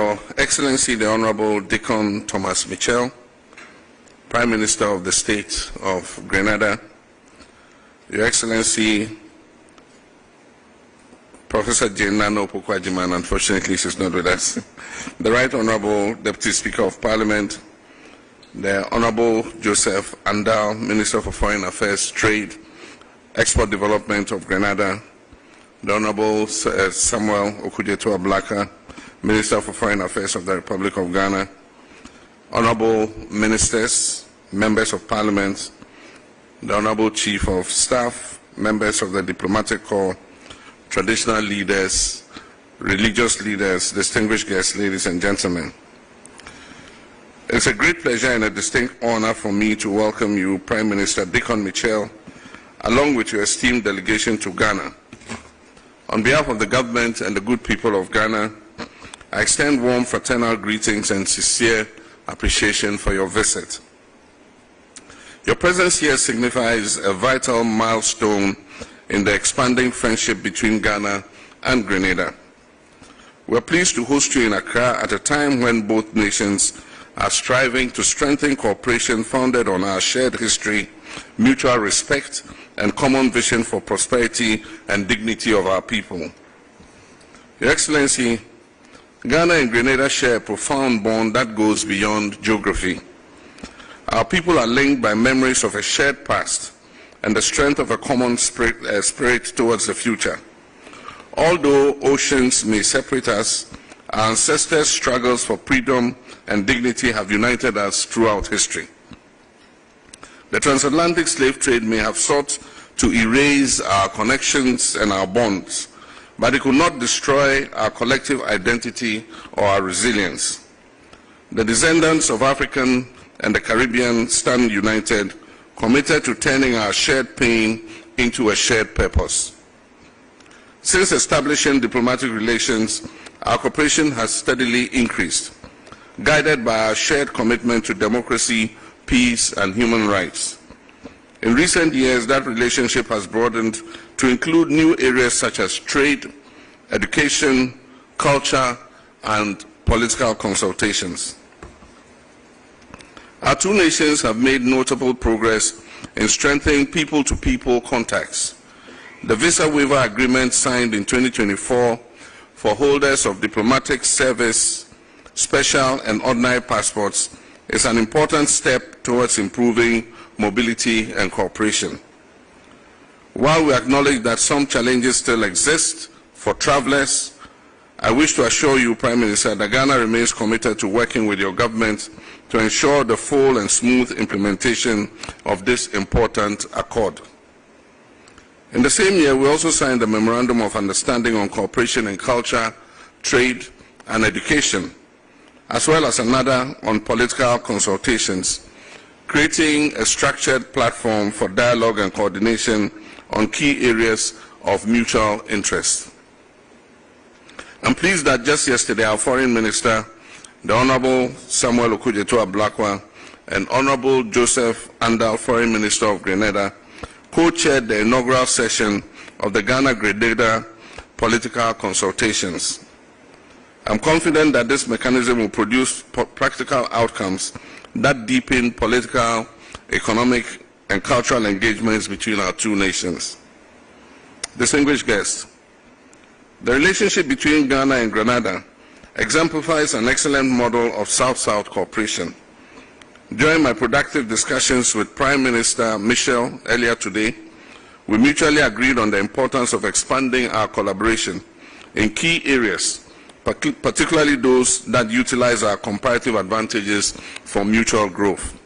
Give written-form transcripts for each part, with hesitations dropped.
Your Excellency, the Honorable Deacon Thomas Mitchell, Prime Minister of the State of Grenada, Your Excellency, Professor Jane Nano Pokwajiman, unfortunately she's not with us, the Right Honorable Deputy Speaker of Parliament, the Honorable Joseph Andal, Minister for Foreign Affairs, Trade, Export Development of Grenada, the Honorable Samuel Okudzeto-Ablaka, Minister for Foreign Affairs of the Republic of Ghana, Honorable Ministers, Members of Parliament, the Honorable Chief of Staff, Members of the Diplomatic Corps, traditional leaders, religious leaders, distinguished guests, ladies and gentlemen. It's a great pleasure and a distinct honor for me to welcome you, Prime Minister Deacon Mitchell, along with your esteemed delegation to Ghana. On behalf of the government and the good people of Ghana, I extend warm fraternal greetings and sincere appreciation for your visit. Your presence here signifies a vital milestone in the expanding friendship between Ghana and Grenada. We are pleased to host you in Accra at a time when both nations are striving to strengthen cooperation founded on our shared history, mutual respect, and common vision for prosperity and dignity of our people. Your Excellency, Ghana and Grenada share a profound bond that goes beyond geography. Our people are linked by memories of a shared past and the strength of a common spirit towards the future. Although oceans may separate us, our ancestors' struggles for freedom and dignity have united us throughout history. The transatlantic slave trade may have sought to erase our connections and our bonds, but it could not destroy our collective identity or our resilience. The descendants of African and the Caribbean stand united, committed to turning our shared pain into a shared purpose. Since establishing diplomatic relations, our cooperation has steadily increased, guided by our shared commitment to democracy, peace, and human rights. In recent years, that relationship has broadened to include new areas such as trade, education, culture, and political consultations. Our two nations have made notable progress in strengthening people-to-people contacts. The visa waiver agreement signed in 2024 for holders of diplomatic service, special and ordinary passports is an important step towards improving mobility and cooperation. While we acknowledge that some challenges still exist for travelers, I wish to assure you, Prime Minister, that Ghana remains committed to working with your government to ensure the full and smooth implementation of this important accord. In the same year, we also signed the Memorandum of Understanding on Cooperation in Culture, Trade, and Education, as well as another on political consultations, creating a structured platform for dialogue and coordination on key areas of mutual interest. I'm pleased that just yesterday our Foreign Minister, the Honorable Samuel Okudzeto-Ablaka, and Honorable Joseph Andal, Foreign Minister of Grenada, co-chaired the inaugural session of the Ghana-Grenada political consultations. I'm confident that this mechanism will produce practical outcomes that deepen political, economic, and cultural engagements between our two nations. Distinguished guests, the relationship between Ghana and Grenada exemplifies an excellent model of South-South cooperation. During my productive discussions with Prime Minister Mitchell earlier today, we mutually agreed on the importance of expanding our collaboration in key areas, particularly those that utilize our comparative advantages for mutual growth.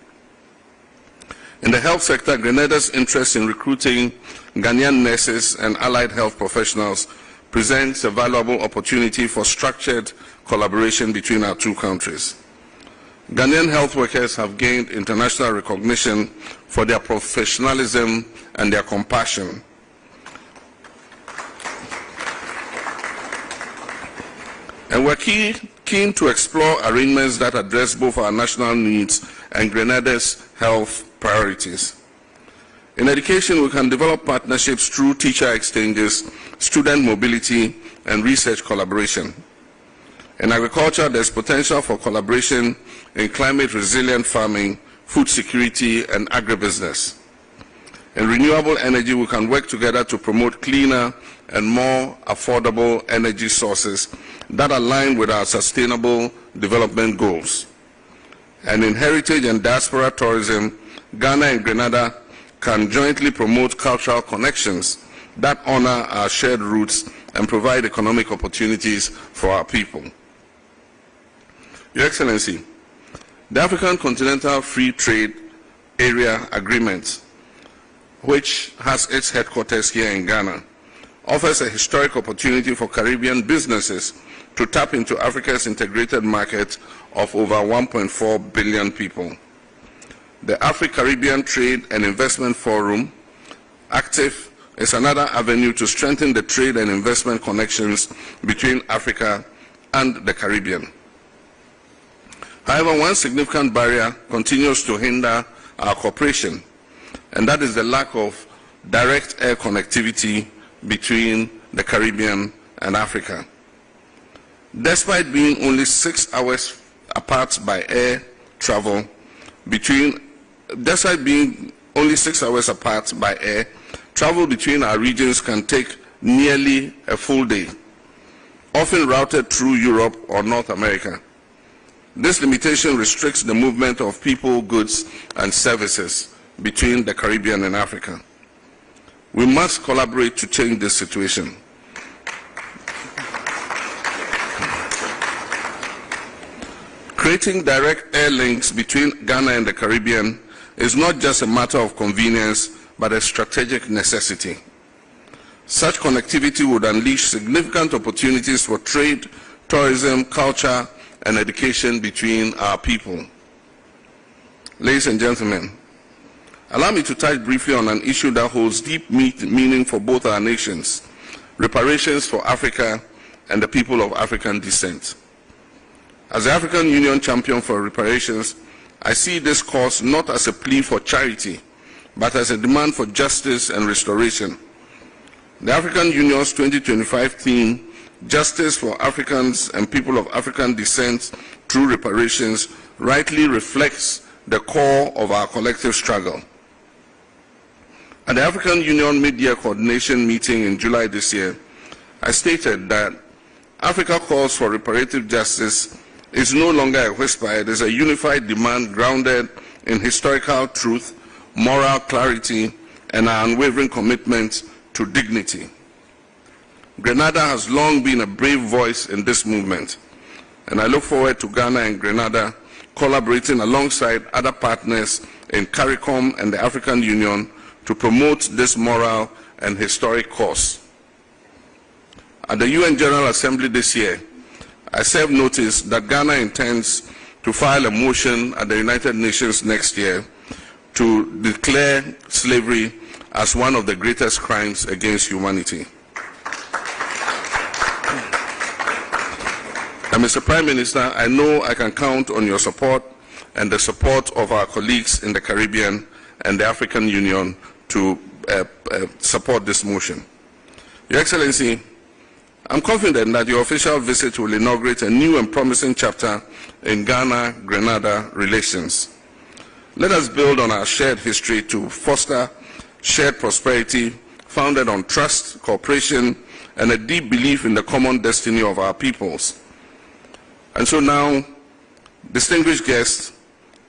In the health sector, Grenada's interest in recruiting Ghanaian nurses and allied health professionals presents a valuable opportunity for structured collaboration between our two countries. Ghanaian health workers have gained international recognition for their professionalism and their compassion. And we're keen to explore arrangements that address both our national needs and Grenada's health priorities. In education, we can develop partnerships through teacher exchanges, student mobility, and research collaboration. In agriculture, there's potential for collaboration in climate-resilient farming, food security, and agribusiness. In renewable energy, we can work together to promote cleaner and more affordable energy sources that align with our sustainable development goals. And in heritage and diaspora tourism, Ghana and Grenada can jointly promote cultural connections that honor our shared roots and provide economic opportunities for our people. Your Excellency, the African Continental Free Trade Area Agreement, which has its headquarters here in Ghana, offers a historic opportunity for Caribbean businesses to tap into Africa's integrated market of over 1.4 billion people. The Afro-Caribbean Trade and Investment Forum, ACTIV, is another avenue to strengthen the trade and investment connections between Africa and the Caribbean. However, one significant barrier continues to hinder our cooperation, and that is the lack of direct air connectivity between the Caribbean and Africa. Despite being only 6 hours apart by air travel between our regions can take nearly a full day, often routed through Europe or North America. This limitation restricts the movement of people, goods, and services between the Caribbean and Africa. We must collaborate to change this situation. Creating direct air links between Ghana and the Caribbean is not just a matter of convenience, but a strategic necessity. Such connectivity would unleash significant opportunities for trade, tourism, culture, and education between our people. Ladies and gentlemen, allow me to touch briefly on an issue that holds deep meaning for both our nations: reparations for Africa and the people of African descent. As the African Union champion for reparations, I see this cause not as a plea for charity, but as a demand for justice and restoration. The African Union's 2025 theme, Justice for Africans and People of African Descent Through Reparations, rightly reflects the core of our collective struggle. At the African Union Mid-Year Coordination meeting in July this year, I stated that Africa calls for reparative justice is no longer a whisper. It is a unified demand grounded in historical truth, moral clarity, and our unwavering commitment to dignity. Grenada has long been a brave voice in this movement, and I look forward to Ghana and Grenada collaborating alongside other partners in CARICOM and the African Union to promote this moral and historic cause. At the UN General Assembly this year, I served notice that Ghana intends to file a motion at the United Nations next year to declare slavery as one of the greatest crimes against humanity. And Mr. Prime Minister, I know I can count on your support and the support of our colleagues in the Caribbean and the African Union to support this motion. Your Excellency, I'm confident that your official visit will inaugurate a new and promising chapter in Ghana-Grenada relations. Let us build on our shared history to foster shared prosperity founded on trust, cooperation, and a deep belief in the common destiny of our peoples. And so now, distinguished guests,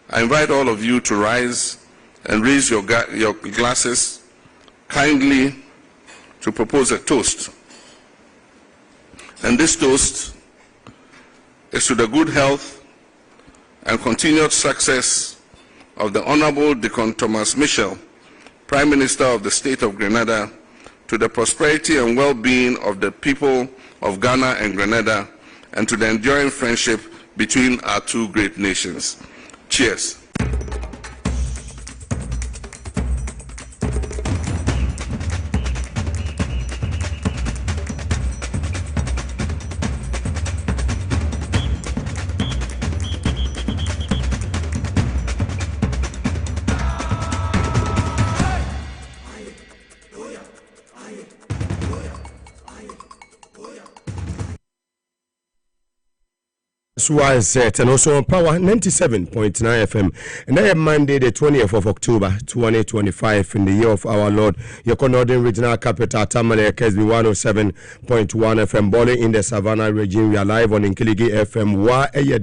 I invite all of you to rise and raise your glasses kindly to propose a toast. And this toast is to the good health and continued success of the Honorable Deacon Thomas Michel, Prime Minister of the State of Grenada, to the prosperity and well-being of the people of Ghana and Grenada, and to the enduring friendship between our two great nations. Cheers. Swazet and also on Power 97.9 FM. And I am Monday, the 20th of October 2025 in the year of our Lord. Your Northern Regional Capital, Tamale, Kesby 107.1 FM, Bowling in the Savannah region. We are live on Nkiligi FM,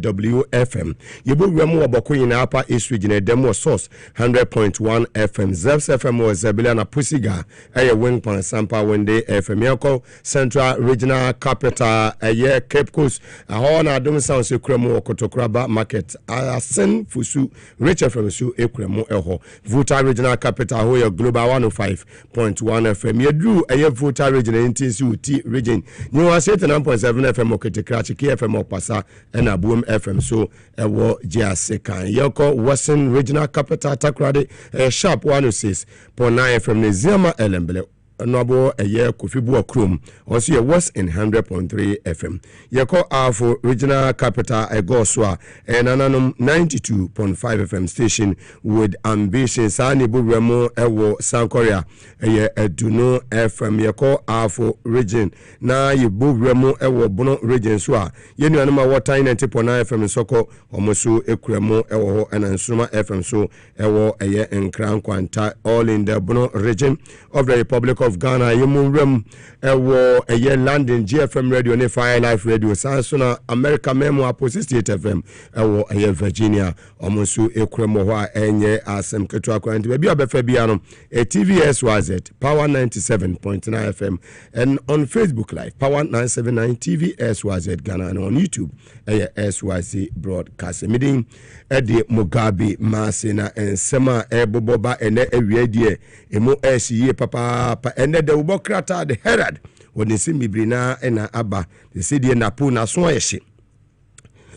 WFM. Yebu Remu Aboko in Upper East region, a demo source 100.1 FM. Zebs FM was Zabilana Pusiga, a wing pan Sampa Wende FM. Yako Central Regional Capital, a year Cape Coast, a Horna Dumsa. Kremo Kotokraba Market Asen Fusu Richard from Su Ekremo Eho Vuta Regional Capital Hoya Global 105.1 FM Yedru Aye Vuta Regional Intensive T Region New 9.7 FM Oketekrachi KFM Opasa and Aboom FM so Ewo Jiasekan Yoko Western Regional Capital Takrade Sharp 106.9 FM Neziama Elembele Nobo a year Kofibu Krum, also your West in 100.3 FM. Yako Afo Regional Capital Egoswa and Ananum 92.5 FM station with ambition Sani Buremo Ewo South Korea a year Eduno FM Yako Afo region na Yibu Remo Ewo Bono region Swa Yenu Anuma Water 90.9 FM Soko Omosu Ekremo Ewo and Ansuma FM so Ewo a year in Crown Quanta all in the Bono region of the Republic of Ghana, Yemurem, Ewo, a year London, GFM radio, ne Fire Life radio, Sansona, America Memo, Apostate FM, Ewo, a year Virginia, Omosu, Ekremoa, Enye, Asem, Ketuako, and Baby Abefabiano, a TVS was it, Power 97.9 FM, and on Facebook Live, Power 979 TVS was it, Ghana, and on YouTube, a SYC broadcast meeting, Eddie Mugabe Maase na Ensema Eboboba, and a radio, Emo SE, Papa, and the Ubokrata, the Herald, when they see me brina and Abba, the city and Napo na Swashi.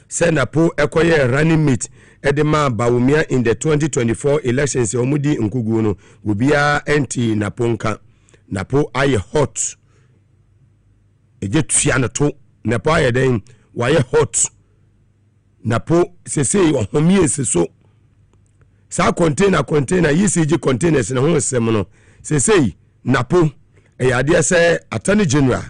Send Napo Ekoye running meet Edema Baumia in the 2024 elections. Omudi Nkuguno, Gubia Enti Naponka, Napo aye hot. Eje Tianato, Napo aye den, why hot. Napo se say or homie so. Sa container, ECG containers in a home seminal. Se say, Napo, a idea say, Attorney General,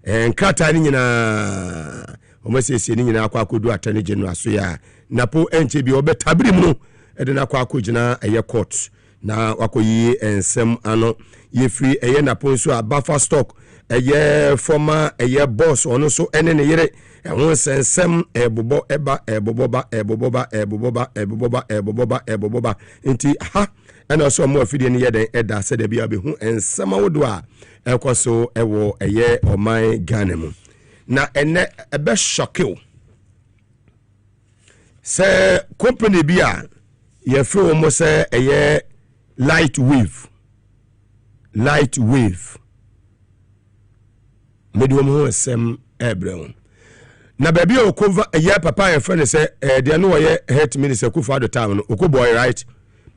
and Katani in a almost sitting in Aqua could do Attorney General. So, ya Napo and Chibi Obe Tabrimu, and then Aqua Kujina, a year court. Now, Wakoyi and Sem Ano, ye free a year Napo, so a buffer stock, a year former, a year boss, or no so, and then a year. And one send some ebobo eba eboboba inti ha and also more feeding year than Edda said the Biabi who and some woodwa Elcoso ewo a year or my ganemu. Now and a best shock you. Say company bia ye feel almost a year light wave. Medium who sem ebreon. Na baby o cover a year papa and friend say they know ye hurt minister Kufa the town o boy right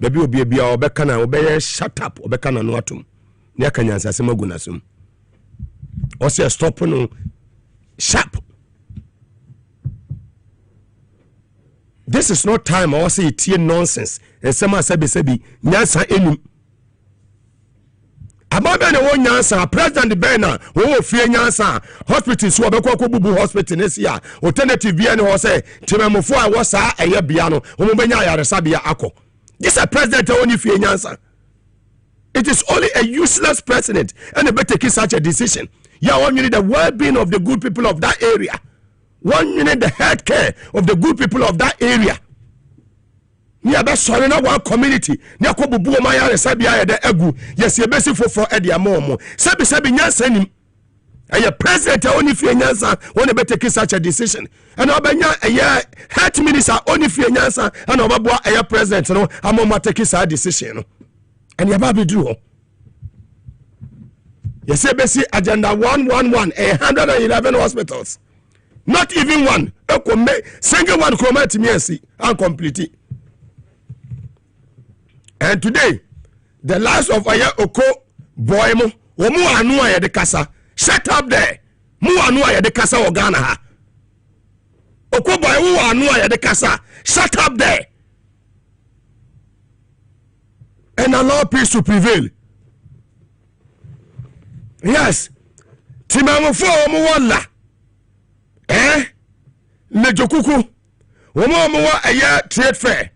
baby o bia obeka na obeye shut up obeka na no atom ne akanyansa se magunasum o say stop no sharp. This is not time I say it nonsense and some sebi nyansa enum Ababe ne won nyansa president Bena wo fie nyansa hospital so obekwa ko bubu hospital ne sia alternative bia ne ho say timamofo a wo saa eye bia no wo benya yaresa bia akọ. This a president only fie nyansa. It is only a useless president and better take such a decision. You want the well-being of the good people of that area. One need the health care of the good people of that area. Ni aba sori na one community ni akobubu o man ya resabia ye de egu yes ye besi foforo e de amomo sebi nyansa nim aye president only fie nyansa won be take such a decision and obanya aye health minister only fie nyansa and obabo aye president no amomo take such a decision no and ya ba be do ho yes ye besi agenda 111 111 hospitals not even one single one community me incomplete. And today, the last of Aya Oko Boymo, Omu Anua de Casa, shut up there. Mu Anua de Casa or Ghana. Oko Boy Anua de Casa, shut up there. And allow peace to prevail. Yes. Timamofo Omuwala. Lejokuku, Womo aya trade fair,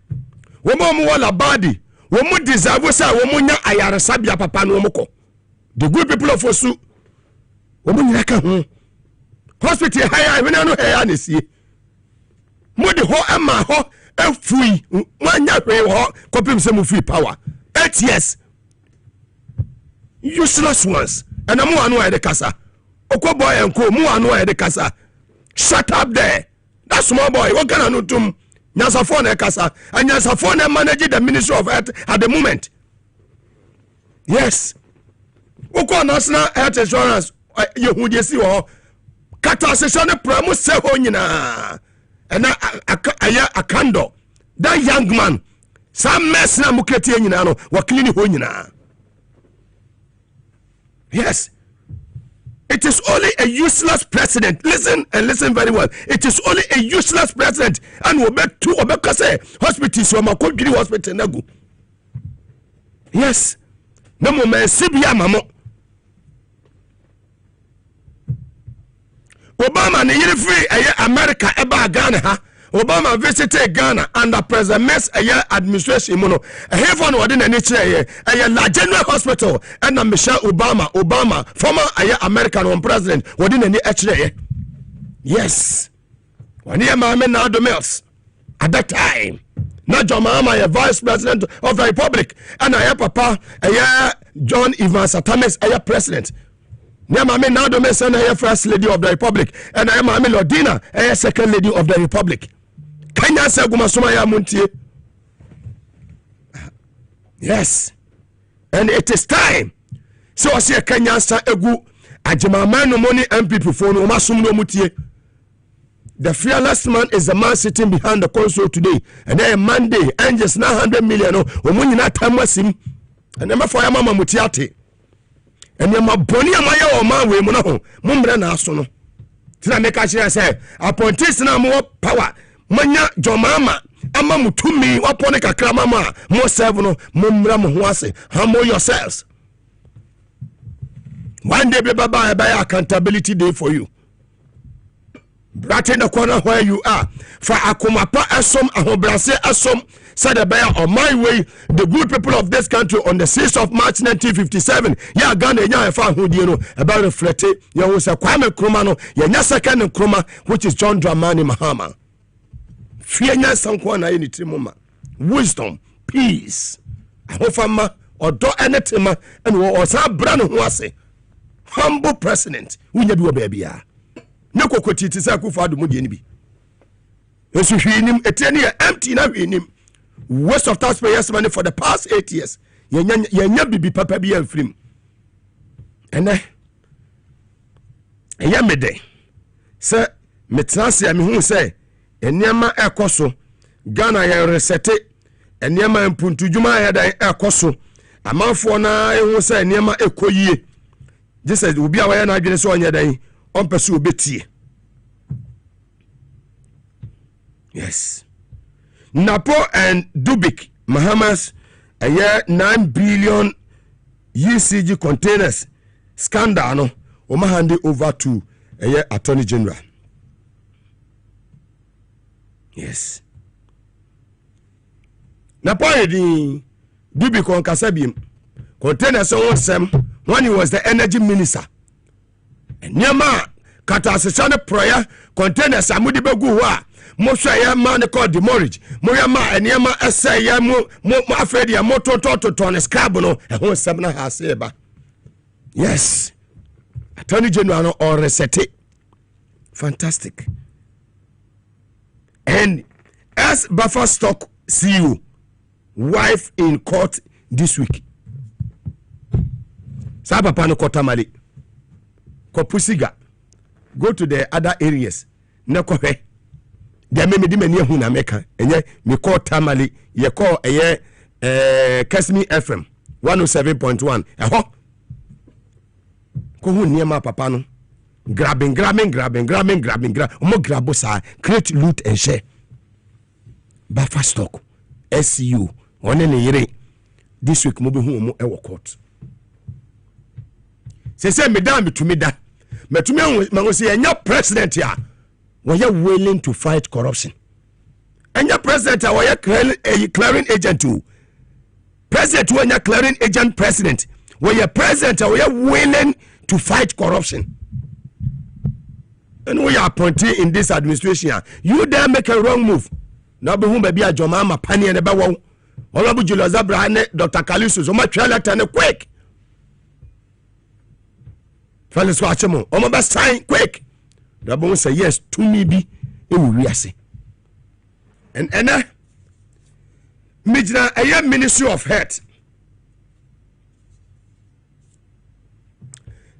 Womo labadi, Womo deserve Womunya ayara sabia papa no moko. The good people of Osu, Womunya ka hospital higher, when I know hair and see. Modi ho ama ho free, Manya pay ho, copy some free power. 8 years. Useless ones. And I'm one the casa. Oko boy and co, Muano the casa. Shut up there. That small boy, what can I do to him? Nyasafone casa. And Nyasafone managing the Ministry of Health at the moment. Yes. Oko National Health Insurance, you would you see or Kata session pramu se honina. And a candle. That young man, some mess na muketi nyina wakilini honina. Yes. It is only a useless president. Listen and listen very well. It is only a useless president. And we bet two obekase hospitals so makogiri hospital nagu. Yes. No mo me sibia mamo. Obama ne yiri free America eba Ghana ha. Obama visited Ghana under President Maase administration muno. Heaven wadi na niche La General Hospital and Michelle Obama former American president wadi na ni actually. Yes. Wani mama na Mills at that time. Na John Mahama vice president of the republic and papa John Evans Atames president. Nya mama na Mills and first lady of the republic and mama Lodina second lady of the republic. Kenya Saguma Sumaya Muntie. Yes. And it is time. So I see a Kenya sa egu ajima no money MPP for no masum no mutie. The fearless man is the man sitting behind the console today. And then Monday, and just 900 million o na time wasim. And then for mama mutiate. And yama boni amaya o man we mu na ho. Mumbre na aso no. Tina make say appointees na more power. Manya Jomama ama mutumi wapone kakra mama mo serve no mumra mo ho ase humble yourselves. One day be baba accountability day for you. Right in the corner where you are. For akomapa asom ahobrase asom said the bear on my way the good people of this country on the 6th of March 1957 ya Ghana nya fa hodie no about reflect ya wo se Kwame Nkrumah no ya nya second Nkrumah which is John Dramani Mahama. Fienya sankwa na yeni trimoma. Wisdom, peace. Ahofama odo enetema and wo osa bra no ho ase. Humble president. Unya bi oba bia. Ne kokoti ti sa kufa do modie ni bi. Esu hwinim eteni empty na hwinim. Waste of taxpayers money for the past 8 years. Yenya bibi papa bi amfrim. Ene mede. Se metranse ya me hu se Enyama ekoso Ghana ya resete enyama mpuntujuma ya dan ekoso amanfo na ehu se enyama ekoyie Jesus obi a waya na adwene so onya dan ompese obetie. Yes. Napo and Dubik Bahamas 9 billion UCG containers scandal no o ma hand over to Attorney General. Yes. Na point di Dubi kon kasabim. Container so sem when he was the energy minister. Nyama kata asesane prayer container samudi begu ho a mo hwa ya ma ne called demorage. Mo ya ma nyama ese ya mo afred ya mo to scrap no e ho sem na ha se ba. Yes. Attorney General no or reset it. Fantastic. And as Buffer Stock CEO, wife in court this week. Sabapa no kotamali. Kopusiga. Go to the other areas. Nekohe. There may be many who na meka. Enye me call tamali. Ye call Kesmi FM 107.1. Eho. Ko hu niema papa no. Grabbing. Omo grabo sa create loot and share. Buffer Stock SCU one ne yere this week mo be hu omo e wo court. Se me da metumi da. Metumi mango se enya president ya. we are willing to fight corruption. And your president, we are clearing agent too. President, we are clearing agent president. We are president, we are willing to fight corruption. And we are appointed in this administration. You dare make a wrong move. Now be whom be a Jomama Pani and a Bawo. Honorable Julius Abraham, Dr. Kalisu, so much and a quick. Fellas Watchamo, Omaba sign quick. The boy say yes to me be it will be say. And Mijna a Ministry of Health.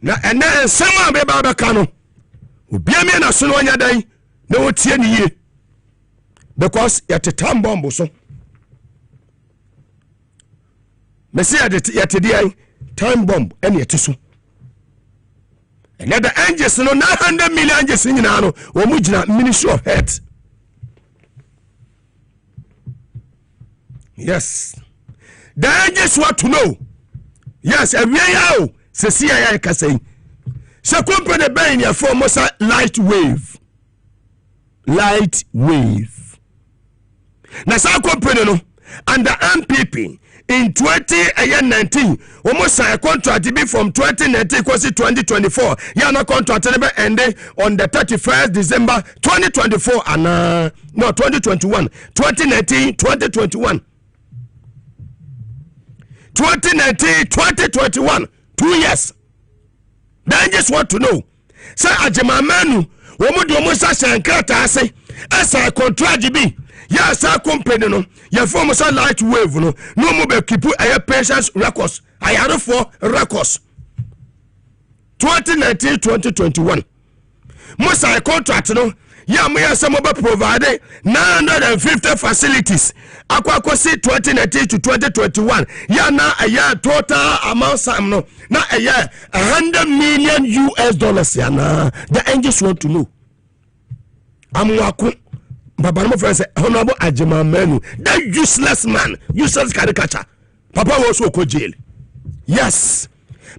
Now and someone be Baba Kano. Be a man as soon day, no tie because yet a time bomb so. Messi yet a time bomb and yet so. Another angels no 900 million angels in Nano or Mujina Ministry of Health. Yes. The angels want to know. Yes, and we are CIA can say. So company bay in your form was a light wave. Light wave. Now some company no and the MPP in 2019 almost a contract to be from 2019 to 2024. Yana contract to ended on the 31st December 2024 and no 2021 2019 2021 2019 2021 2 years. They just want to know. Say Ajema Manu, womu do mo sa shankata ase, asa contract bi. Ya sa company no, ya form sa light wave no, no mo be keep a patients records. I had for records. 2019 2021. Mo sa contract no, ya mo ya some be provide 950 facilities. Akwa see 2019 to 2021. Ya na a year total amount sam no. Na a year $100 million US ya na. The angels want to know. Amwaku Papa no friend say Honorable Ajema Manu, that useless man, useless caricature. Papa was so ko jail. Yes.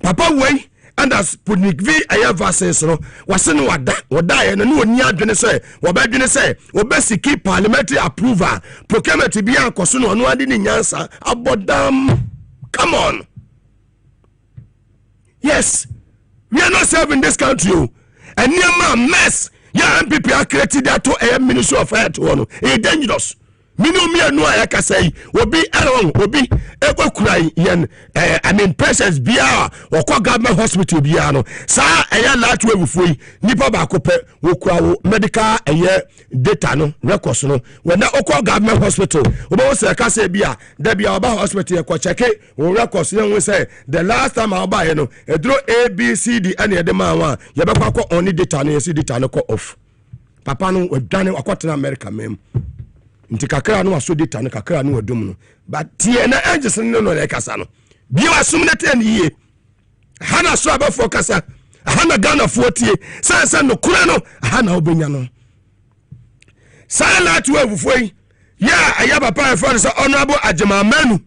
Papa way and as Punik V aya verses no wase no wada ye no oni adwene say wo ba dwene say wo be siki parliamentary approval procurement bi ankoso no ono ade ni nyansa abodam. Come on. Yes. We are not serving this country. And near my mess. Yeah, MPP are created that to a Ministry of Health. It's dangerous. Minumia no I can say will be along will be equal cry yen I mean patients bia or government hospital biano sa a large way with nipa bakope wo kwa medical data no records no when na okwa government hospital obo say ka say bia da bia oba hospital e ko check wo records yen we say the last time I buy no e draw ABCD and e de man wa ye be kwa only data no ye see data no ko off papa no wadane akwatena America mem nti kakra no aso data no kakra no wadum no but tie na angels no le kasa no bi wasum na ten yie hana so abafo kasa hana Ghana fo tie sansa no kura no hana obenya no silent wave foi ya aya papa for so Honorable Ajema Manu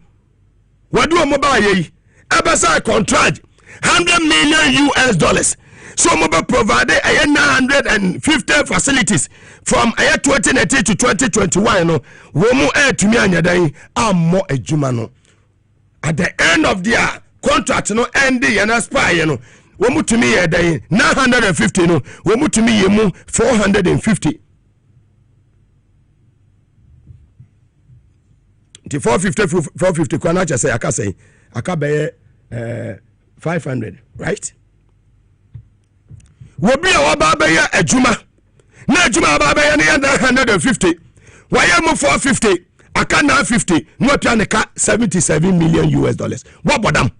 wadu o mobile yi abasa contract $100 million US. So mobile provided 950 facilities from 2019 to 2021. No, womu to me and more a jumano. At the end of their contract, no ending and aspire. No, womu to me a day 950. No, womu to me yemu 450. The 450 kwanacha say akabe 500, right? Wobi a wababa ya ejuma na ejuma wababa ya 950 waya mo 450 aka 950 no pia ne ka $77 million US. Wabodam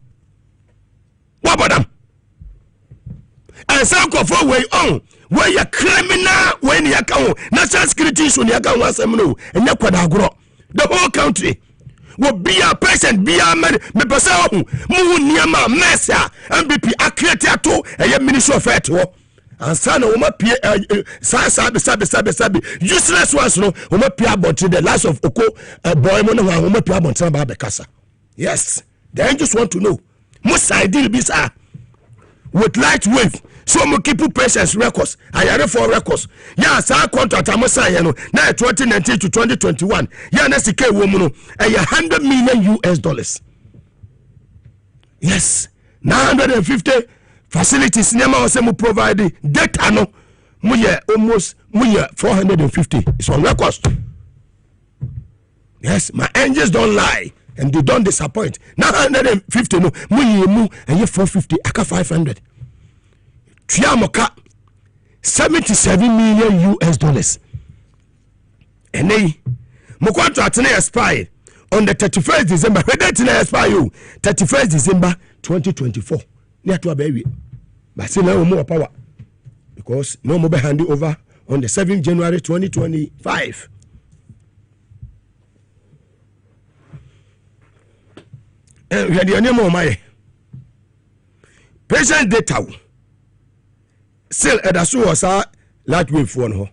and some go for way on where you criminal when you can national security so you can want some no and you the whole country will be a patient, be a man, me person who Mugabe Maase MPP accredited to a Ministry of Health. And son of sabi useless ones no pia about the last of Oko boy mono pia about Babekasa. Yes, they just want to know. Most ideal bisa with light wave so mo keep patients records ayare for records ya sa contract amosa ye no na 2019 to 2021 ya na sika wo mu no $100 million. Yes, 950 facilities nema o se mo provide data no mo ye almost 450. It's on records. Yes, my angels don't lie and they don't disappoint. 950 no mo ye mu and ye 450 aka 500. Tuamoka $77 million. And they mo contract na expire on the 31st December. When date na expire you 31st December 2024. Near to baby. But say now more power because no more be handed over on the 7th January 2025. And we are the name of my patient data. Still edasu was a light wave phone ho.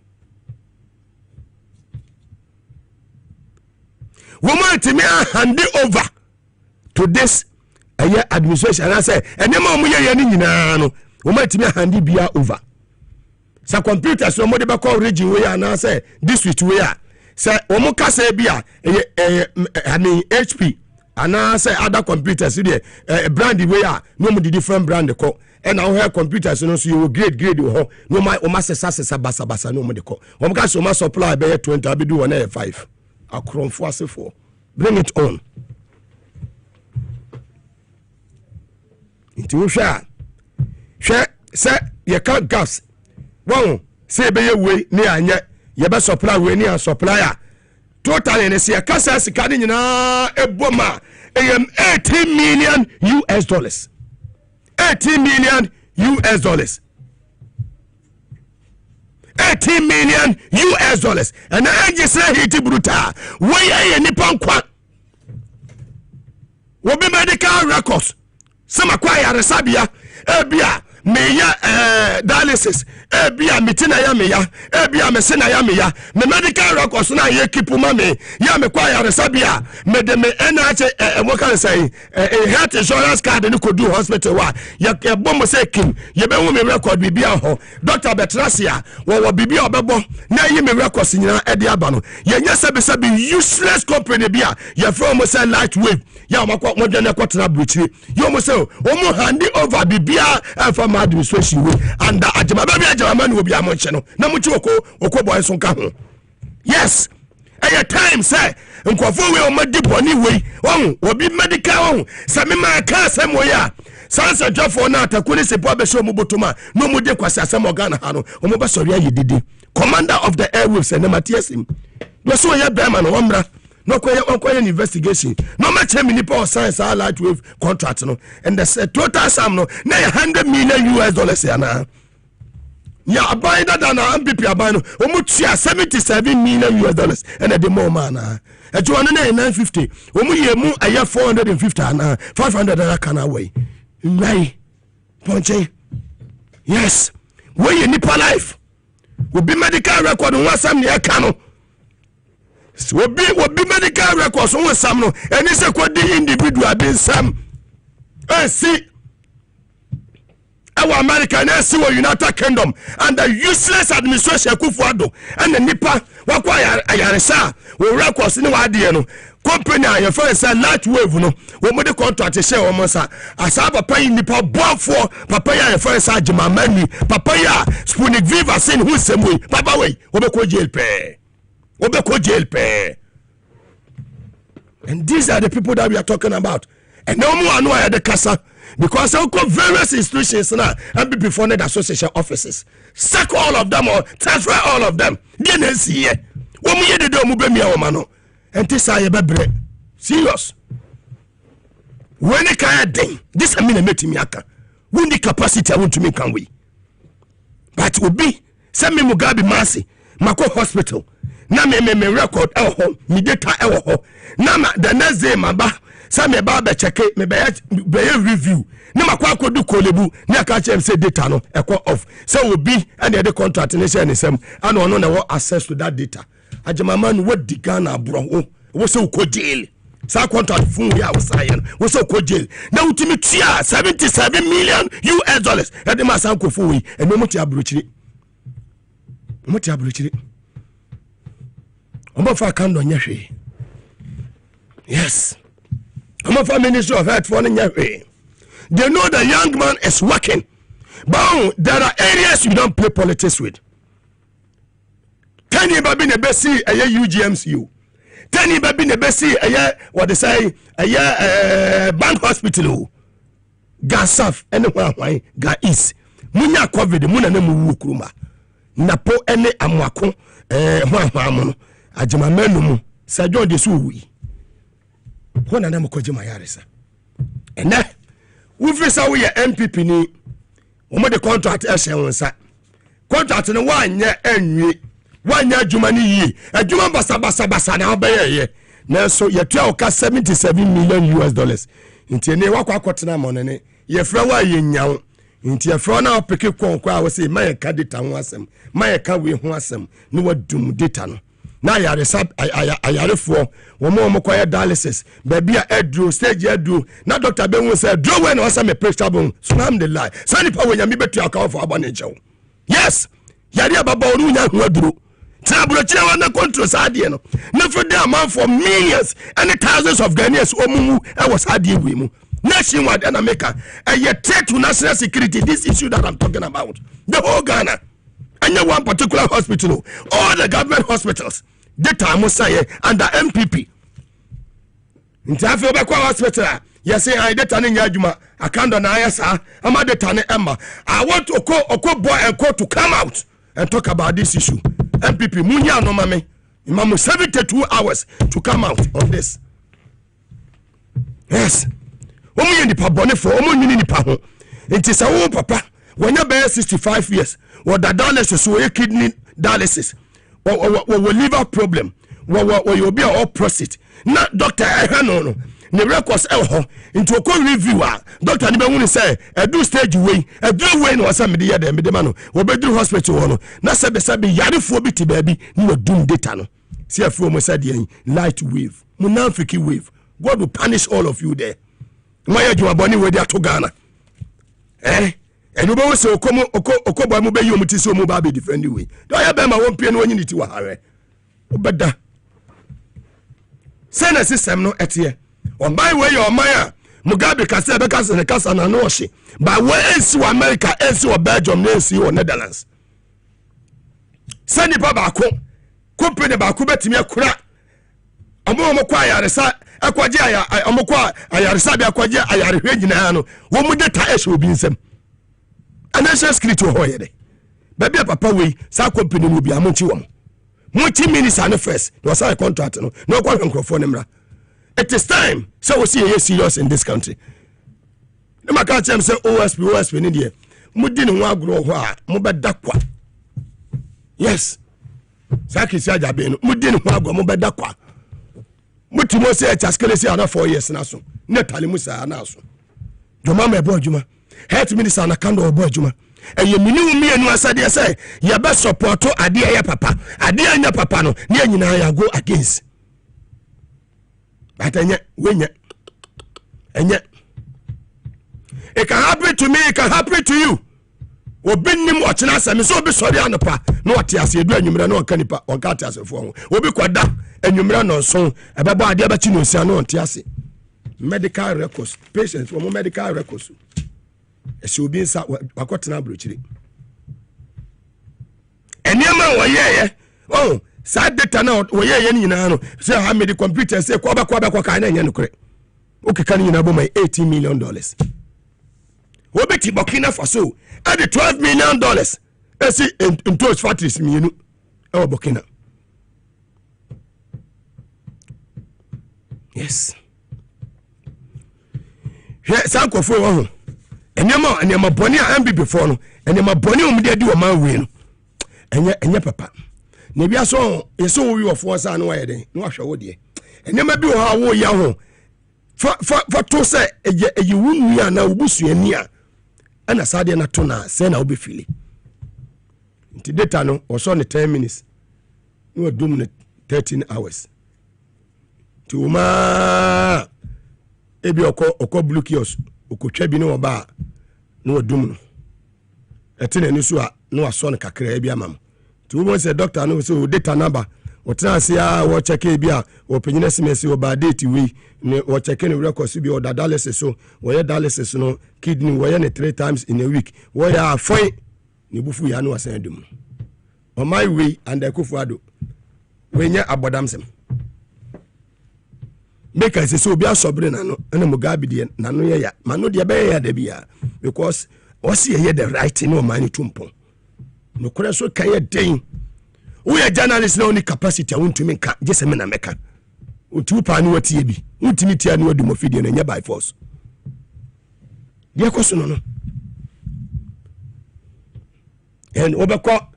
Woman to me hand it over to this administration and I say and them mo ye ni nyina no woman to me hand it bia over. Sa computers no mo de be call region we and I say district we a say omo ka say bia I mean HP and I say other computers there brand we a no mo different brand call. And now her computers no so you grade ho no my o masesa basa no mo de ko o mo ka so ma supply be 20 abedu 105 akromfo asefo bring it on into hwa se ye ka gas won se be ye we ni anya ye be supply we ni supplier total ne se ka sa sika ni nyina eboma $18 million. $18 million. $18 million. And I just say hiti bruta. Why nippon kwa? Wobi medical records. Some acquire resabia. Ebia. Meya dialysis. Ebia mitina ya meya. Ebia mesina ya meya. Me medical records na ye kipu mame. Ya me kwaya resabia. Me de me NH what can I say? Health insurance card ni kodu hospital wa. Ya bombo say kim. Ye be wo me record bibia ho. Dr. Betrasia wo bibia obebo. Na ye me records nyina e de aba no. Ye nya sebi useless company bia. Ye from mo say light wave. Ya makwa mo dwane kwotena bruchiri. Yo mo say o mo hand over bibia from administration we and ajama baby ajama no obi amonche no na muchi okwo boy so nka ho. Yes, at time say nkofo we o madi boni we won obi medical won say me ma ka asem we ya sansa dwafo na atakuni se po be show mu botoma no mu de kwase asem organ ha no o mo be sori ayedidi commander of the airwaves and Matiasim do so ya be ma no omra no kwaya investigation no match me ni power science light wave contract no and the total sum no na $100 million yana ya abai da na MPP abai no omutua $77 million and the more man e jo no na 950 omu ye mu aya 450 na 500 kana away ngai ponche. Yes, we ye nipa life will be medical record on wasam ne aka no will be medical records on some no and it's a quite individual been some see our American see United Kingdom and the useless administration Kufuado and the Nipa Wakwaya Ayaresa will records in the no company your friend say light wave no we the contract share almost as aba pay Nipa born for papaya your friend say Jima Mani papaya Sputnik V vaccine who same way papa way obeko jail pay. And these are the people that we are talking about. And no more know the casa because I got various institutions now and be before the association offices. Sack all of them or transfer all of them. Didn't see it. When we did the Mugabe Maase and this I be serious. When it can't ding, this I mean a metimiaka. When the capacity I want to make can we? But would be send me Mugabe Maase, Mako Hospital. Na me record ho me data ho na ma the next day maba say me ba be check me be review na makwa akodu kolebu na aka chem say data no ekọ off say obi and the contract ne say nisem and ono na access to that data ajama man what the Ghana bro wo say uko deal sa contract fun ya wasayen wo so ko jail na utimi tua 77 million US dollars e de ma san ko fu wi e no muti abrochiri omo fa kan do nyahwe yes omo fa Ministry of Health for nyahwe. They know the young man is working, but there are areas you don't play politics with. Tani babi ne besi aya UGMCU. Tani babi ne besi aya what they say aya bank hospital. Ga South ene hwan ga East. Munya COVID muna na mu wu kuruma. Napo ene amwako hwan no. Ajema menu mu. Sa John de so wi. Hona na mkoje mayaresa. Ene Ufisa we MPP ni omo de contract wonsa contract no wanye enwi wanye adwuma ni yi adwuma basa na obayeye na so yetua oka 77 million US dollars nti ne wakwa akotena monene ye fra wa ye nyawo nti ye fra na opeke konkwa wo se maye ka data ho asem maye ka we ho asem ne wadum data no na ayarefo womo koye dialysis babia edru stage edru na doctor be won say draw when was me pressure bone so am the lie so ni pa wonya me betu aka for abone nchew yes yare baba oru nya ho aduru tabro chire wa na control sadie no na for the amount for millions and thousands of Ghanaians omumu e was sadie we mu nationwide and America a threat to national security. This issue that I'm talking about, the whole Ghana and one particular hospital, all the government hospitals, data I must say under MPP in Tafioba hospital. Yes, I data in Yajuma, I can't deny us. I'm at the Tane Emma. I want to call boy and call to come out and talk about this issue. MPP Munya no mame. Imamu 72 hours to come out on this. Yes. Omu yendi pa bone for omu nyini ni pa ho. Enti sa wo papa when you be 65 years or the dialysis or kidney dialysis or liver problem or you be all prostate. Not doctor no. The records into a reviewer. Doctor Nibe say a do stage way, a do way no some media de medemano, or bedroom hospital ono. Na sabe yari phobity baby, no doom data no. See a few said light wave, munafiki wave. God will punish all of you there. Why you are born with their to Ghana? And you both say Okoba Mube Yomutiso Mugabe defend you. Do I have my one pen when you need to hurry? But that send a system no etie. On by way your Maya Mugabe Kasebekas and the Kasana Noshi. By way is America, else or Belgium, Nancy or Netherlands. Send it Babako, company Bakubet Kura. Amo kwaya resa akwaje amokwa ayaresa bi akwaje ayarehwe nyina no wo mu data esho obi nsem anasha script ho yede baby papa we sa company no bi amonchi wo mo ti minister no first no sign contract no no kwa nkrofo ne mra. It is time so we see serious in this country. No maka chem say OSP ni de mo di ne ho agro ho a mo beda kwa. Yes sakisi ajabe no mo di ne ho agro mo beda kwa. Mutimo say chaskele say ana 4 years na so netale musa na so joma me bo adwuma health minister na kando bo adwuma eye mini mienu asade say ye be support ade ya papa ade anya papa no ne anyina ya go against atanye wenye enye it can happen to me, it can happen to you. Obi nim ochina asem so obi sori anopa na ote ase edu anwumra na onka nipa onka ate ase fo obi kwada anwumra no so ebeba ade abachi no sia na onte ase medical records patients for medical records ese obi nsa wakotena abrochiri eniema woyeye sad data na woyeye ni nyina no say ha me the computer say kwa ka na nya nokre okeka ni nyina bo my $18 million. Obeti Burkina Faso at the $12 million. Esi in those factories mienu e Burkina. Yes. Here sanko fo wo ho. Enema boni a ambi before no. Enema boni omde di o man we no. Enye papa. Na bia so yeso wo wi ofo sa no waye den. No ahwe wo de. Enema bi wo ha wo ya ho. Fa to se eye wunu ya na obusu ani a ana sade na to na se na obi fili nti data no o so ne 10 minutes no dum ne 13 hours Tuma ebi oko blue kiosk okotwa bi ne oba no odum no etene ni so a no aso ne kakra bi amam ti wo say doctor no say data number o transi a wo check e bi a o penyina simesi o ba date we ne wo check ne records bi o dialysis so wo ye dialysis no kidney wo ye ne 3 times in a week wo ya foi ne bufu ya no asan dum o my way and Akufo-Addo we nya abodamsem make I say so be asobre na no na Mugabe de na no ye ya ma no de be ya da bia because o see ye the right no man tumpon no kore so kan ye den we a journalist na only capacity wontumi nka je se me na meka otu pa no watie bi wontumi tia no adu mofidie na nya by force de akoso no and obekọ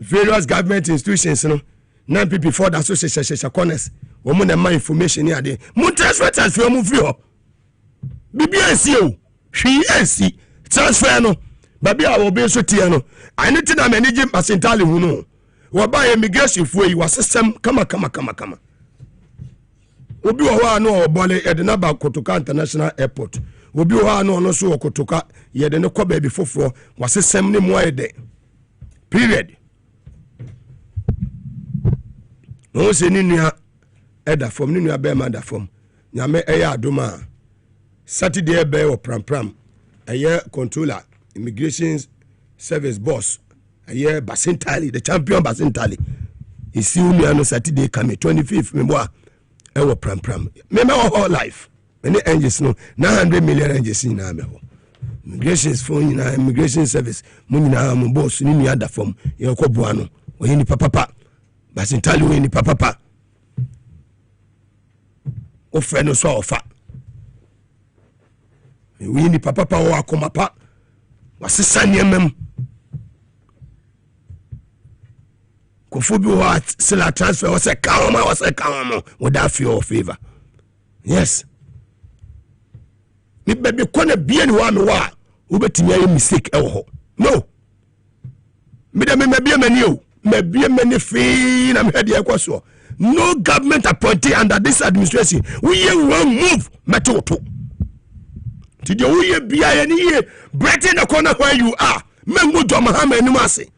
various government institutions no na people for the association corners wo na ma information ya de mu transfer mu free ho BBNC o hwi transfer no babi a wo be so tie no anything na manage percentile hu no wo ba immigration fu yi wa system kama obi wo ha no obole edena ba Kotoka International Airport obi wo ha no so Kotoka ye de ne ko ba bi foforo wa system ne mu ayede period no se ni nua eda form ni nua be ma da form nyame eya adoma Saturday be o pram eye controller immigration service boss eye Basintali the champion Basintali isi unu ano Saturday come 25th me boa e wo pram me whole life any angels no 900 million angels ni na me ho immigration for na immigration service mo nyina mo boss ni nua da form ye ko boa no oye ni papa Basintali we ni papa o friend no so ofa we ni papa o akoma pa wasesa niemem kofu bi wa sila transfer wase kawama without fear or favor. Yes, mi bebe kone bien wa me wa ubetimi aye mistake e ho no me de me bia mani o me bia mani fi na me de ekwaso no government appointee under this administration we ye wrong move metoto ti de we ye bia ye ni ye breaking the corner where you are mengu Muhammad ni Maase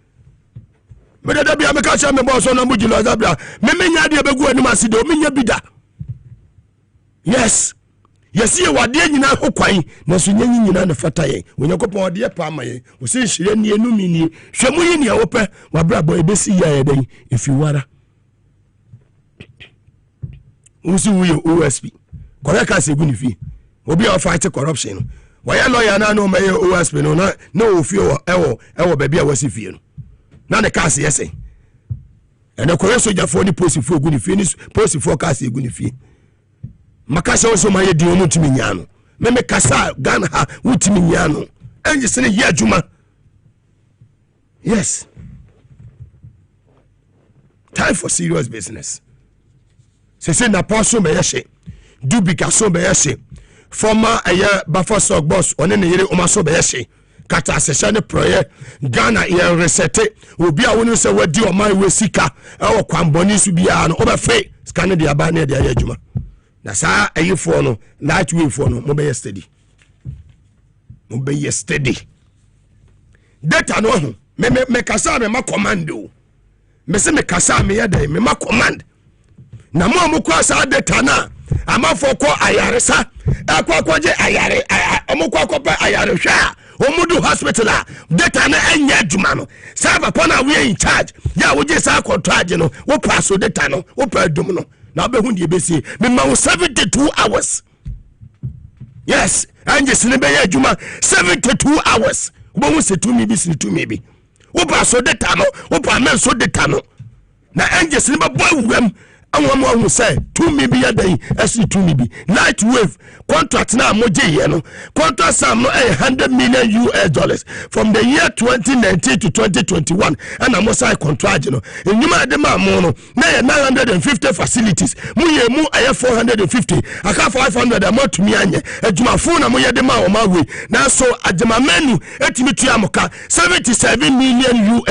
me de bia me ka sha me boss na mujilo zabra me menya de begu ani Maase de o menya bida. Yes, ye wade nyina hokwan na so nyanyi nyina na fata ye Onyankopon wade pa amaye o se nhire ne enumi ni hwemu yi ne wope wabra boy besi ya ye den efiwara usi wuye OSP koreka se guni fi obi a fight corruption waya lawyer na no maye OSP no na ofi ewo baabi a wasi fie no na ne case yese ene koye soja fo ni post fo guni fi ni post fo case guni fi makasa oso maye di omu timi nyano meme kasa Ghana ha wutimi nyano enje sene ye adwuma. Yes, time for serious business. Se na paso be yeshe dubika so be yeshe former buffer stock boss one ne yere o maso be yeshe kata asesha ne project Ghana ye resete obi a wonu se wadi o man we sika e kwamboni su bia no obefe scan de aba na de aye adwuma na sa ayefo no light wave for no mo be steady data no ho me kasa me ma command o me se me kasa me ya dai me ma command na mo kwa sa data na amafo ko ayaresa akwaje ayare omukwa ko pa ayare hwa omudu hospital data na enya adwuma no sa papa na we in charge ya wo je sa contract no wo pass data no wo pa dum no na be hu de besi me ma 72 hours. Yes, anje sine be ya adwuma 72 hours bo hu se to me bi sine to me bi wo pass data no wo pa men so data no na anje sine be boy wem anwa say to me be yadan esi to me be night wave contract na moje ye no contract sam no $100 million from the year 2019 to 2021 and am say contract no enyuma de ma mo no na 950 facilities mu ye mu 450 aka 500 amount to me anye adwuma fo na mo ye de ma o ma we na so adwuma menu etimi tuamoka $77 million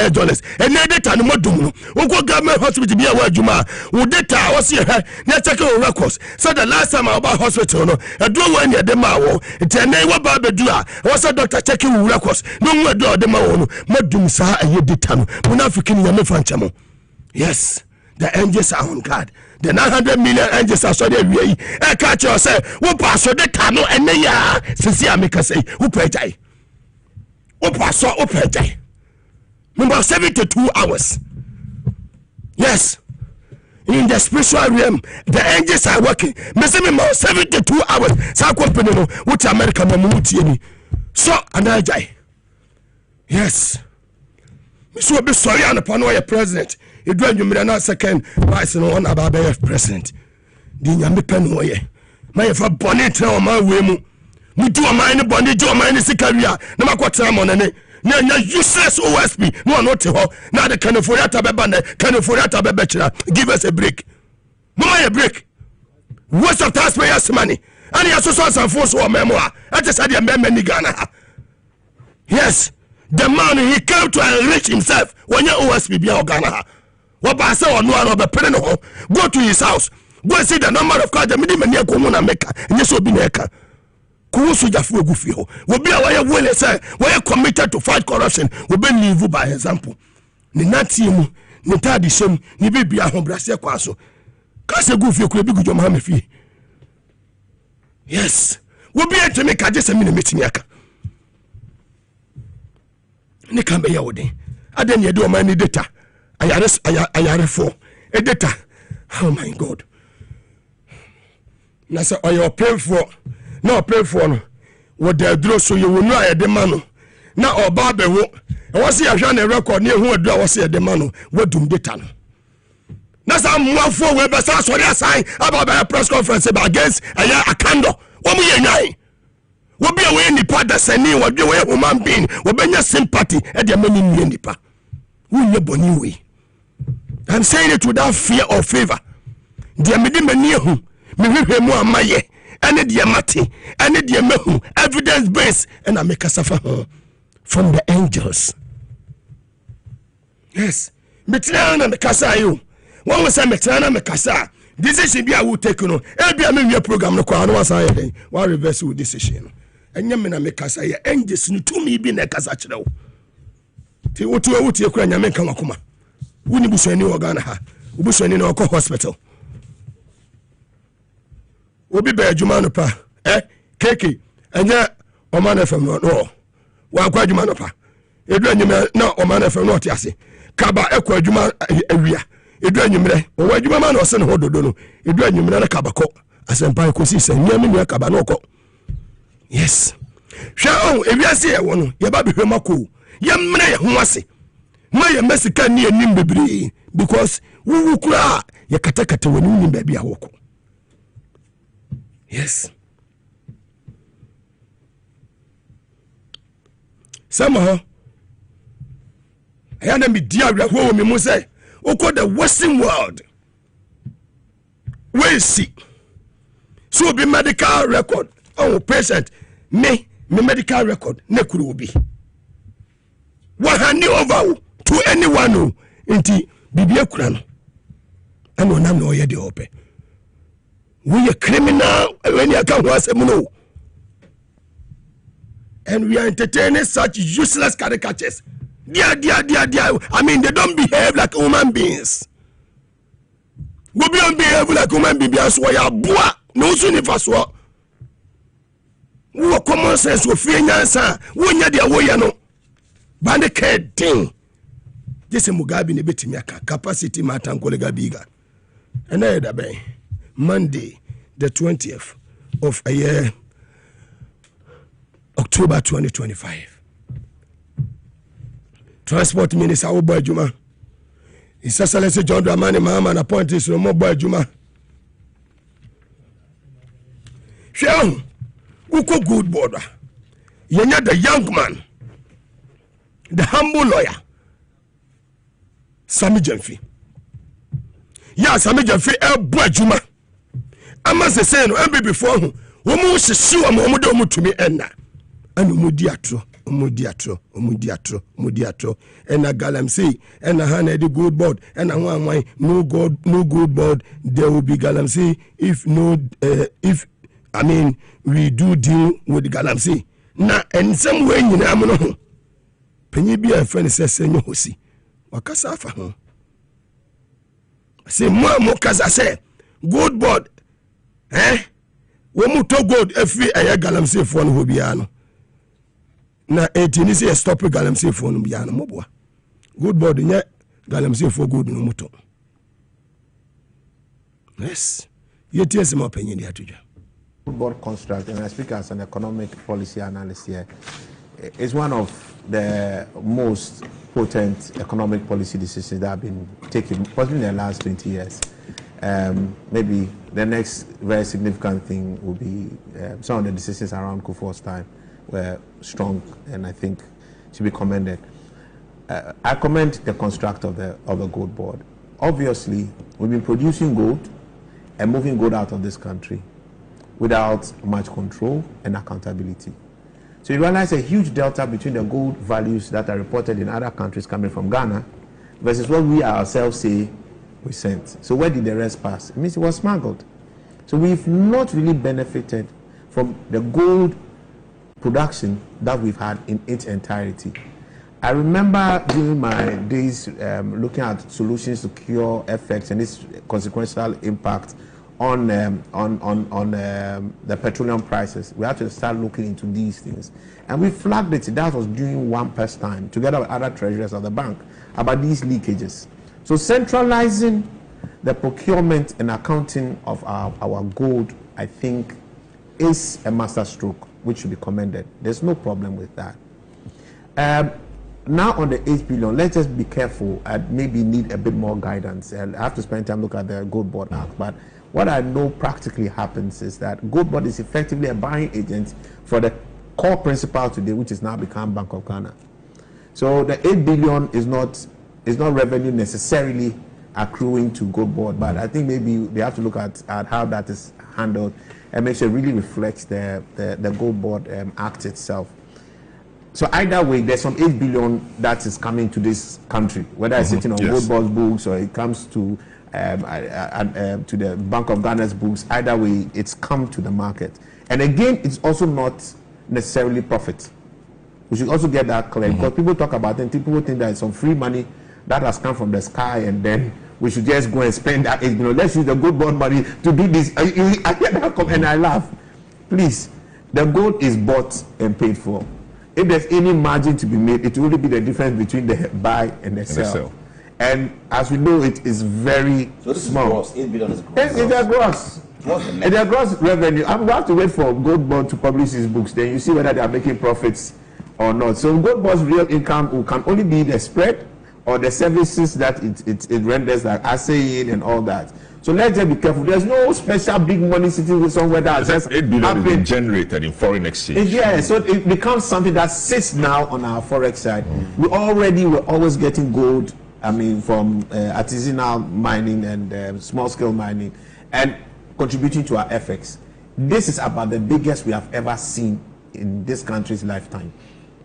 ene data no modum no wo government hospital bia wa adwuma wo data was here na check your records so the last time I about hospital no do one ya dem awo tene wa ba bedu a was doctor check your records no mu do dem awo no madum sa aye data no munafiki ni ya mefa nchamo. Yes, the angels are on guard. The 900 million angels are so there we catch you say wo pass the tano ene ya sisi ameka say wo pejai wo pass wo pejai number 72 hours. Yes, in the spiritual realm the angels are working. Me say me 72 hours sa company no which America mamuti ni so anajai. Yes, so be sorry and upon your president. You do you second vice no one about president. The nyame pen wo ye. My fa bonnet na o ma we mu. Mu do o man bonnet do o man sikaria na makwatra mo ne. Na useless OSP no no te ho. Na the kanoforiata beba na kanoforiata beba kira. Give us a break. Mama a break. Waste of taxpayers money. And you so some force or memoir. I just had a member Ghana. Yes. The man he came to enrich himself when you OSP be Ghana. What I say on one of the pen go to his house. Go see the number of cards. The minimum near Komuna Mecca, and yes, will be Neka. Kusu Jafu Gufio will be away will say, where committed to fight corruption will be live by example. Ninatium, Nitadi Shem, Nibi a home Brasia Quaso. Case a goofy could be good your mammy fee. Yes, we'll be able to make a just a minute meeting yaka. Nikambe Yawde. I then you do my data. I are for a data. Oh my God. Na say you pay for no pay for no what they draw so you will know a demand na oba be wo e was here hwan record na ehu adu a was here demand no wadum data no na say moafo we be say sorry assign about a press conference about against akando wo mu ye nwan wo be we nipa da sani wo be we human being wo benya sympathy e de mani nie nipa wo nye boni we. I'm saying it without fear or favor. Dear me hu me hwehwe mu amaye ene de mate ene de mehu evidence based and I make a suffer from the angels. Yes, metrana na me kasa yo. One was say metrana me kasa. Decision be I will take no. E bia me wi program no kwa no wasan ye. One reverse with decision no. Enya me na me kasa ye angels no to me bi na kasa kire wo. Ti wotu wotu ekura nya me kan wakoma. Wuni busani wo Ghana ha ubusani na okọ hospital obi ba adwuma no pa keke anya Oman FM no wa akwa adwuma no pa edu anyime na Oman FM no te ase kaba ekọ adwuma awia edu anyimre wo adwuma ma na ose no hododo no edu anyimre na kaba ko asempa ko si se nyame nua kaba no okọ. Yes, hwa on ewiase ye wo no ye ba behwe mako ye mre ye ho ase my Mexican near Nimbebri because we will cry ya katakata when you baby a walk. Yes, somehow I had me dear who me must say, oh, the Western world. Where is see? So be medical record. Oh, patient, me medical record, nekuru be. What hand you over? To anyone who inti bibia kura no and onam no ye de ope we a criminal when you can was no and we are entertaining such useless caricatures. Dear, I mean they don't behave like human beings. We don't behave like human beings. So ya boa no suni faso we common sense we fear nyansa we nya de wo ye no bande kedin. This Mugabe ne betimi aka capacity matter kolega biga. And I had Monday the 20th of a year October 2025. Transport Minister Obo Juma. His Excellency John Dramani Mahama appointed to Obo Juma. Sheon Uko good border. Yenya the young man, the humble lawyer. Sami Jemfi. Ya Sami Jemfi boy juma. Ama se no embe before ho. Wo mu hyehyɛ wo mu de wo tumi enna. Anu mu di atro. Umudiatro, and a galamsey, and a hand the good board, and a one no good board, there will be galamsey if we do deal with galamsey. Na and some way in Amono Penny be a friend says Senor Hosi, Wakasafa home. Say more Mokaza say, good board, eh? When we talk good, every a galamsey for one Hobiano. Na 18 is a stop galamsey for Nubiana Mobwa. Good board in yet galamsey for good no motor. Yes, yet is my opinion here to you. Board construct, and I speak as an economic policy analyst here, is one of the most potent economic policy decisions that have been taken, possibly in the last 20 years. Maybe the next very significant thing will be some of the decisions around Kufuor's time were strong and I think should be commended. I commend the construct of the gold board. Obviously, we've been producing gold and moving gold out of this country without much control and accountability. So you realize a huge delta between the gold values that are reported in other countries coming from Ghana versus what we ourselves say we sent. So where did the rest pass? It means it was smuggled. So we've not really benefited from the gold production that we've had in its entirety. I remember during my days looking at solutions to cure effects and its consequential impact on the petroleum prices. We had to start looking into these things. And we flagged it, that was during one press time, together with other treasurers of the bank, about these leakages. So centralizing the procurement and accounting of our gold, I think, is a masterstroke, which should be commended. There's no problem with that. Now on the 8 billion, let's just be careful and maybe need a bit more guidance. And I have to spend time looking at the Gold Board Act. But what I know practically happens is that Gold Board is effectively a buying agent for the core principal today, which is now become Bank of Ghana. So the 8 billion is not revenue necessarily accruing to Gold Board, but I think maybe they have to look at how that is handled and make sure it really reflects the Gold Board Act itself. So either way, there's some 8 billion that is coming to this country, whether it's sitting on Gold Board's books or it comes to the Bank of Ghana's books. Either way, it's come to the market. And again, it's also not necessarily profit. We should also get that clear, because people talk about it, people think that it's some free money that has come from the sky and then we should just go and spend that 8 billion. Let's use the Gold Board money to do this. I get that come and I laugh. Please, the gold is bought and paid for. If there's any margin to be made, it will only be the difference between the buy and the sell. And as we know, it is very small. Gross. 8 billion is gross. It's a gross. It's a gross revenue. I'm going to have to wait for Gold Board to publish his books. Then you see whether they are making profits or not. So Gold Board's real income can only be the spread or the services that it renders, like assaying and all that. So let's just be careful. There's no special big money sitting somewhere that just 8 billion is generated in foreign exchange. Yeah, so it becomes something that sits now on our forex side. We already were always getting gold, I mean, from artisanal mining and small scale mining and contributing to our FX. This is about the biggest we have ever seen in this country's lifetime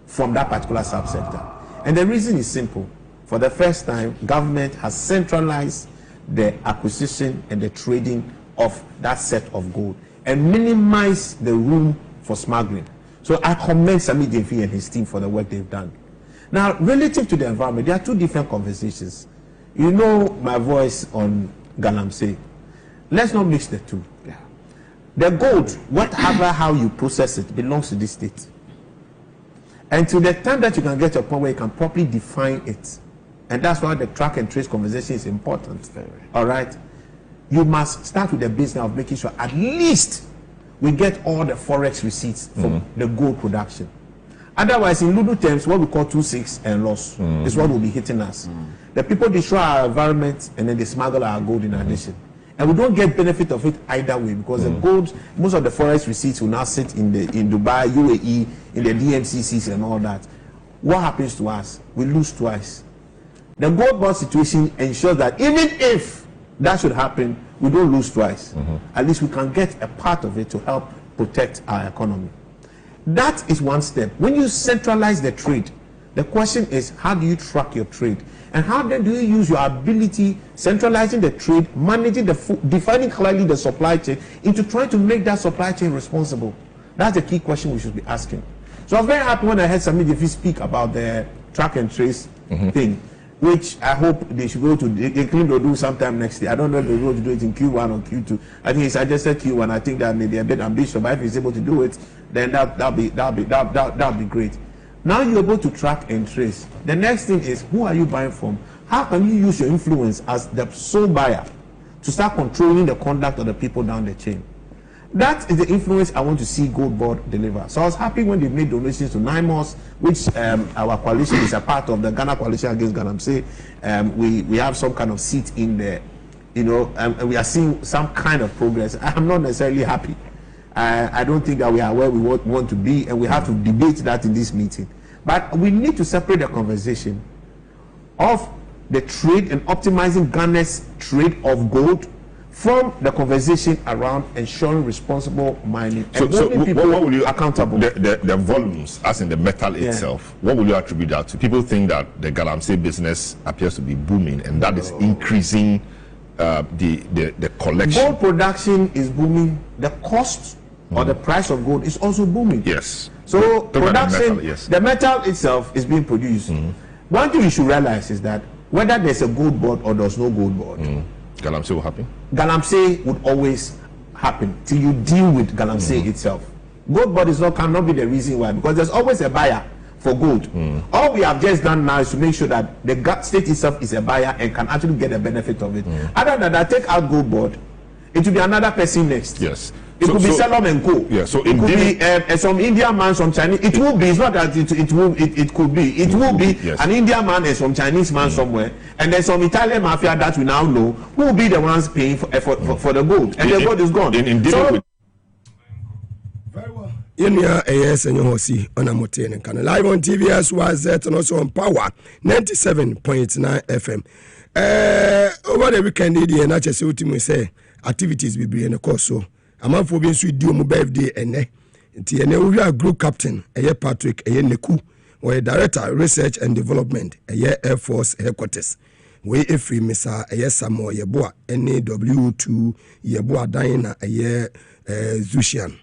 from that particular subsector. And the reason is simple. For the first time, government has centralized the acquisition and the trading of that set of gold and minimize the room for smuggling. So I commend Sami Jefi and his team for the work they've done. Now, relative to the environment, there are two different conversations. You know my voice on galamsey. Let's not mix the two. Yeah. The gold, whatever how you process it, belongs to this state. And to the time that you can get to a point where you can properly define it, and that's why the track and trace conversation is important. All right? You must start with the business of making sure at least we get all the forex receipts from the gold production. Otherwise, in Ludo terms, what we call 2-6 and loss is what will be hitting us. The people destroy our environment and then they smuggle our gold in addition. And we don't get benefit of it either way, because the gold, most of the forex receipts will now sit in Dubai, UAE, in the DMCCs and all that. What happens to us? We lose twice. The Gold Board situation ensures that even if that should happen, we don't lose twice. At least we can get a part of it to help protect our economy. That is one step. When you centralize the trade, the question is, how do you track your trade? And how then do you use your ability, centralizing the trade, managing defining clearly the supply chain, into trying to make that supply chain responsible? That's the key question we should be asking. So I was very happy when I heard Sami Defi speak about the track and trace thing, which I hope they should go to. They claim they'll do sometime next year. I don't know if they're going to do it in Q1 or Q2. I think he suggested Q1. I think that may be a bit ambitious, but if he's able to do it, then that'll be great. Now you're able to track and trace. The next thing is, who are you buying from? How can you use your influence as the sole buyer to start controlling the conduct of the people down the chain? That is the influence I want to see Gold Board deliver. So I was happy when they made donations to NIMOS, which our coalition is a part of, the Ghana Coalition Against Galamsey. We have some kind of seat in there, you know, and we are seeing some kind of progress. I'm not necessarily happy. I don't think that we are where we want to be, and we have to debate that in this meeting. But we need to separate the conversation of the trade and optimizing Ghana's trade of gold from the conversation around ensuring responsible mining and holding people what will you accountable. The volumes, as in the metal itself, what will you attribute that to? People think that the Galamsey business appears to be booming, and that is increasing the collection. Gold production is booming. The cost or the price of gold is also booming. Yes. So production, metal, yes. the metal itself is being produced. One thing you should realize is that whether there's a gold board or there's no gold board, Galamsey will happen. Galamsey would always happen till you deal with Galamsey itself. Gold board cannot be the reason why, because there's always a buyer for gold. All we have just done now is to make sure that the state itself is a buyer and can actually get the benefit of it. Other than that, take out gold board, it will be another person next. Yes. It could be Salom and Co. Yeah, so it could be some Indian man, some Chinese. It will be. It's not that it could be. It will be an Indian man and some Chinese man somewhere, and there's some Italian mafia that we now know who will be the ones paying for the gold, and the gold is gone. Very well. Yes, and you see on a mountain and can live on TV as was that, and also on Power 97.9 FM. Over the weekend, the NHS ultimately say activities will be in the course. So I'm for being sweet do my birthday and we are group captain, Patrick, Neku, or a director research and development, Air Force headquarters. We free Missa, Samo, Yeboa, NAW2, Yeboa Diana, Zushian.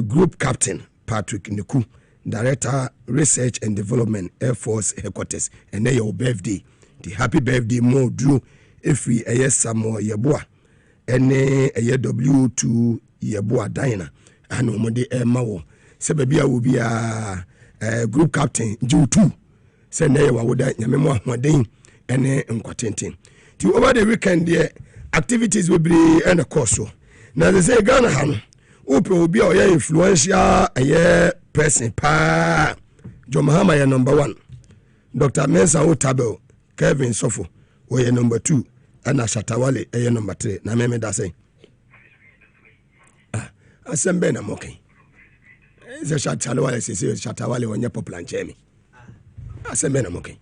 Group captain Patrick Neku, director research and development, Air Force headquarters, and your birthday. The happy birthday more drew if we Samo Yeboa, NAW2 Yeboa Diana, and Omode Mawo. Sebabia will be a group captain, Ju2. Send a woda Yamemo Modin and Nquatentin. To over the weekend, the activities will be in a course. Now they say Ghana Han, Open will be our influential a person pa John Mahama number 1. Dr. Mensa Otabel, Kevin Sofo, or number 2, and Ashatawale a number 3. Na meme da say. Asembe na moke. Is a Shatawale say Shatawale when you popular chemi. Asembe na moke.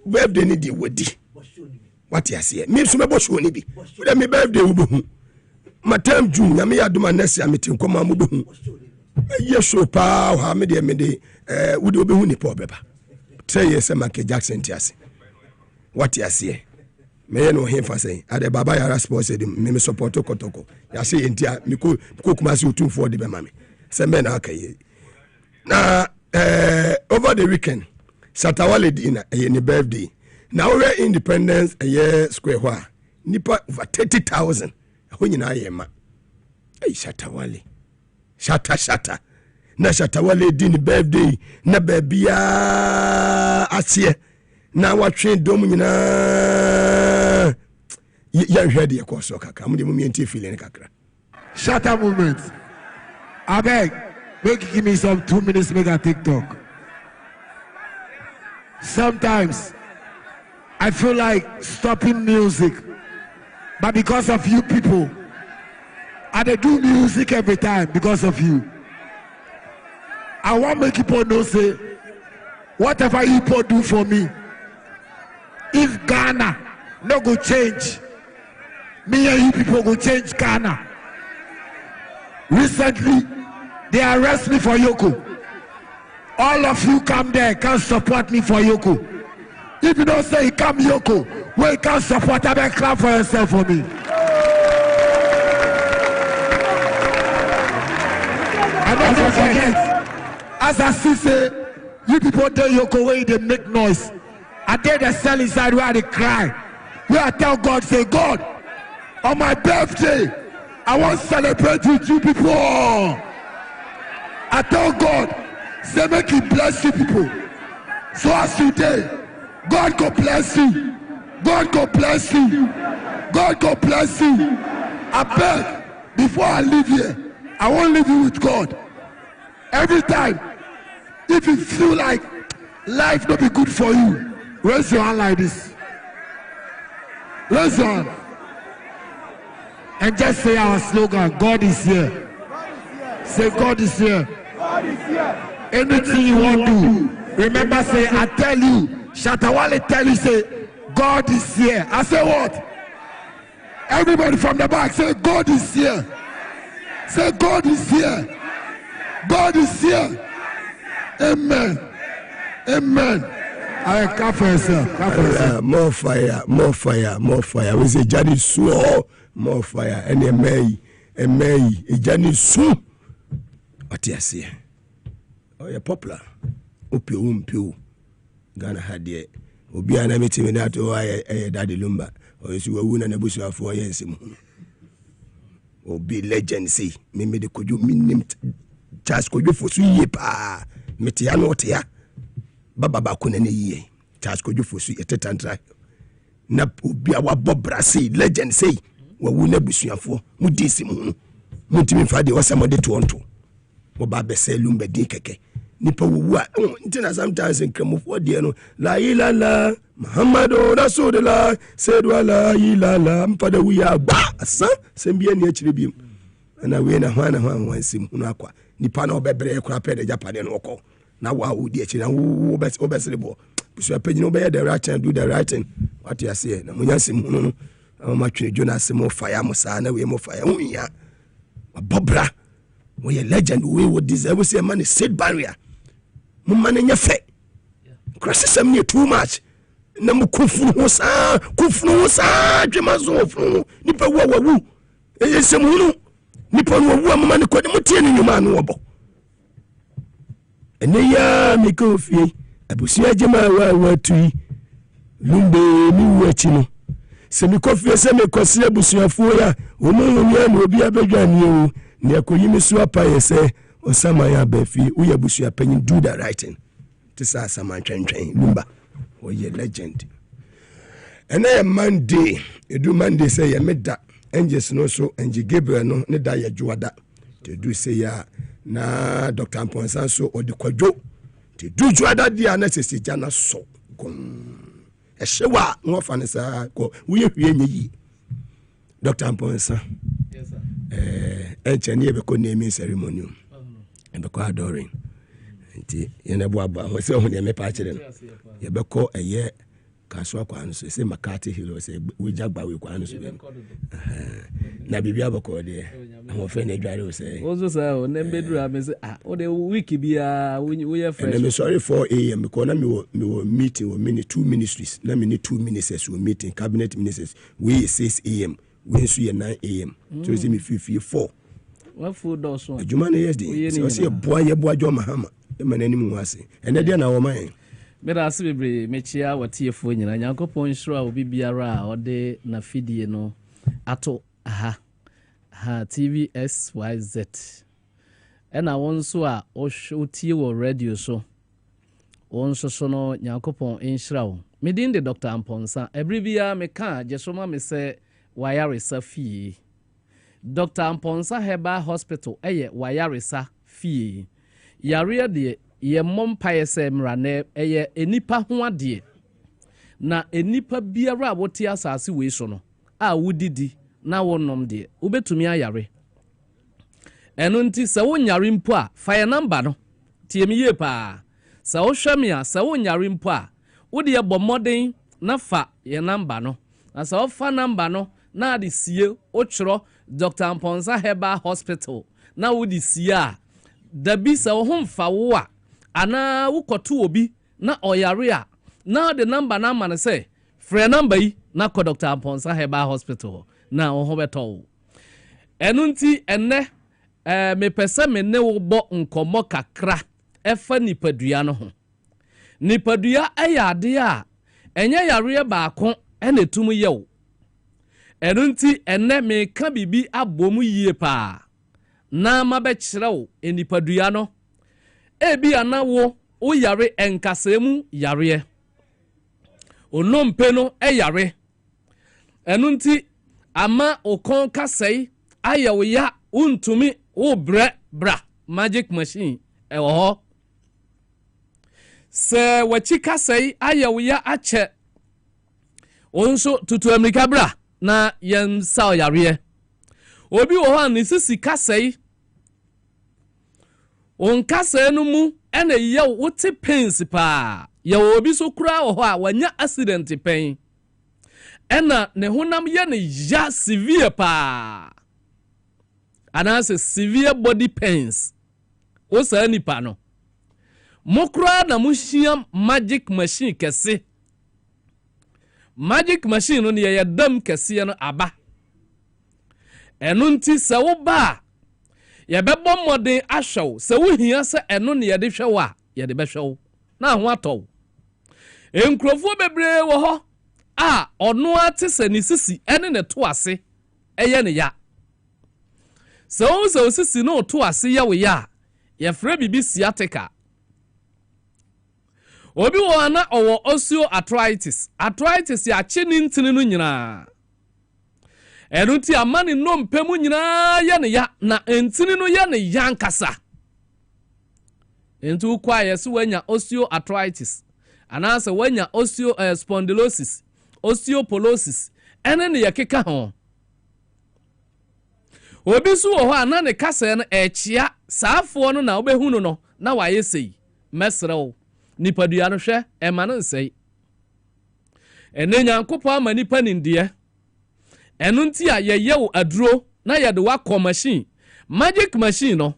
Birthday ni di wodi. What you say? Me so me bo show ni bi. Let me birthday ubu. Matam June na me aduma nesi ameti nkoma mu bu. Yeso pa ha me de wo de obehu ni pa obeba. Say yes Michael Jackson tiase. What you say? Me no him say ade baba yara sports me support kotoko. Ya say entia me ko kuma se otumfo de be ma me. Say me na akaye. Na over the weekend Satawale dinner any birthday. Now we're Independence a year square wa nipa over 30,000 when you know yema. Hey Shatawale. Shata. Na Shatawale din birthday na babia asie. Na watwe dom nyina ya hwede ye koso kaka. Mu de mu mienti feeling kakra. Shatter movement. I beg, give me some 2 minutes make a TikTok. Sometimes I feel like stopping music, but because of you people, I do music every time because of you. I want make people know say, whatever you people do for me, if Ghana no go change, me and you people go change Ghana. Recently, they arrest me for Yoko. All of you come there, can support me for Yoko. If you don't say you come Yoko, well, you can't support, I better clap for yourself for me. And don't forget, as I see say, you people tell Yoko where they make noise. I tell the cell inside where they cry. Where I tell God, say, God, on my birthday, I want to celebrate with you people. I tell God, say make He bless you people. So as you day, God go bless you. God go bless you. God go bless you. I beg, before I leave here, I won't leave you with God. Every time, if you feel like life not be good for you, raise your hand like this. Raise your hand. And just say our slogan, God is here. Say God is here. God is here. Anything you want to do, remember say, I tell you, Shatawale tell you, say, God is here. I say what? Everybody from the back, say, God is here. Say, God is here. God is here. Amen. Amen. I clap for yourself. Clap for yourself. More fire, more fire, more fire. We say, Johnny Sue, more fire. And a May, a Johnny Sue. What do you say? Oh, you're popular. Upio. Ghana had it. Obi ana meeting me that oh I daddy lumba. Or you were na bush for 4 years. Obi legend say, me the could you mean just could you for 3 years pa. Metiano tea. Baba bakunene ye. Just could you for 3 years. Na obi awa bobra say legend say. Wa wuna busuafo mu disi mu. Mu ntimi fa de wasama de to onto. Mo ba be say lumba din keke. Nipa wuwa ntina sometimes nkramofo de no la ilala Muhammadu Rasulullah said wala ilala mpada wuya ba asa sembia ni akire biem ana we na hwana sim hunu akwa nipa na obebre kura pe de japade no ko na wa odi akire na wo obesrebo busu apagina obeye the right and do the right thing what you say na munya sim hunu no ma twe Jonas mo fire mo sa na we mo fire hunya bobra we legend we would deserve say man set barrier mumane nyefe criticism ni too much na mukufunu sa dwemazo ofunu nipa wawu eyesem hunu nipa wawu amane kwade mutie ni nyuma no obo ene ya mikofie abusia jema wa tui lumbe mi wachi no se mikofie se mekosi abusuafo ya omo ya na obi abadwane o ne akoyimi so apaye se osama ya befi uya busu ya penyin do the right thing tisa sama twen lumba oye legend ena ya Monday edu Monday say ya meda angels no so Angie Gabriel no ne da ya juada te du say ya na Dr. Amponsan so odi kwadwo te du juada dia na sesi jana so kom ehyewa no fa ne sa ko uye hwie nyi Dr. Amponsan yes sir enchani e be ko naming ceremony beko adoring nti yene boaba ho se ho ne me pa kire no ye beko eye kaso akwa no se makati hilo se we jagba we kwa no so na bibia beko de ho fe na dware o se ozo sa o ne bedru am se o de week bia we ye fresh and I'm sorry for am because na me wo meeting wo mini 2 ministries na me ni 2 ministers wo meeting cabinet ministers we 6 am we so ye 9 am so se me 4 what food does one adwuma na yes so say boa ye boa jo mahama e manani mu ase ene de na wo man me da se bebre mechia watiefo nyina Nyankopon hiro obi biara a ode na fidie no ato TVSYZ ena wonso a otie wo radio so wonso so no Nyankopon hira wo medin de Dr. Amponsa ebri bia me ka jesoma me se wayaresa fie Dr. Amponsa Herbal Hospital eye wayaresa fie yare de ye mompa yese mrane eye enipa ho ade na enipa biara wote asase we so no a wudidi na wonom de ubetumi ayare eno nti se wonyare mpo a fire number no tie me ye pa se wo hwame a se wonyare mpo a wode ye bomoden na fa ye number no na se wo fa number no na de sie o chiro Dr. Amponsa Herbal Hospital na wodi sia da bi se wo ho mfa wo a ana wo koto obi na oyare a na the number na man say free number yi na ko Dr. Amponsa Herbal Hospital na wo ho beto enu nti enne me pese me ne wo bo nkomo kakra efa nipadua no ho nipadua ayade a enye yare baako ene tum yew enu nti enne me ka bibi abom yie pa na mabe kirew enipadua no ebi anawo o yare enkasemu yare onompe no yare enu nti ama okon kasei ayawo ya untumi o bra magic machine ewo ho se wachi kasei ayawo ya ache onso tutu amerika bra na yen sa yare obi wo ho ni sisi kasei on kasei no mu ene ye wote pains pa ye obi so kura wo ho a wanya accident pain ena ne honam ye ne ya severe pa anase severe body pains o sa nipa no mokura na muhia magic machine kese magic machine no ne ye dam kese no aba enu nti se wo ba ye bebo modern ahwew se wo hia se eno ne ye de hwew a ye de be hwew na ho atɔ enkrofo bebre wo ho a ono ate se ni sisi ene ne to ase eye ne ya so sisi no to ase ye wo ya ye frɛ bibi sciatica obi wo ana owo osteoarthritis ya che ni ntini no nyina enu ti amani no mpemu nyina ye ne ya na ntini no ye ne ya nkasa entu kwa yesu wanya osteoarthritis anase wanya spondylosis osteoporosis ene ne yakeka ho obi su wo ho ana ne kasa no echia saafo no na obehunu no na waye sei mesrew nipadua no hwe ema no nsei ene nyankopɔ ama nipa nindie enu nti a ye yew aduro na ye de wakɔ machine magic machine no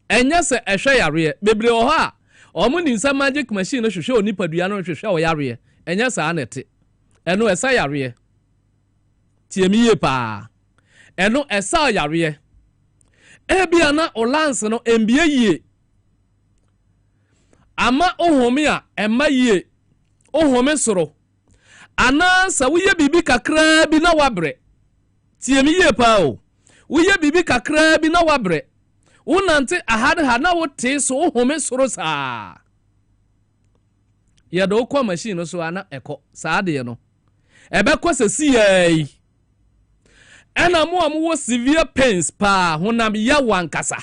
enye se ehwe yare bebre wo ha omu ni nsa magic machine no hwehwe onipadua no hwehwe wo yare enye sa anete enu esa yare tiemiye pa enu esa yare ebia na olance no embie yie ama ohome a ema yie ohome soro ana sa wuye bibi kakra bi na wabre tiemiye pa o wuye bibi kakra bi na wabre unante ahade ha na wote so ohome soro saa ye do kwa machine so ana eko saa de no ebe kwa sesi yai ena mo amwo severe pains pa honam ya wankasa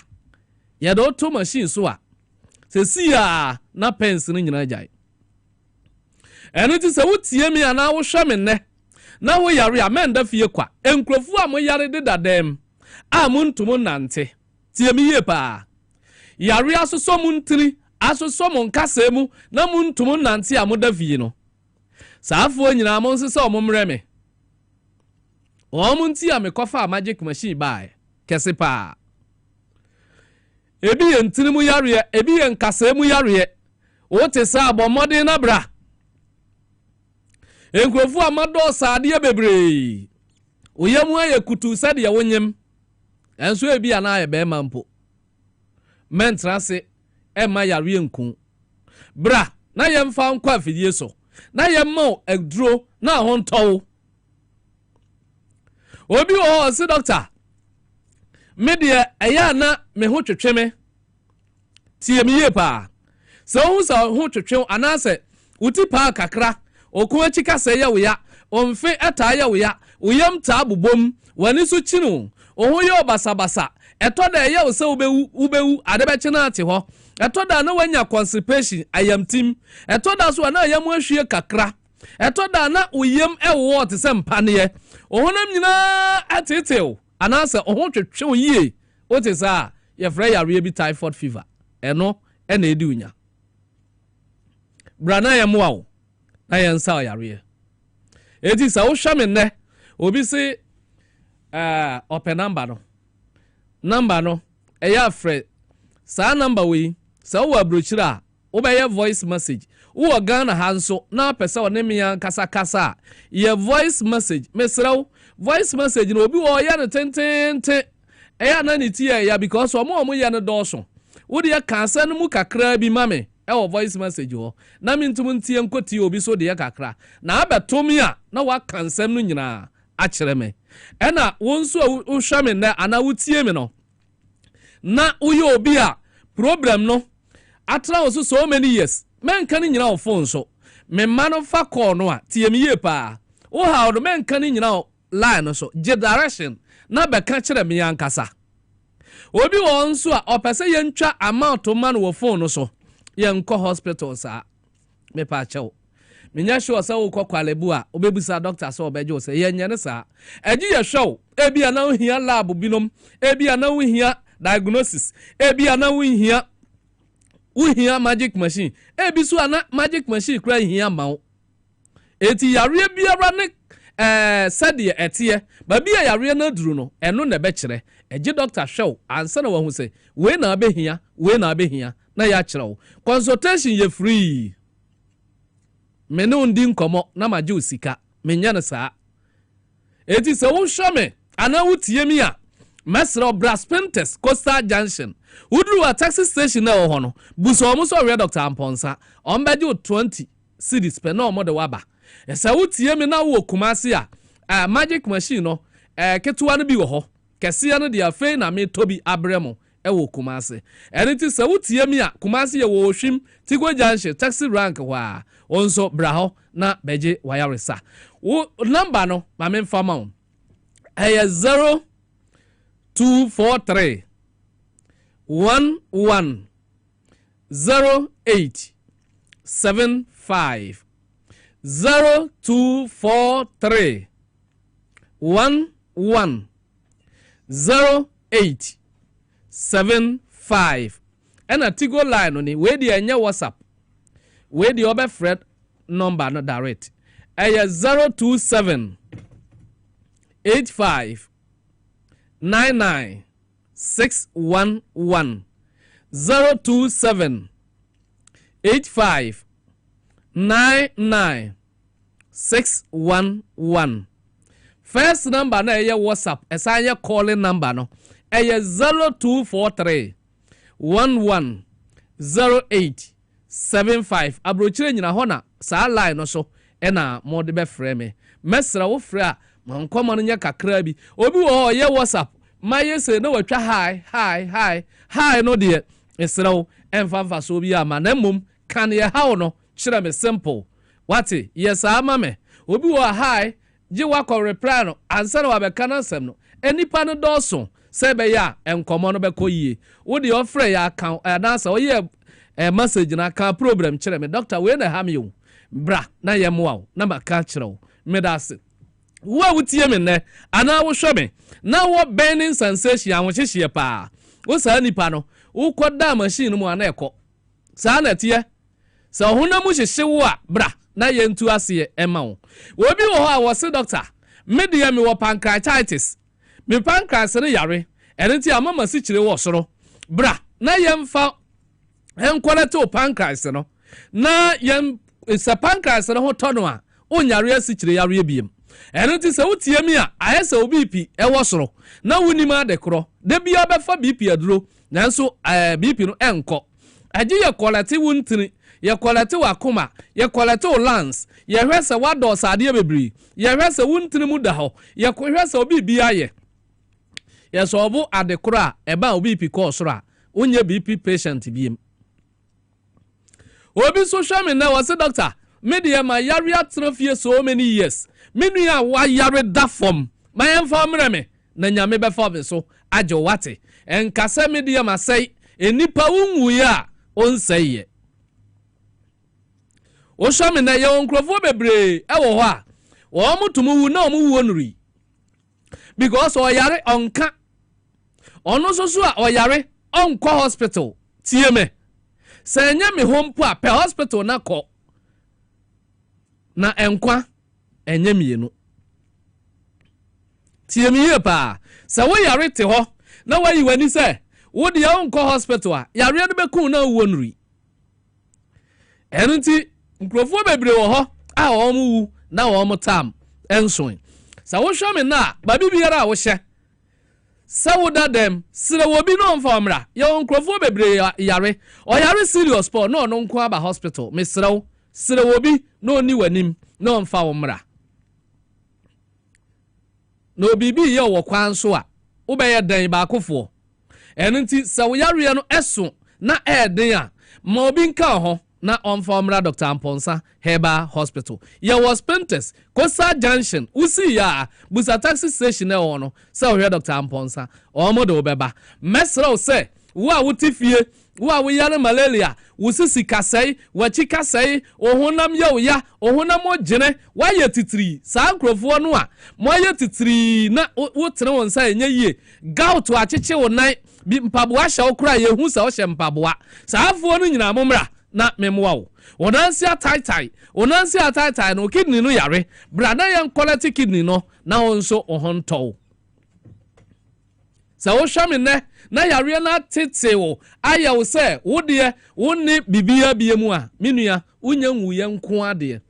ye do to machine so a sesi ya na pains no nyina jai enu ti se wotie mi ana wo hwe me ne na wo yare a menda fie kwa enkrofu a mo yare de dadem a mo ntumo nante tie mi ye pa yare asoso mu ntiri asoso mo nkasa mu na mo ntumo nante a mo da fie no saafo nyina mo nsese o mo mre me o mo nti a me kofa magic machine bai kese pa ebi ye ntiri mu yare ebi ye nkasa mu yare o te sa abomode na bra enkrofu amado saade bebre oyemu aye kutu sade ye wonyem enso ebi ana aye be mampo mentrase ema yare nku bra na ye mfa nkwa afidie so na ye ma aduro na hontow obi o si doctor me de eya na me ho twetweme tie me ye pa so hu so ho twetwe anase uti pa kakra okuwa chika se ya wuya omfe eta ya wuya uyam ta bubom wani so chinu oho ye obasabasa etoda ya ose ubewu adebeche na ate ho etoda na wanya constipation ayamtim etoda so na ayam ahwie kakra etoda na uyam ewo te se mpane ohonam nyina atetew anase oho twetwe yie o te sa ye fra yare bi typhoid fever eno ena edi unya brana ya moawo na yensa yare eti sa wo hwame ne obi se open number no number no eya frɛ saa number we sa wo abrochira wo be voice message wo Ghana ha nso na pese wo ne me kasa ye voice message mesraw voice message no obi wo ya no tentente eya na ne tie ya because omo ya no dɔɔso wo de ya kansa no mu kakra bi mame ewo voice message ho na mintum ntie nkoti obi so de ya kakra na abetomi a na wa kansam no nyina a kyerɛ me ɛna wo nso wo hwa me na ana wo tie me no na wo ye obi a problem no atra wo so many years men kan nyina wo phone so me ma no fa call no a tie me ye pa wo ha wo men kan nyina wo line so je direction na be ka kyerɛ me yankasa obi wo nso a opese ye ntwa amount man wo phone no so ye nko hospital sa me pa kyɛw menya sure sa wo kwalebu a obebusa doctor so obeje say ye nyane sa eji ye show ebi ana wo hia lab binom ebi ana wo hia diagnosis ebi ana wo hia magic machine ebi so ana magic machine kra hia mawo eti yare biara ne sade etie ba bia yare na duru no eno na be kire eji doctor show ansa na wo hu say we na abehia na ya kire consultation ye free mene undi nkomo na maje osika menya ne saa eti se wo hwame ana wutie mi a mesro brass Pentes Coastal Junction udru a taxi station na ho no buso omo so we Dr. Amponsa ombeje 20 cedis pe na omo de waba ese wutie mi na wo Kumase a magic machine no ketuwa no bi wo ho kese no de afei na me tobi abremo ewo Kumase eniti se wutie mi a Kumase ye wo hwim Tigo Junction taxi rank wa onso braho na beje wayaresa wo number no ma me mfama on 0243 11 08 75 0243 11 08 75 ena Tigo line ni we di enye WhatsApp we di obe Fred number no direct 027 85 99 611 027 85 99 611 first number na WhatsApp esanya calling number no 0243 11 08 75 abrochire nyina ho na saa line no so ena mo de be frɛ me mesra wo frɛ a mankoma no nya kakra bi obi wo ye WhatsApp maye se na watwa hi no de esra wo emfa so bi ama na mum kan ye hawo no kyerɛ me simple wate yes ama me obi wo hi je wakɔ reply no ansa na wabɛka na nsɛm no enipa no dɔso se be ya enkomo no bɛkɔ yie wo de ofrɛ ya kan anasa wo ye message na ka problem kyerɛ me doctor we na ha me yo bra na ye moa na ba ka kyerɛ wo me da se wo wutie me ne ana wo hwɛ me na wo burning sensation a wo hyehyɛ pa wo saa nipa no wo kɔda machine mu ana ɛkɔ saa na tie sa honam hyehye wo a bra na ye ntu ase ema wo obi wo ho a wo se doctor me de me wo pancreatitis me pancreas ne yare enenti amama si kyire wo soro bra na ye mfa enkwalete o pancreas no na ye se pancreas no ho tono a onyare asi kyire yare biem enenti se wotie mi a ayese obi pi ewo soro na wuni ma de kro de bia befa bp aduro nanso bp no enko aje ye kwalete wuntini ye kwalete wakoma ye kwalete o lance ye hwese wado sade bebri ye hwese wuntini mu da ho ye hwese obi bia ye ye so obo adekoro a eba obi pi ko soro a onye bp patient biem obi social me na was doctor media ma yare atrofie so many years menu ya wa yare da form ma emfa mreme na nyame be form so ajo wate enkasa media ma sei enipa wunwu ya onseye o shame na ye onkrofo bebre e wo ho a wo mutumu wu na omu onuri because o yare onka ono so a o yare onko hospital tie me se nya me hompo a pe hospital na ko na enkwa enye mienu tie me ye pa se wo yare te ho na wayi wani say wo de ya unko hospital a yare no beku na wo nuri enunti nkrofo bebre wo ho a wo mu na wo mu tam ensoin sa wo hwa me na ba bibiara a wo hye sa wo da dem sire wo bi no mfa omra ya nkrofo bebre yare o yare serious po no no nko aba hospital me sire wo bi no ni wanim no mfa omra no bibi ye wo kwan so a wo be ye dan ba akofo enunti sa wo yare no eso na eden a ma obi nka ho na omfomra Dr. Amponsa Heba Hospital. Ya was Pentes, Kosa Junction, usi ya, busa taxi station e ono, sa ohwe Dr. Amponsa, omodo beba. Mesro se, wa wutifie, wa wiyare malaria, wusisi kasei, wachi kasei, ohunam ya, ohunam ojene, wa ye titiri, sa nkrofo no a, mo ye titiri na wotene wonsa enye yie, gout wa chiche wonai, bi mpaboa hya okura ye hu sa o hye mpaboa. Sa afo no nyina momra na memwawo onansi ataitai no kidney no yare brada yan quality kidney no na onso ohonto sa wo hwame ne na yare na tete wo aya wo se wo de wo ne bibia biemu a menua unya nwuye nko ade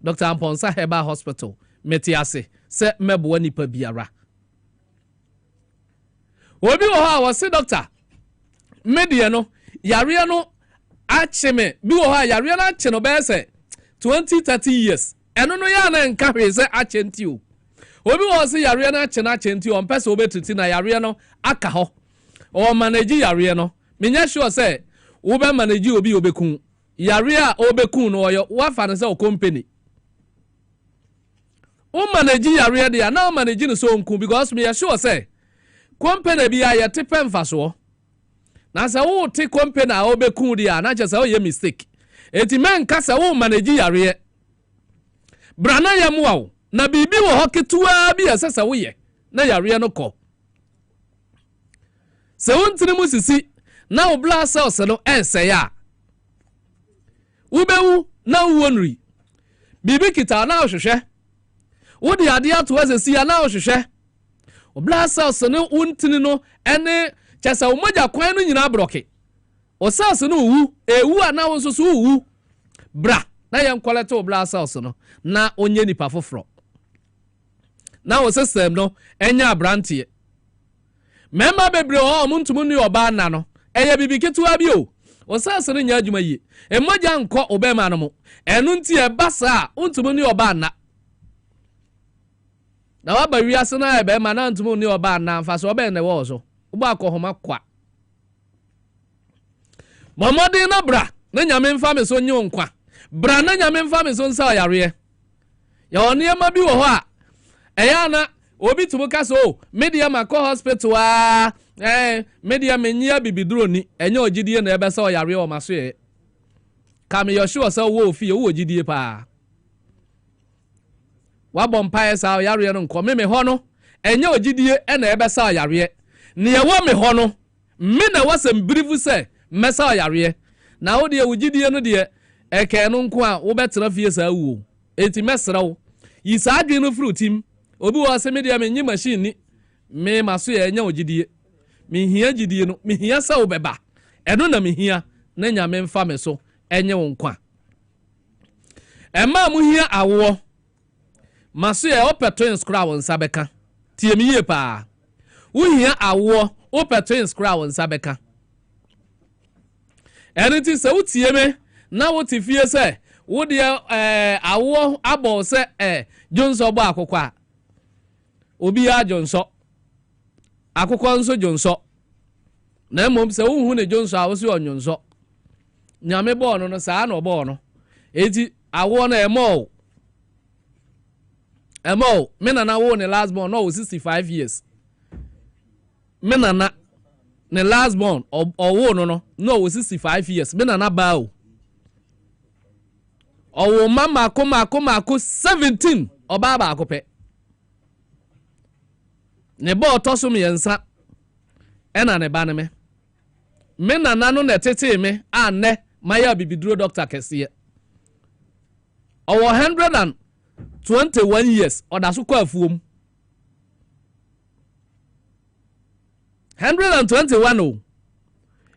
Dr. Amponsa Heba Hospital metiase se mebo nipa biara obi wo ha wo se doctor medie no yare no acheme bi wo ha yare na ache no be se 20-30 years eno no ya na nka hwe se achenti o obi wo se yare na ache na achenti o mpese obetuti na yare no aka ho o manage yare no menya sure se wo be manage obi obekun yare a obekun no oyo wa fa ne se o company o manage yare de na o manage no so nkun because me sure se company bi ya yete pemfa so na sa wo te company a obekun dia na che sa wo ye mistake eti men ka sa wo manage yare brana ya muawo na bibi wo hoketua bi asesa wo ye na yare no ko se wontini musisi na wo bla cells no ense ya ubewu na wonri bibi kita na ohwehwe wo de ade ato asesi ya na ohwehwe wo bla cells no wontini no ene chesa umoja kwan no nyina broke o cells no wu ewu ana wo so wu bra na ye nkwalete o bla cells no na onye nipa foforo na wo system no enya abrantie memba bebre o muntumu ni oba na no eye bibi ketua bi o cells no nya adwuma yi emoja nkọ obema no mo enu nti e basa untumu ni oba na na wa ba wiase na ebe ma na untumu ni oba na mfa so oba ne wo so uba akohoma kwa momodi na bra na nyame mfa me so nyi nkwa bra na nyame mfa me so nsa yare ya oni ema bi wo ho a eya na obi tumuka so media mako hospital a media menyia bibiduro ni enye ogidie na ebe sa yare o maso ye kam yo sure sa wo ofie wo ogidie pa wa bompae sa yare no nko me ho no enye ogidie na ebe sa yare ni yawo me ho no me na wasem brief se mesa yare na wo de wugidie no de eke no nko a wo betena fie sa wuo enti mesrawo yi sa adwe no fruitim obi wo se media me nyi machine ni me maso ya nya ogidie me hia gidie no me hia sa wo beba eno na me hia na nya me mfa me so enye wo nko a ema mu hia awo maso ya opeto inscra won sabeka tie me yie pa uhia awo opeto inscra won sabeka eniti se utie me na woti fie se wo de awo abo se jonso gba akokwa obi ya jonso akokwa nso jonso na mom se wo hu ne jonso awo se onyonso nyame bo no sa na obo no eti awo na emo me na wo ne last born no 65 years me na ne last born owo no 65 years me na ba o owo mama ko 17 oba ba akope ne bo toso me yensa ena ne ba ne me na no ne tete me anne maya bibiduro doctor kese owo 121 years oda so kwa afuom 121 o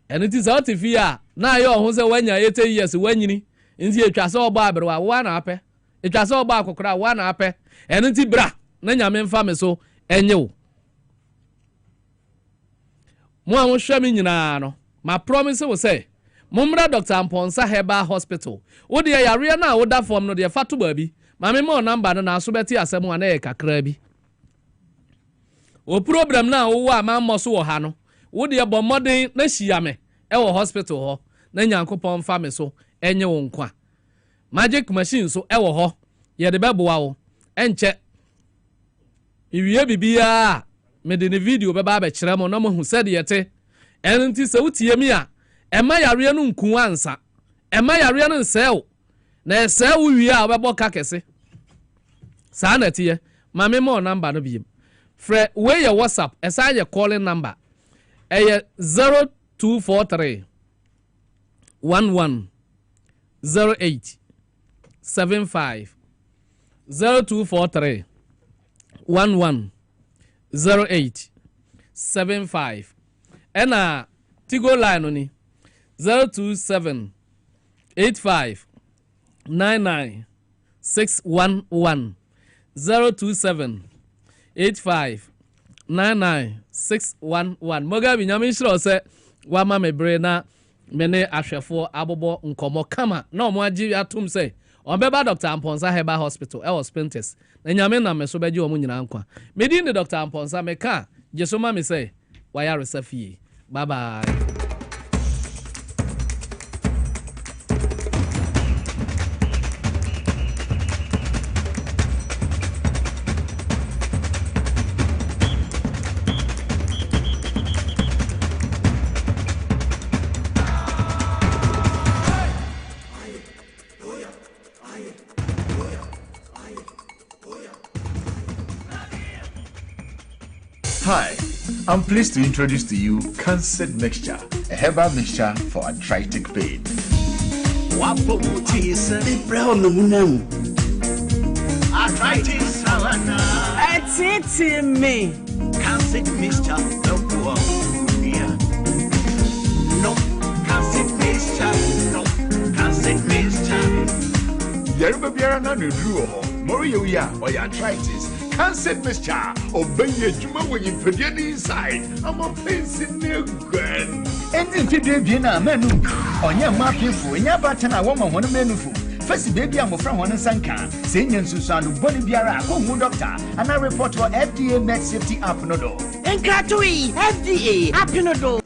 ene ti sa otifia na ayo ho se wanya 80 years wanyini nti etwa se oba abrewa wa na apɛ etwa se oba akokora wa na apɛ ene ti bra na nyame mfa me so enye wo mo a mo hwɛ me nyina no ma promise wo say Mumra Dr. Amponsa Herbal Hospital. Wo de yare na wo da form no de fatu ba bi. Ma me mo number no na so beti asem ana e kakra bi. O problem na wo wa ma mo so wo ha no. Wo de bo modern na hia me e wo hospital ho. Na Nyankopon fa me so enye wo nkwa. Magic machine so e wo ho. Ye de beboa wo. Enche. Iwie bibia me de ne video be ba kire mo na mo hu se de yete. Enti se wutie mi a Emma yare no nku ansa. Emma yare no nsɛw. Na ɛsɛw wi a obɛbɔ ka kɛse. Saa na tie. Ma me mo number no biem. Fre we your WhatsApp, esa ye calling number. Eye 0243 11 08 75 0243 11 08 75. Ena Tigo line ni 027 85 99 611 027 85 99 611 Mugabe nyame shiro se wa ma mebre na mene ahwefo abobo nkomo kama na omo agi atum se onbeba Dr. Amponsa Herbal Hospital e was Pinterest na nyame na me so beji omo nyina nkwa medi ni Dr. Amponsa meka jeso ma me se wa ya resafie bye bye. Hi, I'm pleased to introduce to you Cancer Mixture, a herbal mixture for arthritic pain. Arthritis, me. Cancer Mixture, no, Cancer Mixture, no, Cancer Mixture. Yeruba Biara na no drew Morio ya or arthritis. Cancer mixture, obey your juma when you put your inside. I'm a place in the gun. And in Fidriana, menu on your market for your button. I want one menu for. First, baby, I'm from one Sanka, saying Susan, Bonibiara, home doctor, and I report to FDA Med Safety App Nodo. And Katui, FDA App Nodo.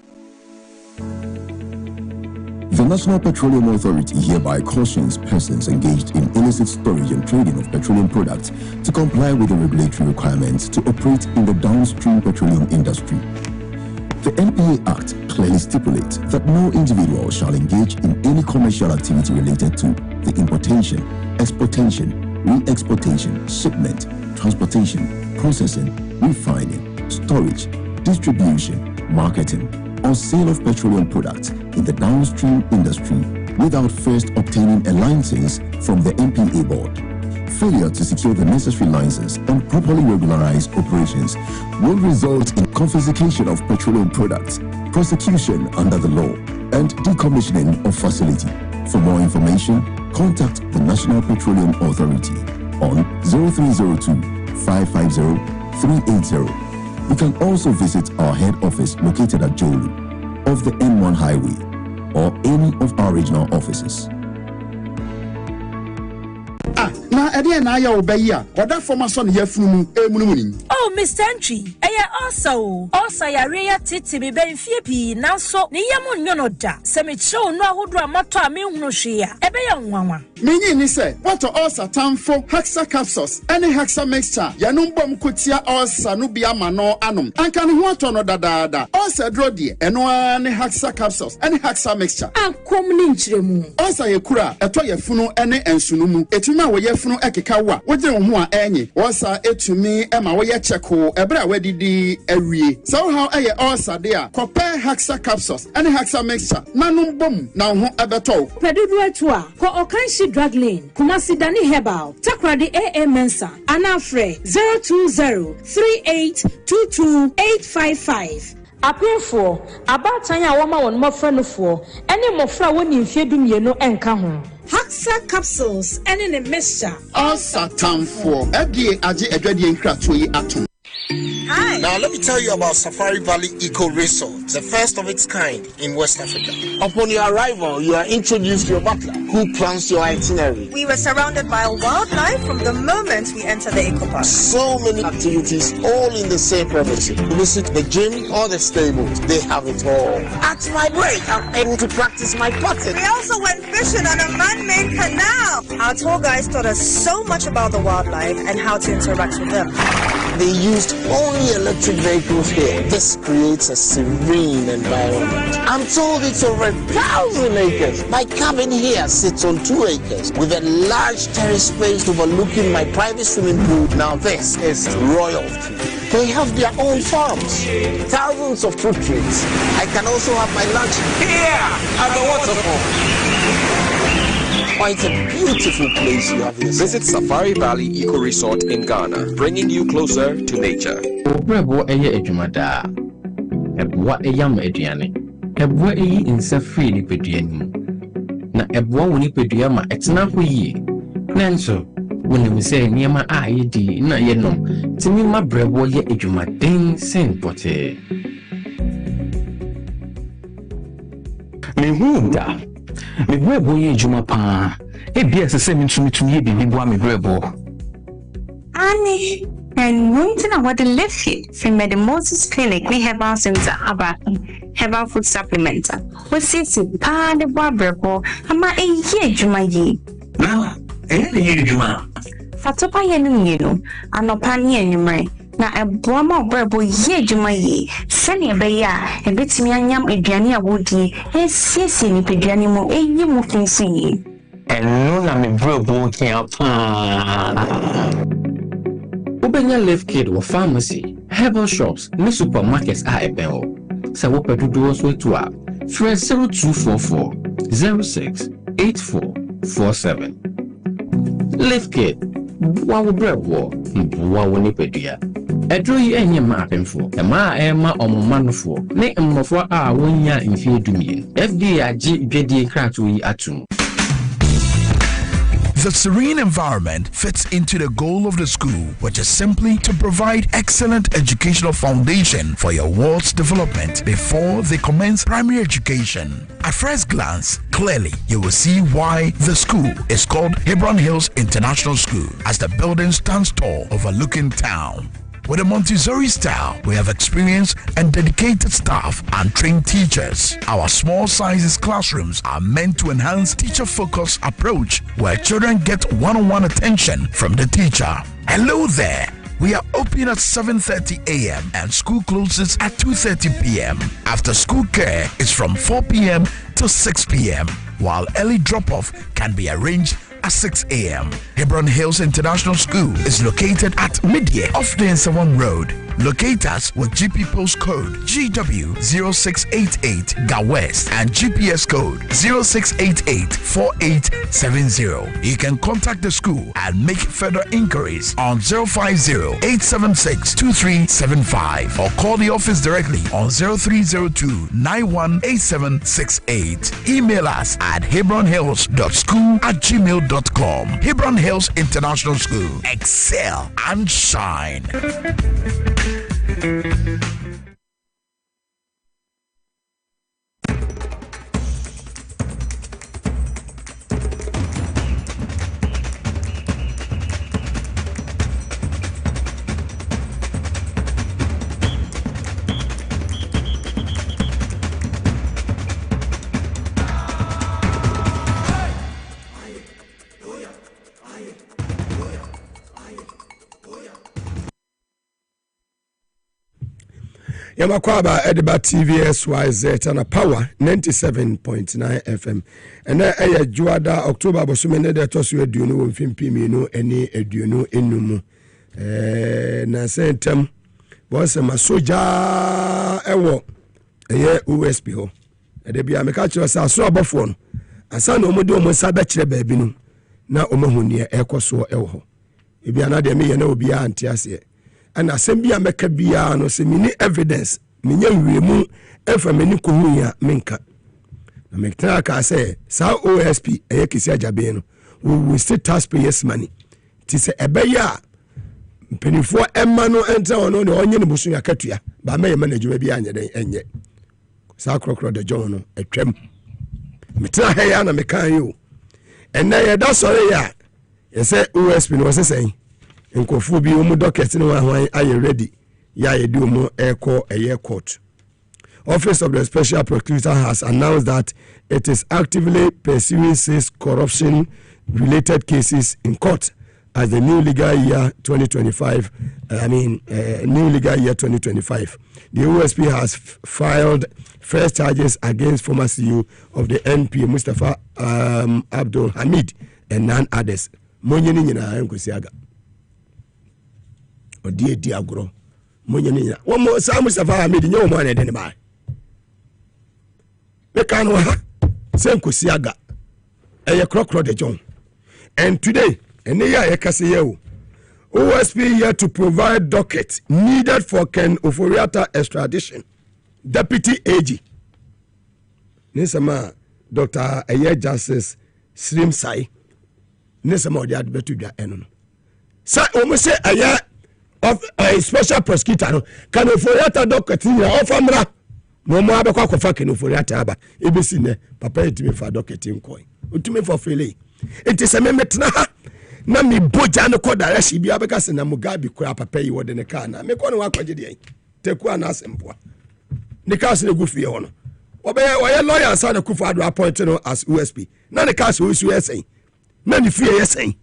The National Petroleum Authority hereby cautions persons engaged in illicit storage and trading of petroleum products to comply with the regulatory requirements to operate in the downstream petroleum industry. The NPA Act clearly stipulates that no individual shall engage in any commercial activity related to the importation, exportation, re-exportation, shipment, transportation, processing, refining, storage, distribution, marketing, or sale of petroleum products in the downstream industry without first obtaining a license from the NPA board. Failure to secure the necessary license and properly regularize operations will result in confiscation of petroleum products, prosecution under the law, and decommissioning of facility. For more information, contact the National Petroleum Authority on 0302 550 380. You can also visit our head office located at Jolu off the N1 highway or any of our regional offices. Na ede na ya obeya oda former son yafunu emunumuni. Oh Mr. Entry also yare ya titi me benfie pi nanso ne yam nyono da se me chew no ahodo amato a me hunu hwea ebe ya nwanwa Minyi ni se what also tamfo Hexa capsules any Hexa mixture yanum bom kotia also no bia ma no anom anka ne ho ato no dadaada also dro de eno ne Hexa capsules any Hexa mixture ankom ni nchiremu also yekura eto yafunu ene ensunumu etuma wo yafunu ekeka wa wogye wo ho a enye also etumi ema wo ye cheko ebra wadidi awie so how eye also de a compare Hexa capsules any Hexa mixture nanum bom na ho ebeto pedudu etu a ko okanshi drug lane Kumasi Dani Herbal Takradi AA Mensa Anafre 020 3822 855 Apefo, abatan ya woma won mofra no fo, ene mofra woni mfie dumienu enka ho. Haxa capsules, ene ne mixture. Ulcer tamfo, FDA aje edwadie nkrato yi atom. Hi. Now let me tell you about Safari Valley Eco Resort, the first of its kind in West Africa. Upon your arrival, you are introduced to your butler, who plans your itinerary. We were surrounded by wildlife from the moment we entered the eco park. So many activities, all in the same premises. Visit the gym or the stables, they have it all. At my break, I'm able to practice my putting. We also went fishing on a man-made canal. Our tour guides taught us so much about the wildlife and how to interact with them. They used only electric vehicles here. This creates a serene environment. I'm told it's over 1,000 acres. My cabin here sits on 2 acres with a large terrace space overlooking my private swimming pool. Now this is royalty. They have their own farms, thousands of fruit trees. I can also have my lunch here at the waterfall. Quite a beautiful place you have here. Visit Safari Valley Eco Resort in Ghana, bringing you closer to nature. Obrebo eye edwumada. Ebwa eyam eduane. Ebwa eyi insa free ni peduanim. Na ebwa woni pedua ma etena ho yi. Nanso, woni mi se niema a yedi na yenom. Timi ma brebo ye edwumaden sen pote. Mehunda. Me brebo ye juma pa. Ebia se mitumi ye bibi bua me brebo. Ani, and winter what the lift it from the Moses Clinic, we have our center about herbal food supplements. We see pa the brebo, ama a ye juma ye. Now, ye juma. Fatopa yenu, anopani and na ebwama brebo ye juma ye. Seni beya, a bit me anyam eduania woody, sisi ni peduani mo ye mo finsi. And no na me brebo can Ubenya Live Kid or pharmacy, herbal shops, ni supermarkets are ebeo. Sa wo pedudo so to up. 0244 06 8447. Live Kid, wa wo brebo, wa wo ni pedua. Edro yi enye ma apemfo, e ma omomanofo, ne mmofo a wonya mfie dumien. FDA agi dwedie krato yi atum. The serene environment fits into the goal of the school, which is simply to provide excellent educational foundation for your ward's development before they commence primary education. At first glance, clearly you will see why the school is called Hebron Hills International School, as the building stands tall overlooking town. With a Montessori style, we have experienced and dedicated staff and trained teachers. Our small sizes classrooms are meant to enhance teacher-focused approach where children get one-on-one attention from the teacher. Hello there. We are open at 7:30 a.m. and school closes at 2:30 p.m. After school care is from 4 p.m. to 6 p.m. while early drop-off can be arranged at 6 a.m. Hebron Hills International School is located at Midye off the Nsawam Road. Locate us with GP postcode GW0688 GA West and GPS code 06884870. You can contact the school and make further inquiries on 050-876-2375 or call the office directly on 0302-918768. Email us at hebronhills.school@gmail.com. Hebron Hills International School. Excel and shine. Yamakwaba Ediba TVSYZ and a power 97.9 FM. And a Juada October Bosumene de Tosu Eduno Fimpimino any Eduno Enumu. Na sentem was a masoja ewo a year USP ho. A debia mekacho sa so abofon. Asa no modo mo sabechre babinu na omahunie ekoso ewo. Ebi anade me ye na obi antiase. And assembly meka bia no se mini evidence menya wiemu efa meni kohu ya menka na mektra ka say sa OSP kisi ajabe no we will still taxpayers money ti say ebeya penifo emma no enta ono ne onye ne busu ya katua ba me management bi anya den enye sa krokro de John no atwam metra ha ya na mekan yo ena ye da sore ya ye say OSP no se sen enkofu bi omu docket no hwan aye ready ya ye do mo eko eye court. Office of the Special Prosecutor has announced that it is actively pursuing 6 corruption-related cases in court as the new legal year 2025. New legal year 2025. The OSP has filed first charges against former CEO of the NP, Mustafa Abdul Hamid, and none others. Monyeni nyina enkusiaga. Odi edi agro. Monyeni nyina. Wo mo sa Mustafa Hamid nyo mo na den ba. Mekano ha senkosiaga eye krokro de John. And today ene ya yekase ye OSP here to provide docket needed for Ken Oforiatta extradition. Deputy AG Nisama Dr. Aye Justice Slim Sai Nisama odi adbetu dwa eno. Sa omo se aye of a special prosecutor no Ken Oforiatta docket ni ofamra no mo abekwa kofa Ken Oforiatta aba ebesi ne papa etime fa docket nkoi otime for fele enti se memetna ha na mi boja no ko direction bi abeka se na Mugabe kura papa yi wode ne ka na me ko no akwaje de teku ana asempoa ne ka se gu fie ho no oye lawyer sa na kufa do appoint no as OSP na ne ka se osu esen na ne fie esen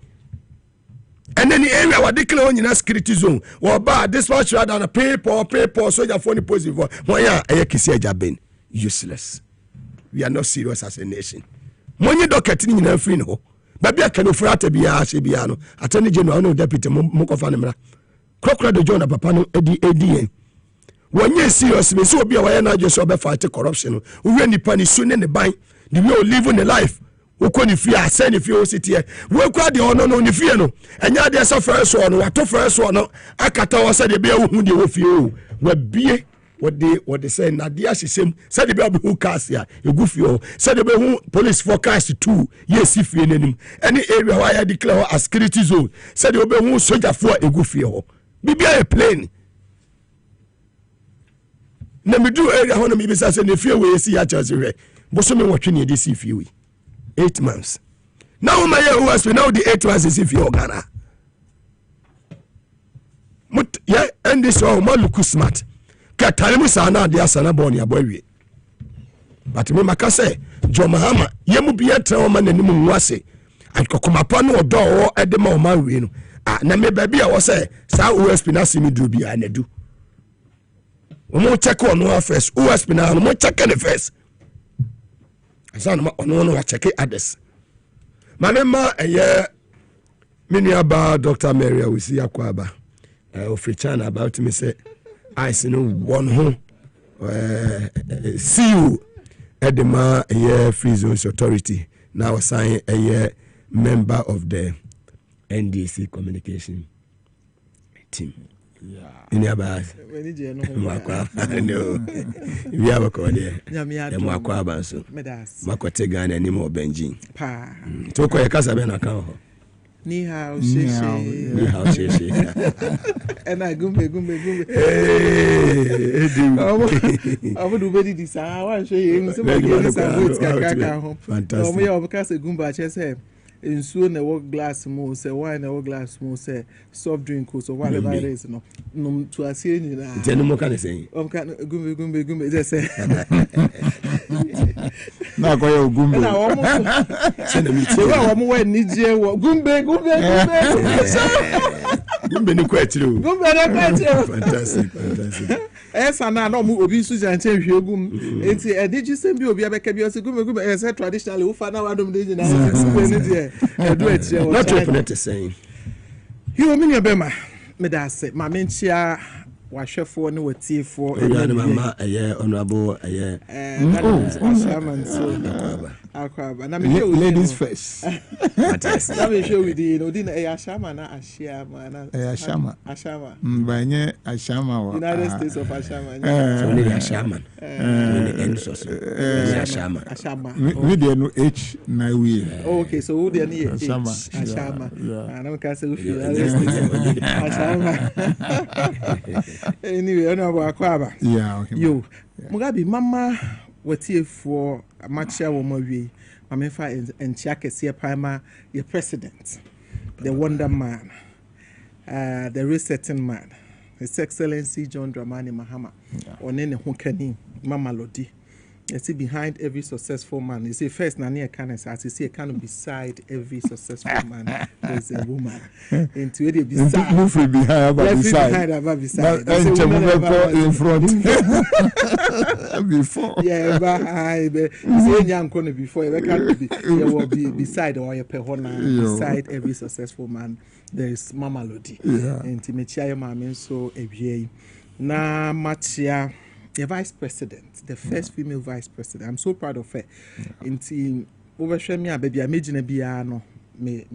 and then the area what declare on security zone or ba dispatch rather than paper soldier phone positive one ya kisi ajaben useless. We are not serious as a nation. Money docket ni na free no baby Ken Oforiatta bia she bia no attorney general no deputy mokofa ne mra krokra de John papa no edi wonye serious me so bia wa na just obe fight corruption we nipa ni so ne ban the way we live in the life ukoni fie aseni fie ositie we kwa de ono no ni fie no enya de so first one wato first one akata wo se de bia hu de wo fie o wa bie what they say na dia sisem se de bia hu cast ya egu fie o se de bia hu police forecast 2 yes fie nanim any area where I declare as security zone se de bia hu soldier for egu fie o bibia e plane na me do area ho na me bisa se ne fie we si ya chance we bo so me wotwe ne de si fie we 8 months. Now my OSP now the 8 months is if you Ghana. Mut yeah and this all my look smart. Katalimu sana dia sana boni aboy. But me makase Jo Mahama yemu bia tra ma nanim nwase. Akokoma pa no odo o edema o ma we no. Ah na me ba bia wo say sa OSP na simi dru bia na du. Omo check on no first OSP na mo check the first. Sana ono wa check others. Manema miniaba Dr. Mary Awusi Akwaba ofrichana about me say I see no one home see you at the Free Zones Authority now assign a member of the NDC communication team. Yeah. In about no, we have a call there. Mwakwa so. Makwate Ghana ni mo Benji. Pa. Toko ya kasa bena kan ho. Ni hao sheshe. Ena gumbe. Abu du bedi di sa wa show you so ma get this vote kaka ho. Fantastic. Omo ya obukase gumba che say nsuo na wo glass mo say wine na wo glass mo say soft drink so whatever it is no to asie ni na tell mo kan say gumbe just say na ko yo gumbe na wo mo send me so wa mo we ni je wo gumbe ni kwetiro fantastic esa na mo obi su janche hwegum enti edigi sem bi obi abeka bi o se gumbe esa traditionally wo fa na wadom de na ni not open it saying you mean your bema me da say ma menchia wahwefo ne watiefo mama honorable chairman so Ladies first. Let me show with the Ashama na Ashama. Banye Ashama. United States of Ashama. Only Ashama. Ashama. We dey no H na we. Okay, so who dey need Ashama? I don't can say United States of Ashama. Anyway, I know about Akwaba. Yeah. Yo, Mugabe mama wetie for matcha wo mawie. Mamefa enchiake se prima your president, the wonder man, the resetting man, His Excellency John Dramani Mahama, Onene Hunkani, Mama Lodi. You see, behind every successful man, you see, first, Nani Kanes, as you see, a kind of beside every successful man, there's a woman. Into it, beside. Move behind, beside. And in front. Before. Yeah, but I say, young corner before, you can't be beside or your pehona, beside every successful man, there is Mama Lodi. And Timichia, Mamma, so a na Machia. The vice president, the first female vice president. I'm so proud of her. Inti overshare me baby imagine bia no me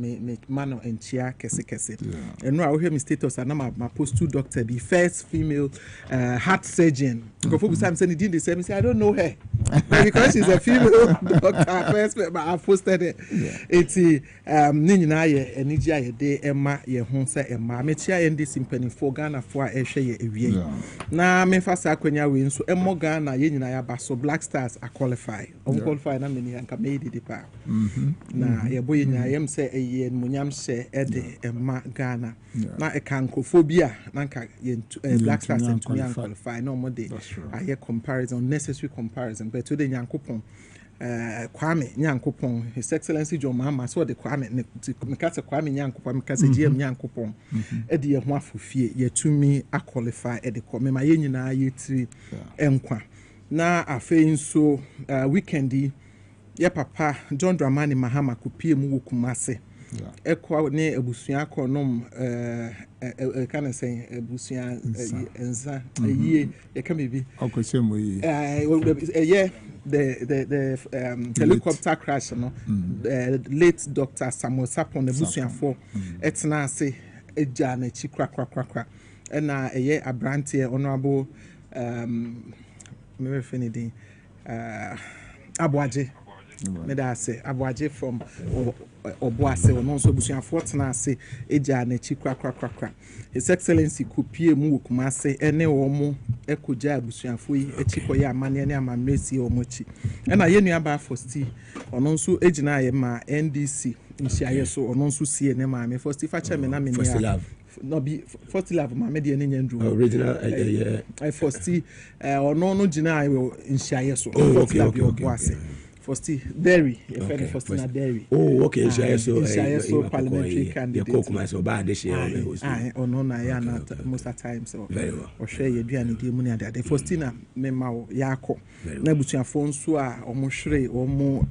mano enchia kese. And now I hear me status and my post 2 doctor, the first female heart surgeon. Because I'm saying the same, say I don't know her. Because she's a female doctor first, but I posted it. It's Nina ye enija ye de Emma ye honsa Emma. Me chia endi simpeni for Ghana for ehwe ye ewie. Na me fa sa kwanya we nso Emmo Ghana ye nyina ya ba so Black Stars are qualify. Qualify na me ni anka me di pa. Na ye boy nyina yem se eye munyam se ede Emma Ghana. Na e kan kophobia na nka ye Black Stars and to me qualify no more dey. I hear comparison, unnecessary comparison. But today, Nyankopon, Kwame Nyankopon, His Excellency John Mahama, so the Kwame, Mikasa Kwame Nyankopon, Mikasa GM Nyankopon, Eddie Wafufi, ye to me, I qualify at the Kwame, my yen na ye 3 Nkwa. Na a fein so weekendi, ye papa, John Dramani Mahama, Kupie Mugabe Maase. Ekwa ne ebusua konom kind of saying ebusua enza ye can be okosemo ye yeah the helicopter crash no late Dr. Samuel Sapon ebusua for etna say eja na chi kra na eye abrante honorable me finidi Abuaje me da say Abuaje from Oboase or non so busuan fortna say eja na chi kra His Excellency Kupie Mugabe Maase ene omo ekoja busuanfo yi echikoye amane ne amamresi omochi na ye nuaba fosti ono nso ejina ye ma NDC nhyiaye so ono nso sie ne ma me fosti fa cha me na me ne no be first love ma me de ne nyandru original I fosti ono no jina nhyiaye so first love Oboase Fosti Derry, a friend of Fostina Derry. Oh, okay. So parliamentary candidate. You cook myself bad this year. Oh no, most of the time. So very well. Or share your dear Nidi Munia. The Fostina Mema Yako. Nebutia Fonsua or Moshre or Mo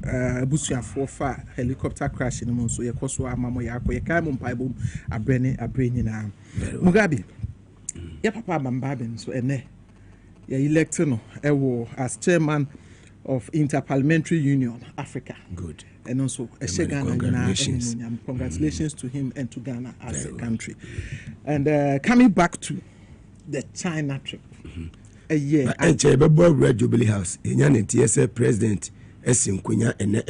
Busia for helicopter crash in the moon. So your Kosua Mamo Yako, your Kamon Bible, a brainy now. Mugabe. Ya Papa Bambabin, so ene. Ya elected as chairman of Interparliamentary Union Africa. Good. And also congratulations to him and to Ghana as a country. And coming back to the China trip. A year. And Red Jubilee House. In TSA President Esinkunya and a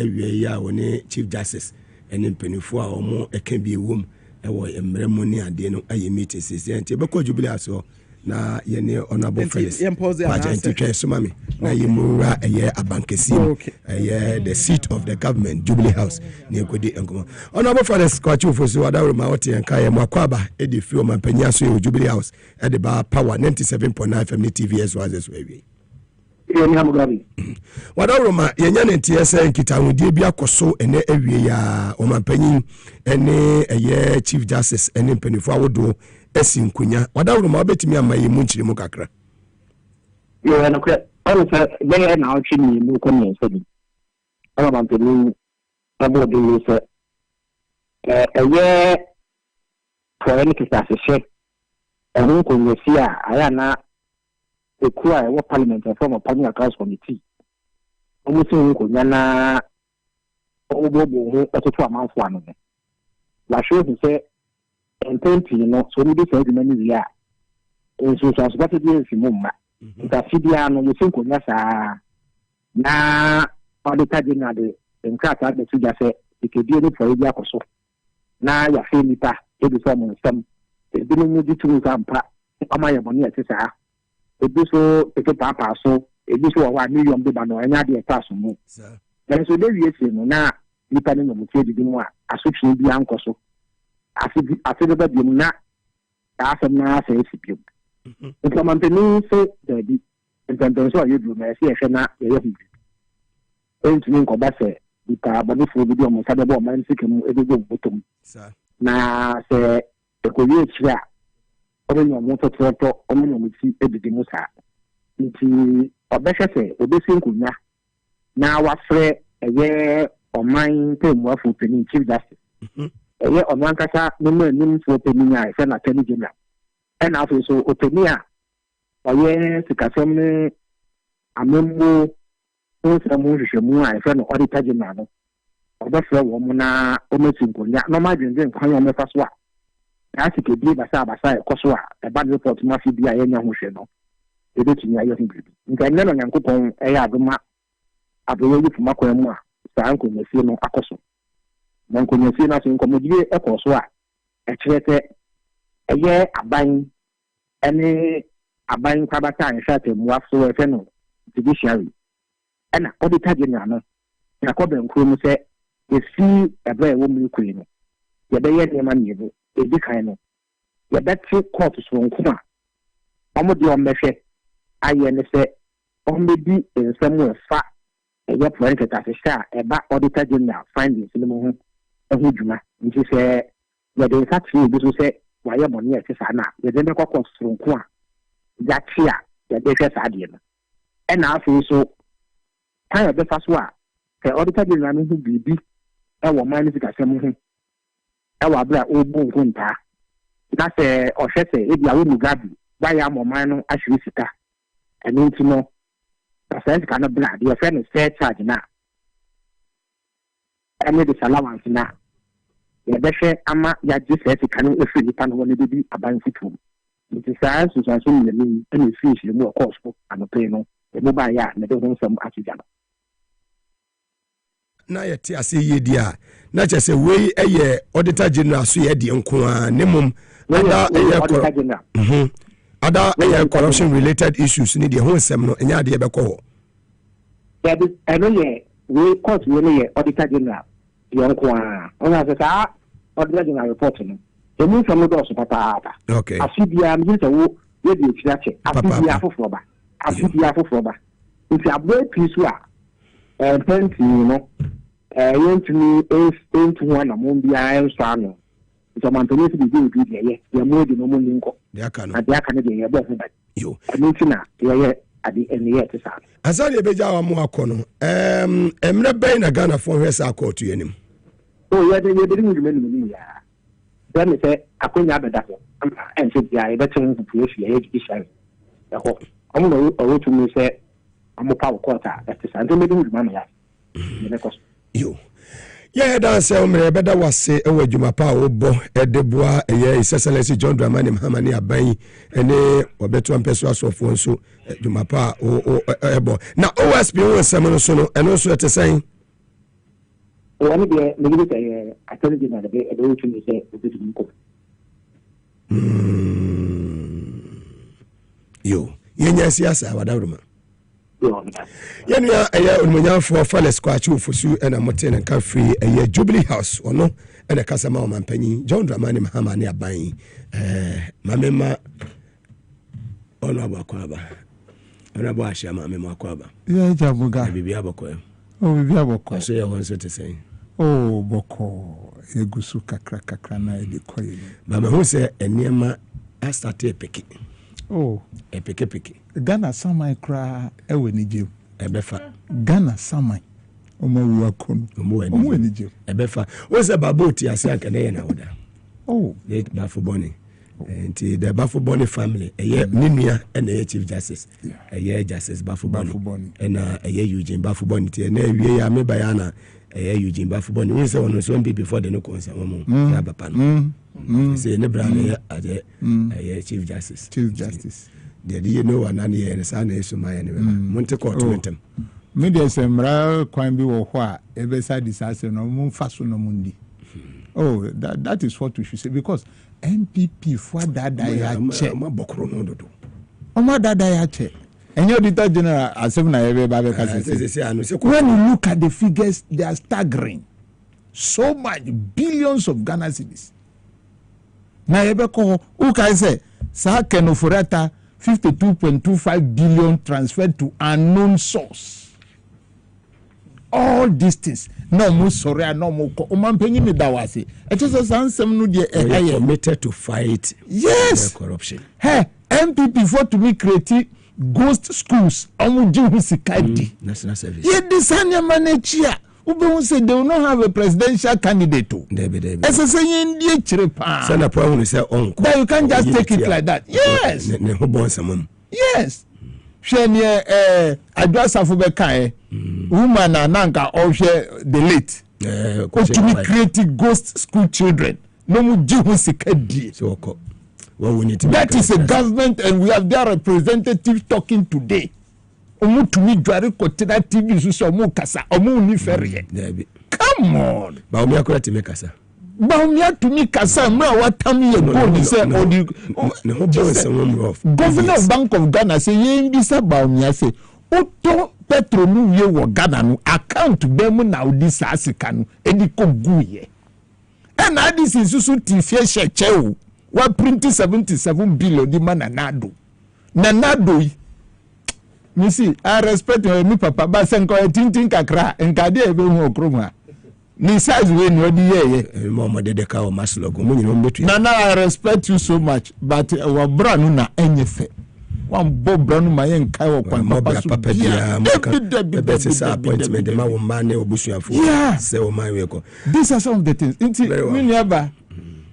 Chief Justice and in Penifua or more a can be a womb. A way a ceremony and then a meeting says Jubilee House. Na yene honorable fellows Pajanti Sumami na yimura eye abankesi the seat of the government Jubilee House ne kodi enkomo honorable fellows kwachu fosu wadawro ma wote enka ye makwaba e de fi o mampanya so e Jubilee House e de ba power 97.9 FM TV as well as we wadawro ma yenya ne TSA nkitahudie bi akoso ene awie ya o mampanyin ene eye Chief Justice ene mpanifo awodo Esinkunya wadawro ma obetimi amaye mu nchire mu kakra yo na kwa also they na ochini mu ko ni sebi ala mampeni abo de yese eye foreign kistase ehun ko yesia aya na ekua e wo parliament form of public accounts committee omusin ko nyana obobo ototo amanfo ano no la show he say intenti no so ni be say the many ya so what dey fi mumma nta fidia no ye senko nya saa na auditor general de nkrata de tuja say ikedie ni for ebi akoso na ya fe nipa ebi so mo nsam ebi no mu ditu zampa ama ye boni ati saa ebi so peke papa so ebi so wa million de ba no anya de pass mu then so dey wie no na nipa no mo tie di mu a asotwe bi ankoso afi de ba bi mu na asem na say sipio implementation say the implementation you do na say na ye ye entumi nko ba say ita bonifo bi o mo sabe bo man sikemu edego botom na se ekowie chira onye mo tototo onye mo ti edidi mu sa nti obehwe se obesi nkunya na wafre eye oman temu afu penin chief justice eye oman kasa no manim fo penin a se na tani general and afu so openia oye sikasem ne amembo onse mo hwehwemu a se no auditor general no obefre wo mo na ometi nkunya no ma dwendwe nkwan yo mefa so a asike bi basa ekoso a eba report ma fi bi a yenya ho hwe no ebetumi ayo hin bibi nka nne no nyankopon eya adoma aboye yi fuma kwa mu a saa nkonyasie no akoso na nkonyasie na so nkomodie ekoso a ekyerete eye aban ene aban kwabata anhwate mu afso efe no judiciary ena auditor general no yakobe nkuru mu se esi ebe wo mu kuri no yebeye nema niebo ebi kan no yebeti court so nko a omodi ombehwe aye ne se ombedi ensemu fa eye forensic assessor eba auditor general findings ni mo ho ehu djuma nti se yede satri bi so se waye boni e sa na yede ne court so nko a yachi a yede hwe sa de no ena afi so kan yebe fa so a ke auditor general no hu bibi ewo manifest asem ho ewo abra obu nkunta na se ohwe se ebi awo Mugabe why am man no ahwe sika eno nti no asase kana bla de friend is fair charge na ene de allowance na ya behwe ama ya ji fair sika no efi nipa no ne bi aban fitu nti science so so ne mi ene fish mu of course ano pay no e mo ba ya ne de ho nsam atija no na yete ase yedi a na chese we eye auditor general so ye de nko a ne mum other corruption related issues ni de ho nsem no enya de be ko ho ya bi eno ye we court we ne ye auditor general ye nko a ona se sa auditor general report no e mu fam do so papa okay afibia mi se wo ye de chirache afibia foforo ba nti abo pisu a penti no yentumi into one among the iron sano. So Mantonese be doing good ye more than normal linko. They are can be above that. You, I mean, yeah, at the end yet. As I be Jawa Moacono, Emna Bain a gunner for her circle to him. Oh, yeah, they didn't remember me. Then they say, I couldn't have that. And said, yeah, better to push the age issue. I'm going to me say, I'm a power quarter at the Santa Medina, Mamma. You. Yeah, that's a better was say, oh, Juma Power, Bo, Edebois, a year, His Excellency John Dramani Hamani Abai, and or better one person of one so Juma Pa or Ebo. Now, OSP was Samuel Sono, and also at the same. One of the I told you that a little to me say, you, yes, I would Yenya aya onmunyanfo Fales Kwachu Fusu ena moten nka free aya Jubilee House ono ena kasama omampanyi John Dramani Mahamani aban mamema ono abakwaba ona bo ahia mamema akwaba ya jabuga bibi aboko bibi aboko so ya wonso te sen boko egusu kakra na edikoyi ba me hu se eniema start epeki epeke Ghana samai kra ewe nijem ebefa Ghana samai omo wakon omo nijem ebefa o se baboti ase akene na oda the Bafuboni nti the Bafuboni family eye ninua na eye chief justice eye justice Bafuboni na eye Eugene Bafuboni ti na ewie ya meba ya na Eugene Bafubon. We say one so be before the no concern one ya papa no. Say ne bra na ya Chief Justice. Chief Justice. The you know one and here say na so my anyway. Monte court mentem. Me dey say mra kwan bi wo ho a e be say disaster no mun fa so no mundi. Oh, that is what we should say because MPP for that ya che. Ma bokro no dodo. Omo dada ya che. And your Auditor General, as when you look at the figures, they are staggering. So much, billions of Ghana cedis. Now, who can say, Sir Kenofurata, 52.25 billion transferred to unknown source. All these things. No more sorry, no more. It is a committed to fight corruption. Hey, MPP for to be creative. Ghost schools, national service. Yeah, this is manage here. Ube say they will not have a presidential candidate. But you can't just take it like that. Yes. Yes. Shenya address Afubeka woman nanka or the late. To be creating ghost school children. No more Jihusikadi. So well, we need to that is a government, and we have their representative talking today. Come on. Baumia to make us. Baumia to make us. What time you Governor of Bank of Ghana say, Yendisa Baumia say, Oto Petro nu ye wo Ghana no account them now this Asican, Ediko Guye. And this is Susu Tifie Shecheu. What printing 77 billion the man nanado you see I respect me papa but senko tintin kakra nkade ebe hu okroma ni size we no di ye mama de ka o maslogo mo nyino metu nana I respect you so much but wa bra no na enyefe wan bo bra no ma ye nkai wo kwan papa so dia be say appointment de ma wo ma ne obusuafo say o ma we ko these are some of the things inti me never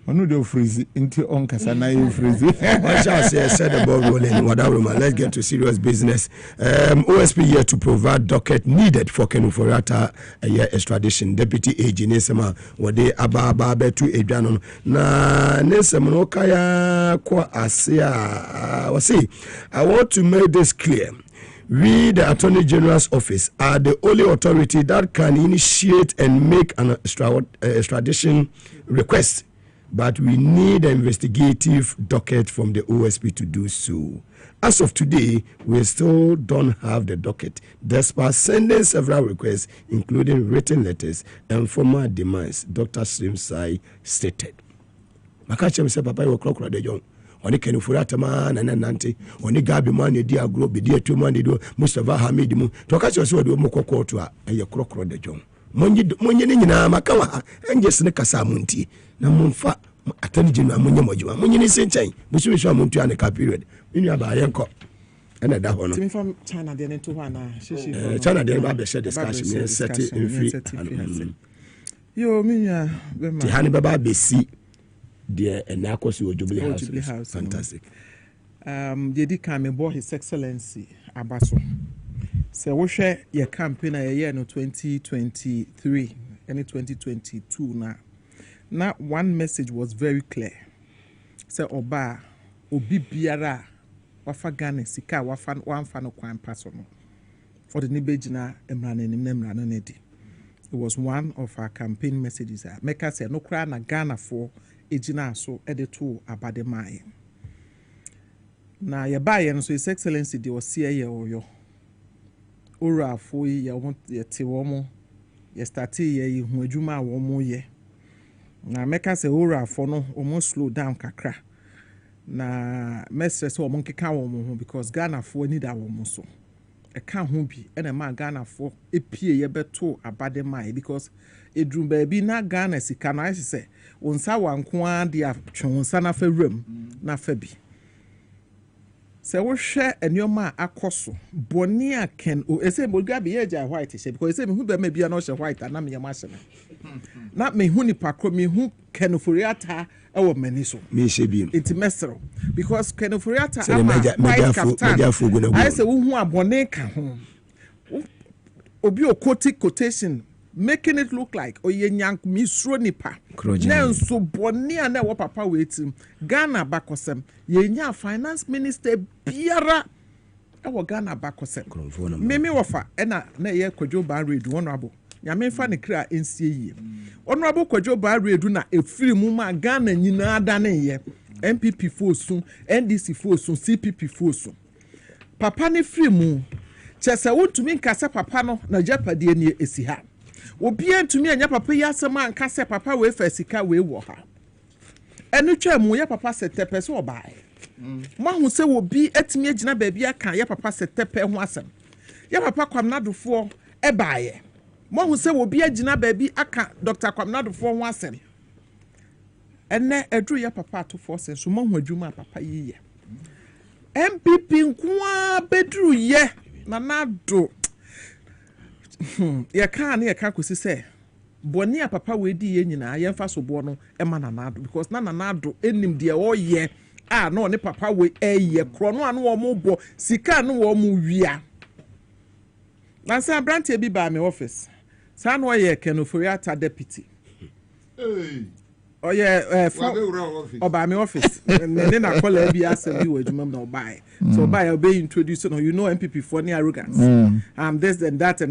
Onu do freeze into on kasana you freeze. I shall say said the ball rolling whatever. Let's get to serious business. OSP here to provide docket needed for Kenufurata extradition. Deputy AG Nesema wade ababa betu edwanon na Nesema no kaya kwa asia wasi. I want to make this clear. We, the Attorney General's office, are the only authority that can initiate and make an extradition request. But we need an investigative docket from the OSP to do so. As of today, we still don't have the docket, despite sending several requests, including written letters and formal demands, Dr. Srimsai stated. Makacha said, Papa, you clock the young. Oni Kenufurata man and Nanti, Oni Gabi man, the dear group, the dear 2 man, they do, Mustafa Hamidimu, Tokacho so do Moko to a your clock the young. Monyenina Makawa, and just Nekasa Munti. Na mumfa Attorney General munye mojuma munye ni senchai busu so amuntu aneka period inu aba yenko ena da hono timi from China dey into one shishi China dey ba be share discussion me set in free yo minya be ma ti hani baba be si de ena akosi Jubilee House fantastic dedi kan me boy His Excellency Abaso se wo hwe ye campaign a ye no 2023 and 2022 now one message was very clear. Say oba obi biara wafa Ghana sika wafa no kwan paso no. For the nibejina emrane nemrane nedi. It was one of our campaign messages. Make us say no kra na Ghana for ejina so edeto abade mai. Na ye buy no so His Excellency de osia ye oyo. Ora fo ye won ye te womo. Ye start ye hu adwuma womo ye. Na meka se ora for no almost slow down kakra na mestre so omo nkeka wo mo because Ghana for need that wo so e ka ho bi e na ma Ghana for epie ye beto abade mai because edrum ba bi na Ghana sika na se wonsa wanko ade atwonsa na fa wram na fa bi se wo hwe enioma akoso boni aken o ese Mugabe ye ja white she because ese me hu be ma bia na o she white na me yema she na me hu ni pakro me hu Kenufuriata ewo mani so me she bi enti mesero because Kenufuriata ama white captain I say wo hu abone ka ho obi o quotation making it look like oye nyank misro nipa na nso boni ana wo papa wetim Ghana bakosem yenya finance minister biara ewo Ghana bakosem meme wofa na ye Kwadwo Ban Redu honorable nyame fa ne kra ensie yie honorable Kwadwo Ban Redu na efiri mu ma Ghana nyina da ne ye MPP fosun NDC fosun CPP fosun papa ne firi mu chese wontumi nkase papa no na japade ne esi ha obi antumi anya papa yi asema nkase papa we fa sika we wo ha enu twa mu ya papa setepe so obae mo hu se obi atumi agina baabi aka ya papa setepe ho asem ya papa kwamnadofo ebae mo hu se obi agina baabi aka Dr. Kwamnadofo ho asem enne edru ya papa atofo sen so mo hu adwuma papa yi ye MPP nkoa bedru ye na nado ye kan ye kan kosi se boni a papa we di ye nyina ye mfa so bo no e ma na nado because na nado enim de o ye no ne papa we ye kro no anu o mo bo sika no o mo wia na sa branch e bi ba me office sa no ye Kenoforiata deputy oh yeah oba me office me na call e bi asem bi wadwuma na obai so obai obey introduce no you know MPP for any arrogance this and that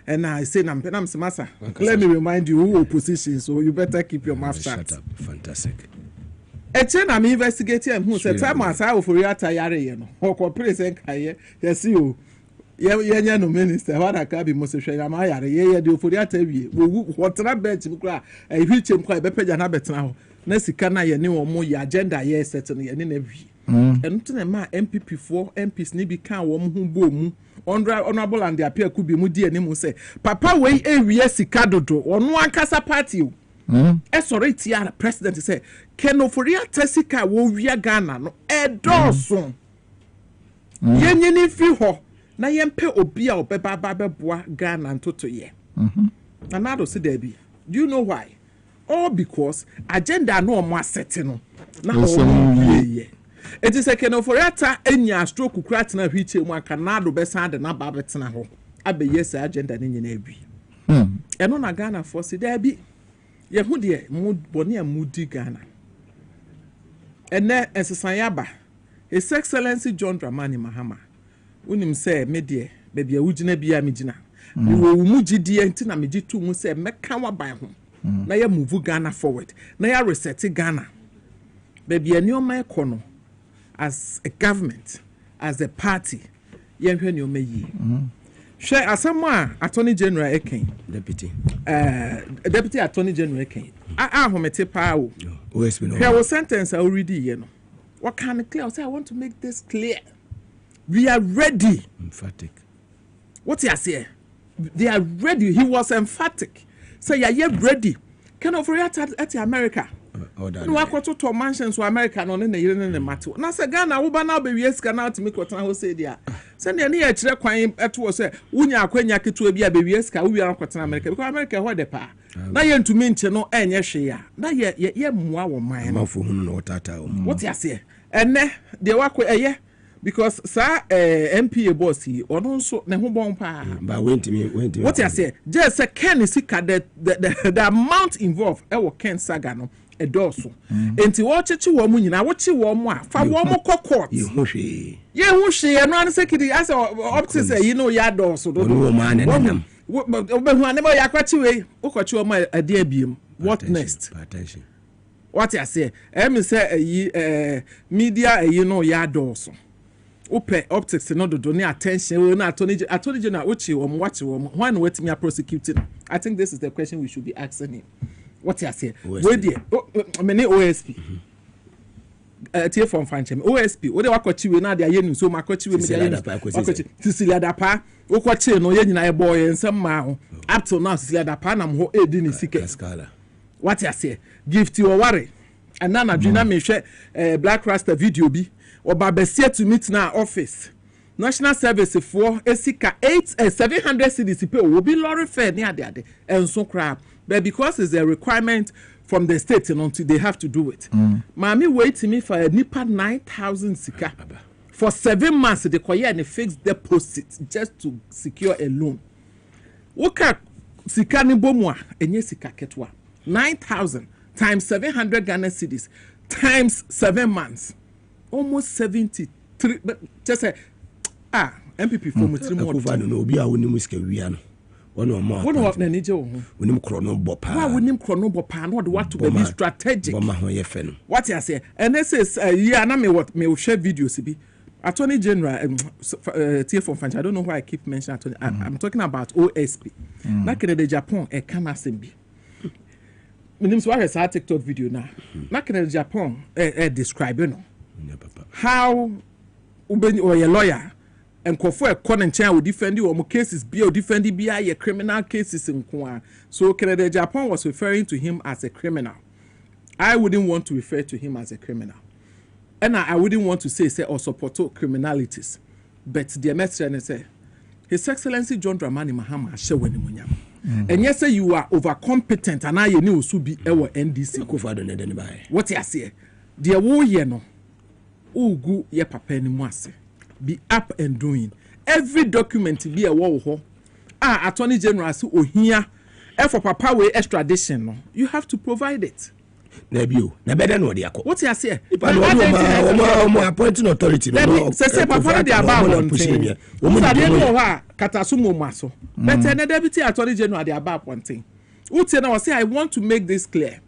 and I say I'm Masa let me remind you who opposition so you better keep your mouth shut up fantastic I'm investigating who said time as I for your tire you know or present kai yes you yeah no minister what I can be most sure am I yeah the for your tell what bench kra e hwichem kwa be page na betena ho na sika na ye ne wo ya agenda ye set no ye ne na wi ento na ma MPP for MPs ni bi kan wo ho bo mu honorable and appear could be mu di anim say papa we ewie sika dodo ono ankasa party o sorry tia president say Kenoforiata sika wo wia Ghana no edoso yenye ni fi ho na yempe obi a obeba babeboa Ghana ntoto ye na nado se there be do you know why all because agenda no omo asete no na o ye it is a Kenoforiata enya stroke kukrat na hwiche mu aka nado besa de na ba betena ho abeye se agenda ni nyina abi eno na Ghana for se there be ye hu de mu boni amudi Ghana ene ensesanyaba His Excellency John Dramani Mahama unim say medie baby awugina bia megina me wo mugidie nti na megitu mu say meka waban ho na ya move Ghana forward na ya reset Ghana baby anioma ekono as a government as a party ye hwe ne omayi share asema Attorney General Eken Deputy Attorney General Eken ahomete pa o OSP no here was sentence already you know what can it clear say I want to make this clear we are ready emphatic what you say they are ready he was emphatic say you are ready can of at America no akwato to mansions to America no na yire ne mato na say Ghana wo ba na be wies kana to make kwotana ho say dia say na ya kire kwan eto say wunya akwanya keto bi a be wies ka wo wi kwotana America because America ho de pa na ye ntumi nche no enye hwe ya na ye mua wo man no fo hunu no tata what you say ene de wakwe eye because sa MPA boss he ono nso ne ho bon pa ba wentimi what you say just say Ken sika the amount involved e wo Ken saga no edoso enti wo chechi wo mu nyina wo chi wo mu a fa wo mu court ye ho hwe no an sekidi as opti say you know ya doso do wo ma ne nam obehu ane ba yakwachi we ukochi wo ma ade abiem what next attention what you say say media no ya doso ope optics no do ni attention na attorney general uchi wo watch wo when wait me prosecuting I think this is the question we should be asking him what you say we dey many OSP tie from fanchem OSP we dey wakochi we na dey ayenu so makochi we media wakochi Cecilia Dapa wakochi no ye nyina e boy ensem ma ho up till now Cecilia Dapa na mo edi ni sike what you say gift you worry and na dwena me hwe Black Rasta video bi oba besie to meet na office national service for esika 700 cedis pay will lorry fare ni ade enso crap but because it's a requirement from the state until they have to do it mami wait me for a nipa 9,000 sika for 7 months they koye and fixed deposit just to secure a loan woka sika ni bomu a enye sika ketwa 9,000 times 700 Ghana cedis times 7 months almost 73 but just say MPP for mutri no obi a woni muska wia no wono ma wono na nije wo wonim krono bopa wa wonim krono bopa no de what to be strategic ma ho ye fe no what you say and this is yeah na me share videos bi Attorney General TF from French I don't know why I keep mentioning Attorney I'm talking about OSP na kede de Japan e kan asembi minim so I saw TikTok video na kede de Japan describe no how ubeni or a lawyer and kofo e kon nchen will defend you or cases be or defend be criminal cases in kwa. So Canada Japan was referring to him as a criminal. I wouldn't want to refer to him as a criminal. And I wouldn't want to say or support criminalities. But the message say His Excellency John Dramani Mahama Sheweni Munyam. And yes, you are overcompetent and I knew to be our NDC. What you say? Dear wo ye no. Ugu ye papa ni mwase. Be up and doing. Every document be a wo Attorney General so ohia for papa we extradition no. You have to provide it. Nebio, na better no dey akọ. What you say? Appointing authority no. Say papa dey about one thing. Who say dey no ha katasumo maso. But the deputy attorney general dey about one thing. Who say now say I want to make this clear.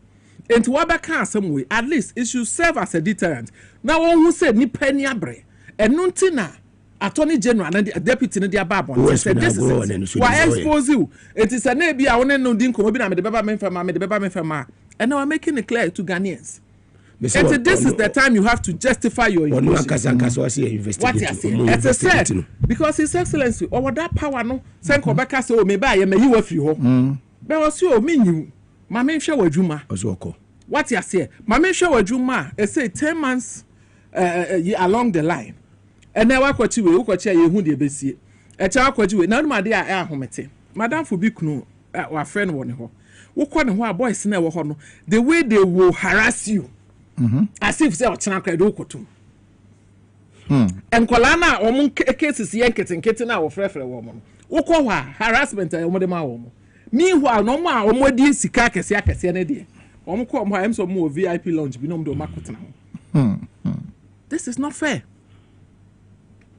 And to wabaka some way at least it should serve as a deterrent. Now one who said ni penny abre and nuntina attorney general and the deputy in the abab said this is why expose you. It is a nebi I want to know dinko maybe I'm the baba men and now I'm making it clear to Ghanaians. And this is the time you have to justify your investigation. What you say? It's a said because His Excellency or that power no send Kobeka say oh maybe I may you free home. But also mean you Mama Sha Wajuma. What you say? Mama Sha Wajuma say 10 months along the line. And now what you will watch you who they be see. A child what you now my dear homete. Madame Fubikunu our friend one ho. Who can who boys never hono. The way they will harass you. As if say ochana kredo kotum. And kolana omun cases yanketing kitten our frefre woman. Who harassment and meanwhile no ma omodi sika kese na de omko mo am so mo VIP lounge bi no do makotena ho. This is not fair.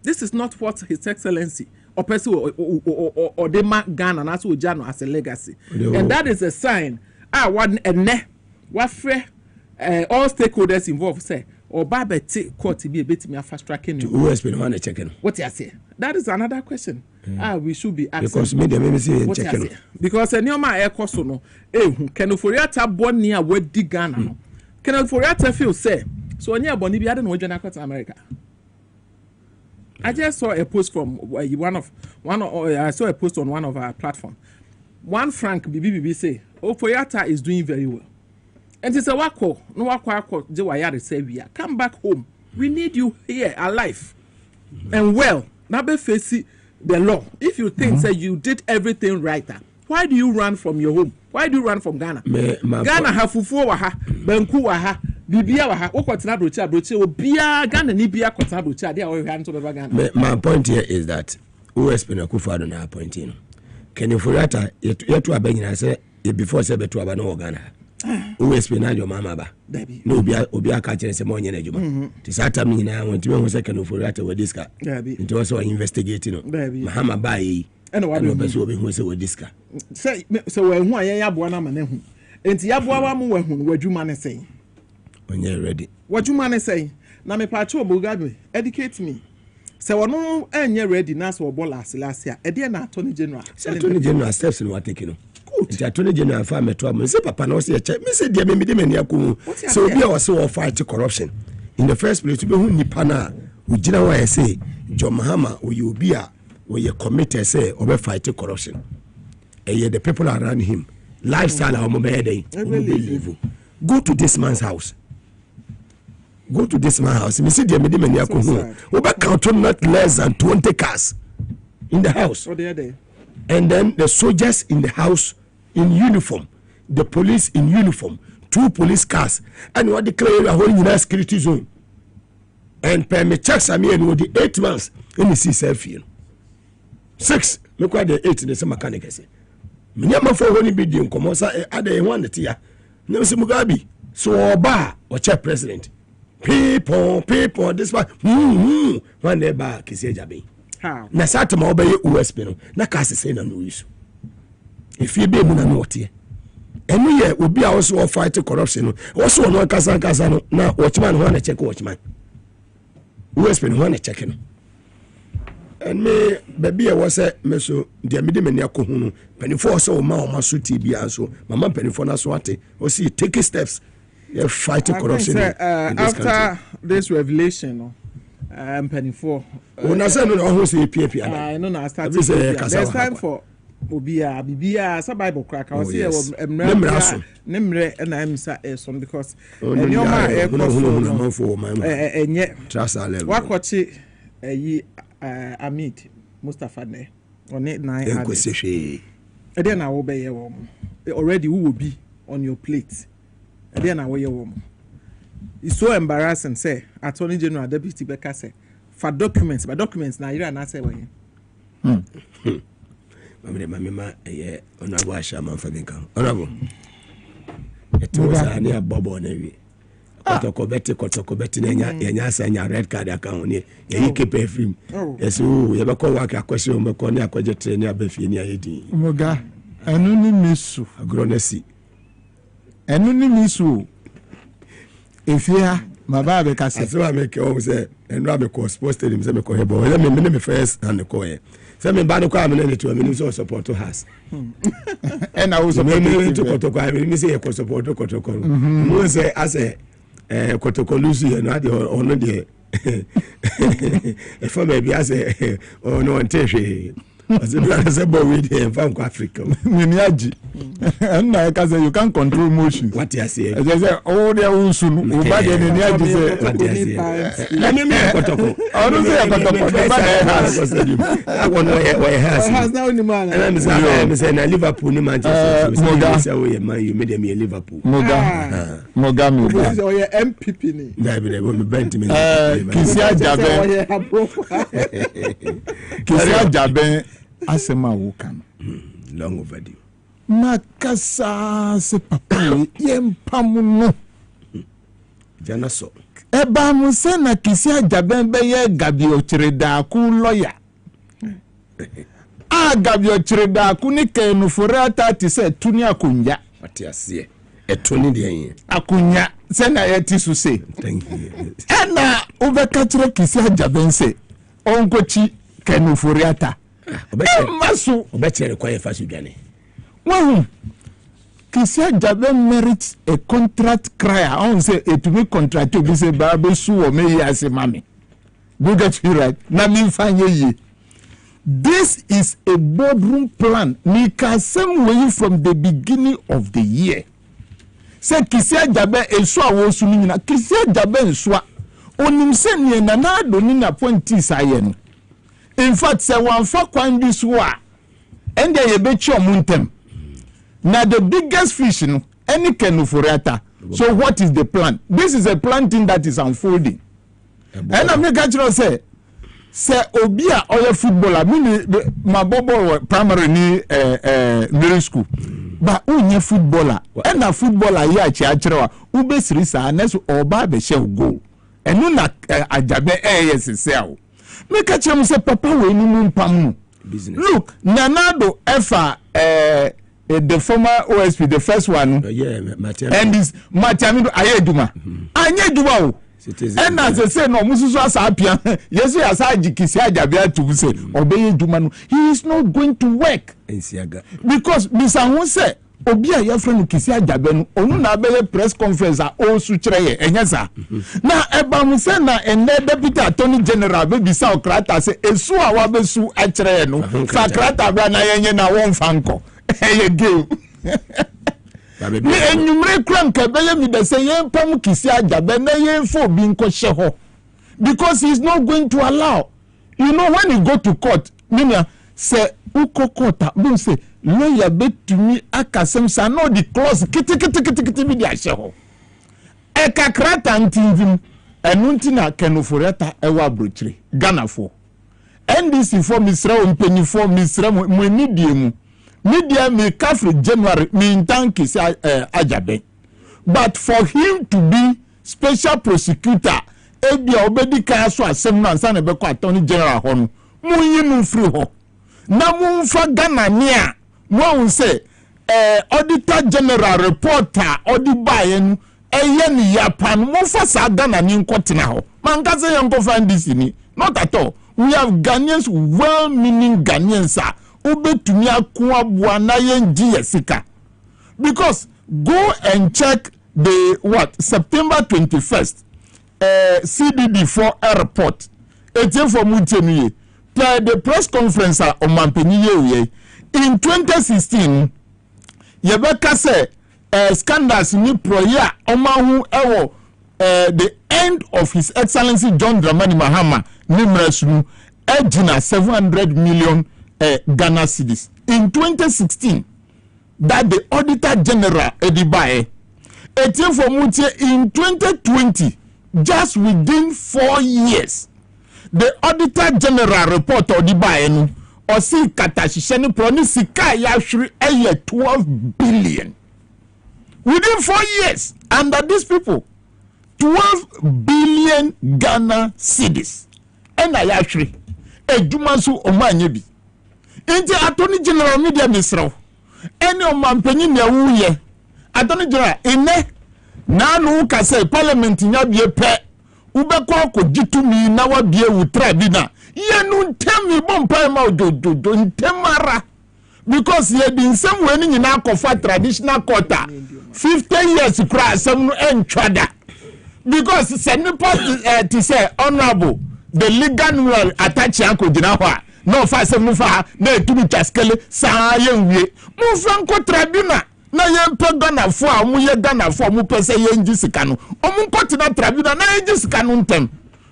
This is not what His Excellency or person or the Ghana and also Jano as a legacy. And that is a sign one what fair all stakeholders involved say or Babette court to be a bit me fast tracking you. Who has been on a checking? What you say? That is another question. We should be asking. Because me say checking. Because nyoma air cost no can Foriata born near where dig Ghana no. Can Foriata feel say so near Bonnie be no Ghana court America. I just saw a post from I saw a post on one of our platform. One Frank BBB say, "Oh, Foriata is doing very well." And it's a wako, no wako Jewayari say we are come back home. We need you here alive and well. Now be facing the law. If you think that you did everything right, why do you run from your home? Why do you run from Ghana? Ghana have fufu waha, benku waha, bibia waha. Okwatina brocha obia Ghana ni bia kwatina brocha. They are hand to the Ghana. My point here is that OSP na Akufo-Addo na appointing. Can you Foriata yetu abanyina say before say betu aba no Ghana. OSP na your mama ba. No obi aka kire say mo nye na adwuma. Ti sata mi nyina won ti me ho say Can you Foriata we diska. Nti we so investigating no. Mahama ba yi. And what person obi hu say we diska. Say so we hu ayen yaboa na ma na hu. Enti yaboa wa mu we hu wadwuma ne say. Onye ready. Wadwuma ne say. Na me pa cho Mugabe educate me. Say wono enye ready na so obola last year. E dey na Attorney General. Attorney General steps in what taking no. The Attorney General fa meto am say papa na o say check me say dia me de mani akwu so obi a o say o fight corruption in the first place to be hu nipa na o gina wa say John Mahama o ye obi a o ye committed say o be fight corruption and the people around him lifestyle how mo be dey go to this man's house. Me say dia me de mani akwu o be count not less than 20 cars in the house. What they are there? And then the soldiers in the house in uniform, the police in uniform, 2 police cars, and what declare a whole united security zone. And permit checks I mean with the 8 months in the sea selfie. 6, look at the 8 in the same mechanic. Minyama for honi bi di nkomo sa ade ho ne tia. Na se Mugabe so oba o chair president. People this one one day ba Kisi Ajaben. How? Na satama obeye USP no na ka se na no use. If you be mu na no tie. Enu ye obi a also fight corruption no. Also no kasa no na watchman ho na check watchman. USP no ho na check no. And me baby was a meso de me de mani akohunu penifo so ma o maso TV so mama penifo na so ate o see take steps you fight corruption after this revelation penifo una say no ho say PAP I know na start there's time for obia bibia sa bible crack I see nemre na emsa son because enyoma e ko enye trust level wakochi Amit Mustafa ne on it 9 and then I will be already who will be on your plate and then I will it's so embarrassing say Attorney General Deputy Becca say for documents but documents now you and I say when mama honorable Ashaman honorable it was a bobo nevi kotokobeti nya asa red card account ni ye keep film yes ye be ko work akwese o me ko ni akwaje training abafie ni ayedi Moga enu ni misu agronesi enu ni misu efia maba be kase aso ameke o se enu ameko sports stadium se me ko hebo me first and ko ye se me ba no kwa me ne to me so support has and I was support to kotoko me say ko support kotoko mo se ase kotokolusi no ade ono de e fa me bia se ono ntehwe azibra se bo we dey from Africa mini agi na ka say you can control motions what you say I say oh there usunu o ba de ni agi say what you say na me kotoko ono say kotoko de ba I want has now ni man and me say na Liverpool ni Manchester Moga say we man you made them Liverpool Moga so your MPP ni da be me bent me Kisi Ajaben asema wukan long overdue makasa se papa yempamu no jana so eba mu se na Kisi Ajaben be ye gabi ochireda ku lawyer gabi ochireda ku ni kenu forata ti se tuni akunja ati ase etoni de yen akunya se na yeti su se thank you ena ubeka chire Kisi Ajaben se onkochi kenu forata maso obetire kwa yefasu dwane wahu Kisi Ajaben merits a contract crier on say it will contract to be say babe su o me yase mami do get you right na mi fanye ye this is a boardroom plan me ka same way from the beginning of the year say Kisi Ajaben esu awo su ni na Kisi Ajaben esu onim se ne na do ni na appointees aye no. In fact, say one for kwan this war, and they ye bet your muntem. Now the biggest fish, no, any kenu forata. So what is the plan? This is a planting that is unfolding. And I make actually say obia or footballer, my bobo primary ni middle school. But unye footballer, and a footballer here chiachrewa, ube sirisa anes oba be shall go. And nuna Ajaben yes sell. Make a chance say papa we ni mpam business. Look, Nanado Efa the former OSP, the first one. And this Matiamido Ayeduma. Ayeduma. And as I say, no, Mususu Asapia, yes, as I Kisi Ajaben to say, obey Dumanu. He is not going to work. Because Miss say, Obia, your friend Kisi Ajaben, onu na be press conference o su chireye enyasa. Na Ebam say na deputy attorney general be bisa okrata say esu awa be su achireye no. Fa krata bra na yenye na won fanko. Eye game. Me enyumre kran ka be ye mi de say yen pam Kisi Ajaben na yen fo bi nko hye ho. Because he is not going to allow. You know when you go to court, Minya say uko kota bun say lawyer bet to me akasem sa no the clause kiti bi dia hye ho e kakrata ntinvim enunti na kenoforeta ewa brochire Ghana for NDC for misra o mpenifo misra mo anidie mu media me kafri January me ntanki say ajabe. But for him to be special prosecutor, ebia obedi kan so asem na nsa na be ko attorney general ho no, mu yinu free ho. Na mu mfa Ghana ni a, mu say auditor general reporter odi baye no eye ni yapan mu fa sa Ghana ni nkotena ho. Man ka say yanko find this ni. Not at all. We have Ghanaians, well-meaning Ghanaians, ubetumi akwa buana yenji yesika. Because go and check the September 21st CDD4 report. Etienne for Mutemiye. The press conference on Mampeniye in 2016. Yebeka say scandals ni proya omahu ewo the end of His Excellency John Dramani Mahama Nimresunu ejina 700 million Ghana cedis in 2016. That the Auditor General Edibae Etienne for Mutie in 2020, just within 4 years, the Auditor General report Edibae no osi katashisheni pronisi ka yashri eye 12 billion within 4 years under these people. 12 billion Ghana cedis. And I actually Jumansu Omanyebi. Inti Attorney General Media Misro. Any Omanpenny Yawuye. Attorney General Ine Nanu Kase Parliament in Yabie Pe Ubeko ko jitu mi na wabie utrabina. Yenu temi bompa do temara. Because ye been some winning in our traditional quarter. 50 years to cry some and chada. Because Senator to say honorable the legal well attach uncle Dinawa no 575 no to be chaskele sa yenwe mu franco tribunal na yempe Ghana fo amu ye Ghana fo mu pese yenji sika no omu kotina tribunal na yenji sika no ntem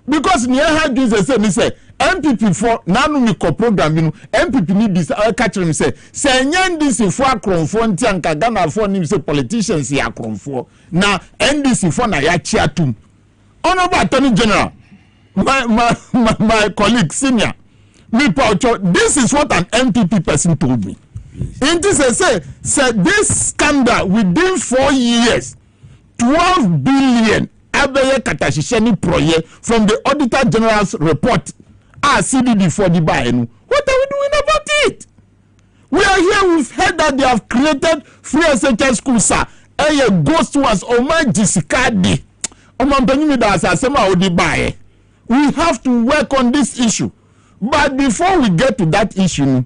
because near how Jesus say MPP for nanu mi ko program no MPP ni dis catch him say NDC for akronfo nti anka Ghana for nim say politicians ya akronfo na NDC for na ya chiatum. Honorable Attorney General, my colleague senior, me Paucho, this is what an MPP person told me. In this say this scandal within 4 years, 12 billion abeye katashisheni proye from the Auditor General's report. CDD for the buy. What are we doing about it? We are here. We've heard that they have created free SHS schools, sir. A ghost was Oma Jisikadi. We have to work on this issue. But before we get to that issue,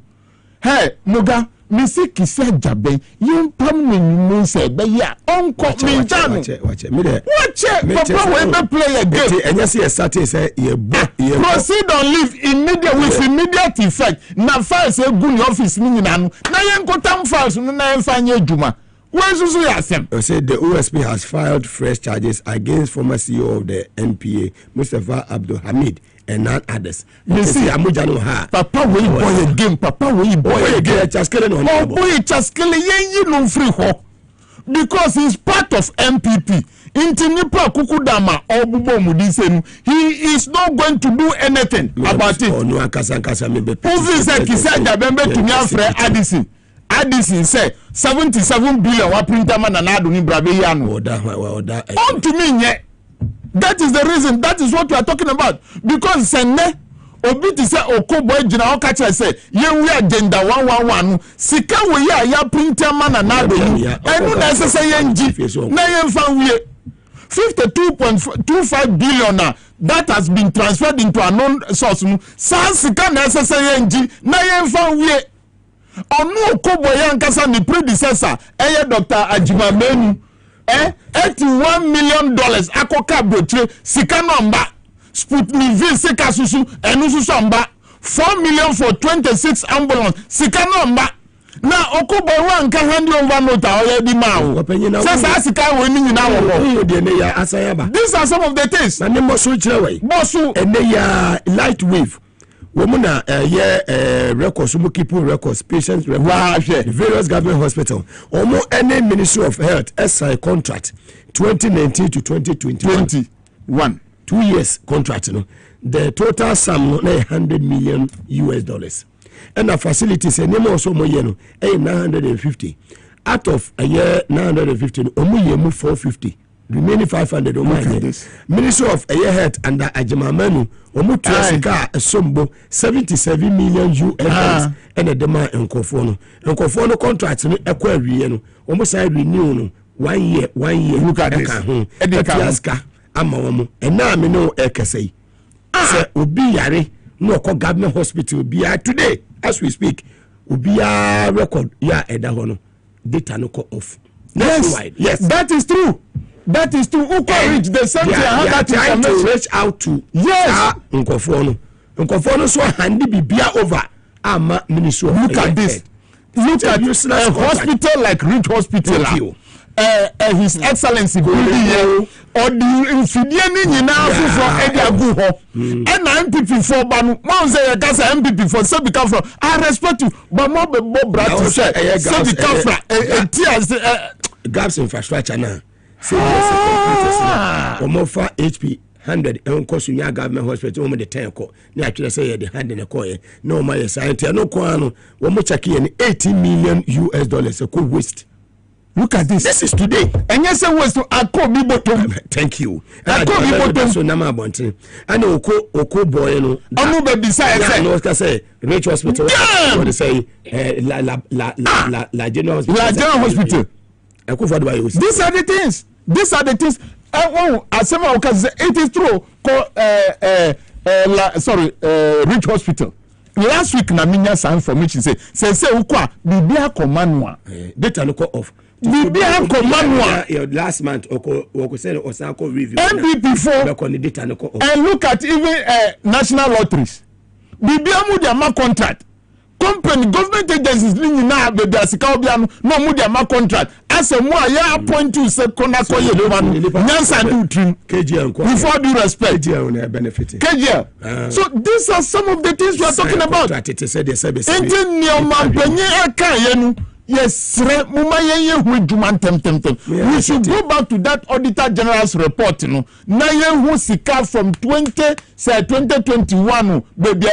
hey, Muga, Missy Kisa Jabe, you permanently say, but yeah, Uncle Minjano. Watch it. Papa will play a game. And yes, yes, that is a proceed on leave immediately with immediate effect. Now, files a good office meaning, now you go down files, no, I find you, Juma. Where's the say the OSP has filed fresh charges against former CEO of the NPA, Mustafa Abdul Hamid, and none others. You see, Papa will boy again. Papa will boy again. Oh boy, Chaskele, you know free ho because he's part of MPP. Intinipa Kukudama or Bubo Mudisenu, he is not going to do anything about it. Oh no, Uvi said Kisanja Bembe to Nyafre Addison. Addison said 77 billion wa printer man and Aduni Brabeyano. On to me, yeah. That is the reason. That is what we are talking about. Because Sene Obiti say Okoboy Jina Okacha say ye we agenda 111 sika we ya printer man and Aduni. I don't necessarily NG. Na yen fan we 52.25 billion that has been transferred into a non source. Sa sika necessarily NG. Na yen fan we Onu Okoboy Yankasa ni predecessor Dr. Ajimamenu 81 million dollars akoka brotre sika number Sputnik V sika susu enu susu amba 4 million for 26 ambulance sika number na Okoboy wanka hand over note already now sasa sika we ni nyina wo these are some of the things na nemo so chire bosu ene ya light wave Womuna records, keeping records, patients records, various government hospitals. Almost any Ministry of Health SI contract 2019 to 2021. 2 years contract. The total sum $100 million US. and the facilities and name also more 950 out of a year 950 omu 450 remaining 500 Ministry of Air Health under Ajamamanu omu tuasika sombo 77 million US and a demand in Kofono contract no ekwa wie no omu side renew no 1 year look at this Ediaska ama omu and na me no ekesei say obi yare no ko government hospital be today as we speak obi record ya eda ho no data no ko off. Yes, that is true. That is true. Who can reach the center? How that is to reach out to Nkofono so handy bibia over ama ministry. Look at this. Look at a hospital like Rich Hospital. His Excellency building or the infideni nyina for Edia go ho. And MPP for Banu. One say that's MPP for so become from. I respect you, but more be brother say so become from gaps infrastructure now. For HP 100 and cost you government hospital over the 10 co. Actually say the hand in a coin. No my science no kwano. One more check in 18 million US dollars a cool waste. Look at this. This is today. And yes, I was to Ako bottom. Thank you. Ako bottom. So Nama Bontin. And Oko boy no. I'm not beside no say Rich Hospital. What they say La General Hospital. These are the things. These are the things. It is true. Rich Hospital. Last week, Naminya signed from which he say ukwa bibia commandwa. Data no off. Bibia commandwa. Last month, Oko said Osako review. MPP4. And look at even national lotteries. Bibia mudia contract. Company government agencies now be the Sikaobian no mudia contract as a more ya appoint to say Konako Nyansa do trim KGL before due respect KGL. So these are some of the things we are talking about. Yes, we should go back to that Auditor General's report. You know, Naye who sika from 2021, baby,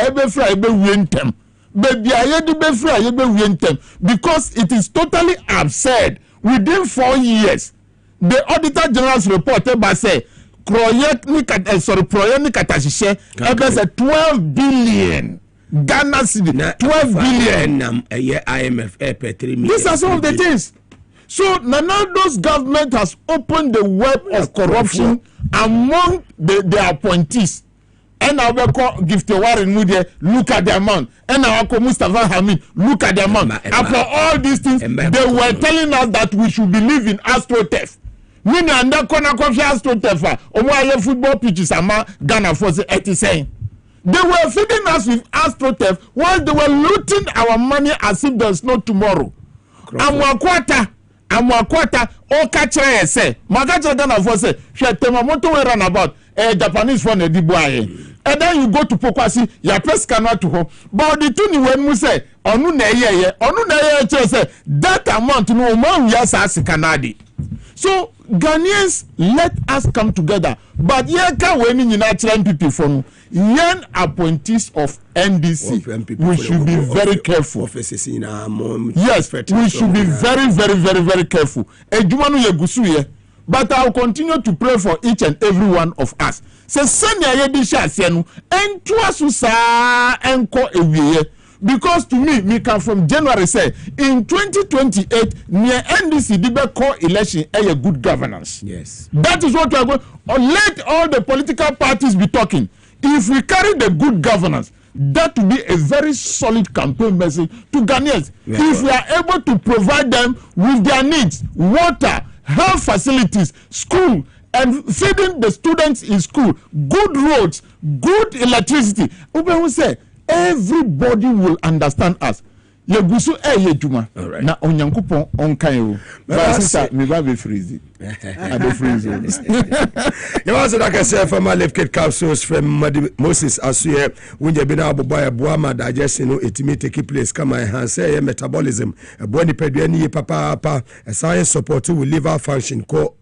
because it is totally absurd. Within 4 years, the Auditor General's report say project ni 12 billion Ghana cedi 12 billion a year IMF per 3 million. These are some of the things. So Nanado's government has opened the web of corruption among the appointees. And our gift Warren Moody, look at the amount. And our Mustafa Hamid, look at the amount. After all these things, they were telling us that we should believe in AstroTurf. Meaning, and that corner coffee AstroTurf, or football pitches, Ghana for the 80 saying. They were feeding us with AstroTurf while they were looting our money as if there's no tomorrow. Amwakwata, Okachre say, Magacha Ghana for say, Temamoto we run about. Japanese phone edibuaye. And then you go to Pokwasi, your press cannot to home. But the two when we say, onu na ye say that amount no man yes as Canadi. So Ghanaians, let us come together. But ye can when in natural people from young appointees of NDC, we should be very careful. Yes, we should be very, very, very, very careful. Ejumanu yegusuye. But I'll continue to pray for each and every one of us. So send your and because to me come from January say in 2028 near NDC debe call election a good governance. Yes. That is what we are going. Let all the political parties be talking. If we carry the good governance, that will be a very solid campaign message to Ghanaians. Yeah. If we are able to provide them with their needs, water, health facilities, school, and feeding the students in school, good roads, good electricity. Ube say everybody will understand us. Yegusu yejuma na onyankopon onkan o. Ba sister me ba be freeze. You also like I said from my left kid capsules from Moses Asuye when you been able by a Boama digestion it may take place come my hand say metabolism a body peduani papa a science support will liver function co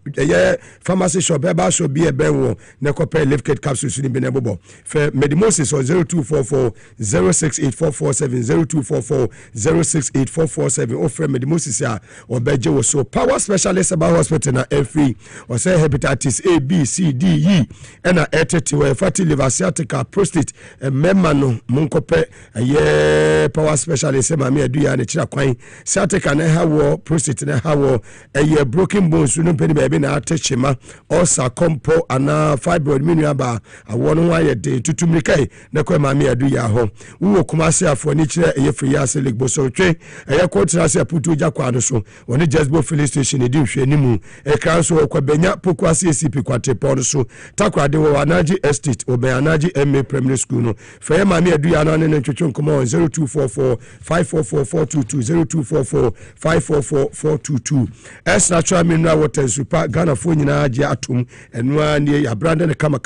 pharmacy shop eba should be a benwo nekope left kid capsules in benebo for Medimosis or 0244 068447 0244 068447 or from Medimosis or Bejo so power specialist about hospital na free or say hepatitis A B C D E and a fatty liver sciatica prostate memano munkope ye power specialist mami aduya ne kira kwan sciatica na hawo prostate na hawo ye broken bones no pedi baby na atechema ulcer compo ana fibroid minu ba awono wa ye de tutumrikai na kwa mami aduya ho wo kumase afo ni kira ye free ya selig boso twe ye kotra se putu jakwa no so oni Jesbo filling station e di hwe ni mu e kan so kwa benya pokwase CP kwate pon so takwade wo anaji estate obeanaji MA primary school no fe mami aduya no ne twetwe nkomo 0244 544422 0244 544422 es natural mineral water super Ghana fo nyina age atom enua ne ya brand ne kama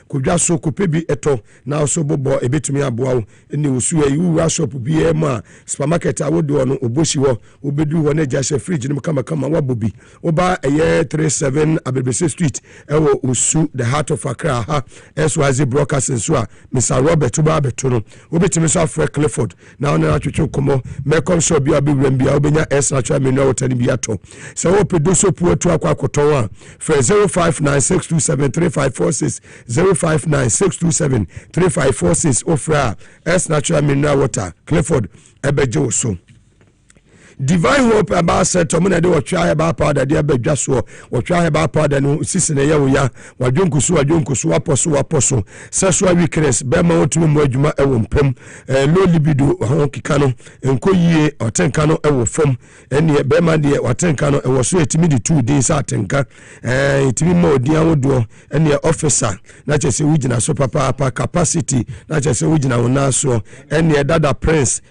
kodwa so kopebi eto na so bobo ebetumi aboa ni osu ayi wu shop bi e ma supermarket awodo no oboshi wo obedu wo ne jashe fridge ne kama wa bobi oba eye 37 Abebese Street ewo osu the heart of Accra ha SYZ broadcasting so a Mr. Robert Uba betono obetimi so afre Clifford na ona atwetwe komo mekom so bia bewrem bia obenya S natural mineral water ni bia to so wo pedo so puotu akwakoton a for 0596273546 0596273546 ofra S natural mineral water Clifford ebejo so Divine Hope about set to mona de watwa heba powder de abadwa so watwa heba powder no sisine ye wo ya wadwonkusu aposo sexual weakness be ma wotumi mo adwuma ewo mpem low libido ho kika no enkoyie otenka no ewo fam ene be ma de watenka no ewo so etimi di 2 days atenka etimi ma odi awodo ene officer na chese wugina so papa capacity na chese wugina wona so ene dada prince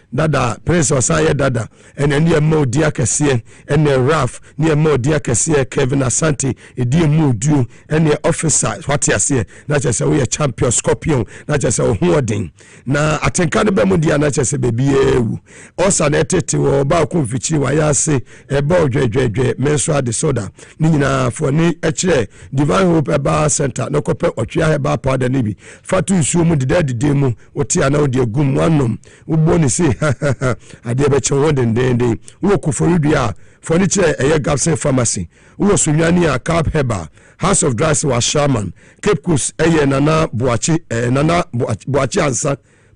osaye dada ene mo dia kese ene Raf ne mo dia kese Kevin Asante edi mu du ene officer what ya say na chese we champion scorpion na chese hoodin na atenka no be mu dia na chese bebi ewu osa na etete wo ba ko mfichi wa ya se eba odwedwedwe menstrual disorder ni nyina fo ni ekire Divine Hope Eba Center no kope otwea heba powder ni bi fatu nsuo mu dede mu oti ana odi agum wanom ugbo ni se ade be chewo dendende wo kuforudua furniture eye Gapsen pharmacy wo sunwani a Cap Heba House of Dries wa Shaman Cape Coast eye nana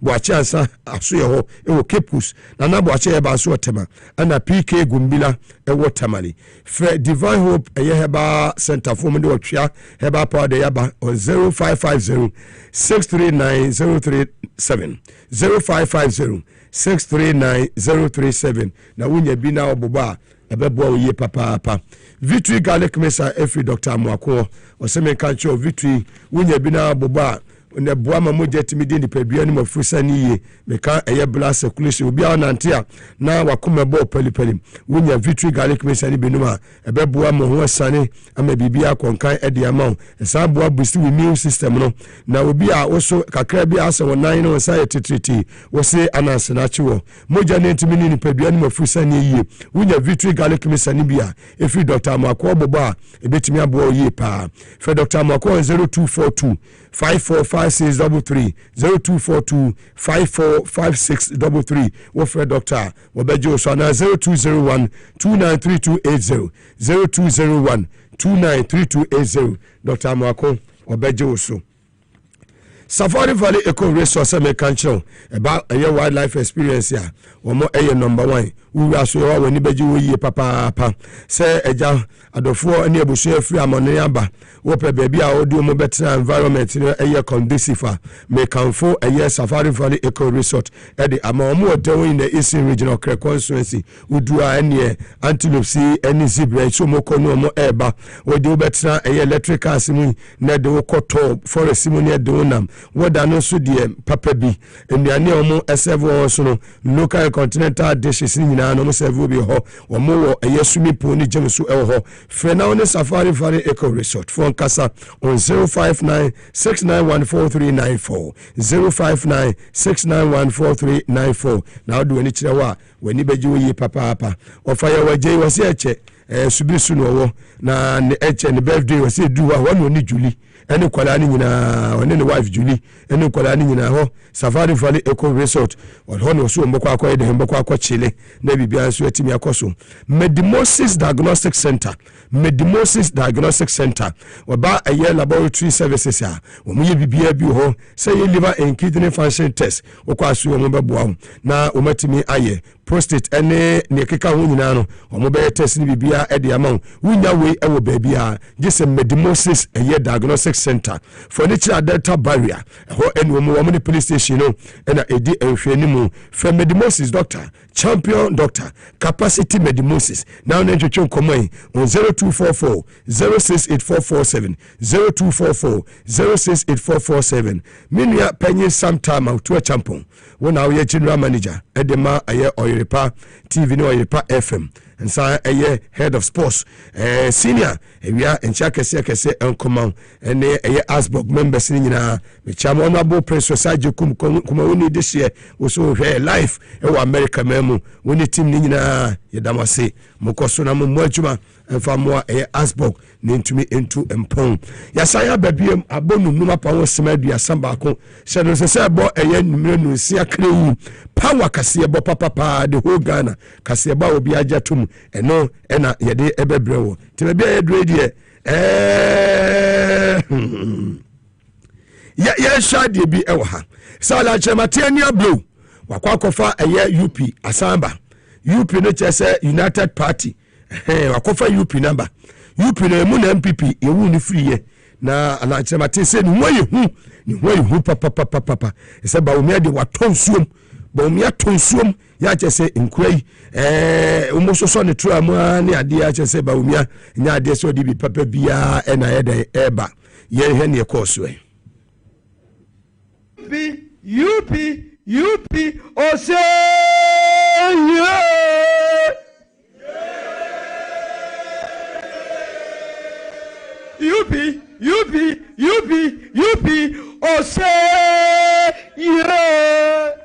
boachi ansa asoye ho ewo Cape Coast nana boachi eba so tema ana PK Gumbila ewo tamale fe Divine Hope eye Heba Center for me de otwea Heba powder yaba on 0550 639037 0550 639037 na wunya bi na oboba ebebo oye papa Victory Garlic Mesa every Dr. Mwako oseme kancho Victory wunya bi na oboba ne boa ma moja timidi ni pedua ni mafusa niye meka eye blood circulation obi anantia na wakoma bo pelipeli wunya Victory Garlic Mesa ni benuma ebeboa mo ho sane ama bibia konkan ede ama esa boa boost immune system no na obi a oso kakra bi asa wonan no sa yetetriti wo se ananse na chiwo moja ne timini ni pedua ni mafusa niye wunya Victory Garlic Mesa ni bia efi Dr. Mwako boba ebetimi abo oye pa fe Dr. Mwako 0242 545633 0242 545633 wofre doctor wobejo so na 0201 293280 0201 293280 Dr. Mwako wobejo so Safari Valley Eco Resource me kancho about a wildlife experience ya omo eye number 1 we aso wa wani beji wo yie papa say eja adofo ani ebusu afri amone aba wo pe baby a odi omo better environment no eye conducive me kanfo eye Safari Valley Eco Resort e de ama omo odewo in the Eastern Regional Constituency udua ene antelope si ene zebra so mo kono omo eba wo de better eye electric cars mu na de wo koto forest mu ne de wonam woda no so de papa bi enuane omo esevo so no local continental dishes ni nyinaa no mo serve bi ho wo mo wo eye swimming pool ni gym so e ho frɛ na one Safari Valley Eco Resort phone kasa on 05969143994 05969143994 na do ani kyerɛ wa wani beji wo yi papa ofa ya wagye wo se eche subiri su no wo na ne eche ne birthday wo se du wa wo ni Julie ene kwala ni nyina one ne wife Julie ene kwala ni nyina ho Safari Valley Eco Resort wo no so mbokwa akwa de mbokwa akwa chile na bibia so atimi akoso Medimosis Diagnostic Center waba aye laboratory services a wo mo ye bibia bi ho say liver and kidney function test wo kwa so mo beboa na wo matimi aye prostate ene ne keka ho nyina no wo be test ni bibia e de ama wunya we e wo ba bia gese Medimosis aye diagnostic center furniture delta barrier ho ene wo mo ni police station no ena edi enhwani mu for Medimosis doctor champion doctor capacity Medimosis now na ntwetwe komai on 0244 068447 0244 068447 minua penye sometime out to champon wona wo ye general manager edema aye Oyerepa TV no Oyerepa FM and sa aye head of sports senior ewia encha kese enkoma ene aye Asbog members ni nyina me chama honorable prince Saje kuma woni this year wo so hwe life e wo America memu woni team ni nyina yedamase mokoso na mo adwuma emfamoa Asbog ne ntumi entu empon ya saya babiem abonu numa pa wo semadu asamba ko se no se bo numero no sia krewu power kase bo papa the whole Ghana kase ba obi ajatum eno ena yede ebebrewo tebia yedre die ya shade bi ewo ha sala chematenia blow wakwakofa UP asamba UP no chese United Party wakofa UP number UP no emu na MPP ewu ni free ye na anachemate se ni hu papa se ba omi ade watonsuom ba omi atonsuom ya chese nkurai umososo ne tru amu ne ade ya chese ba omi nya ade so di bi papa bia na yede eba ye he ne course we UP ose UP oh say yeah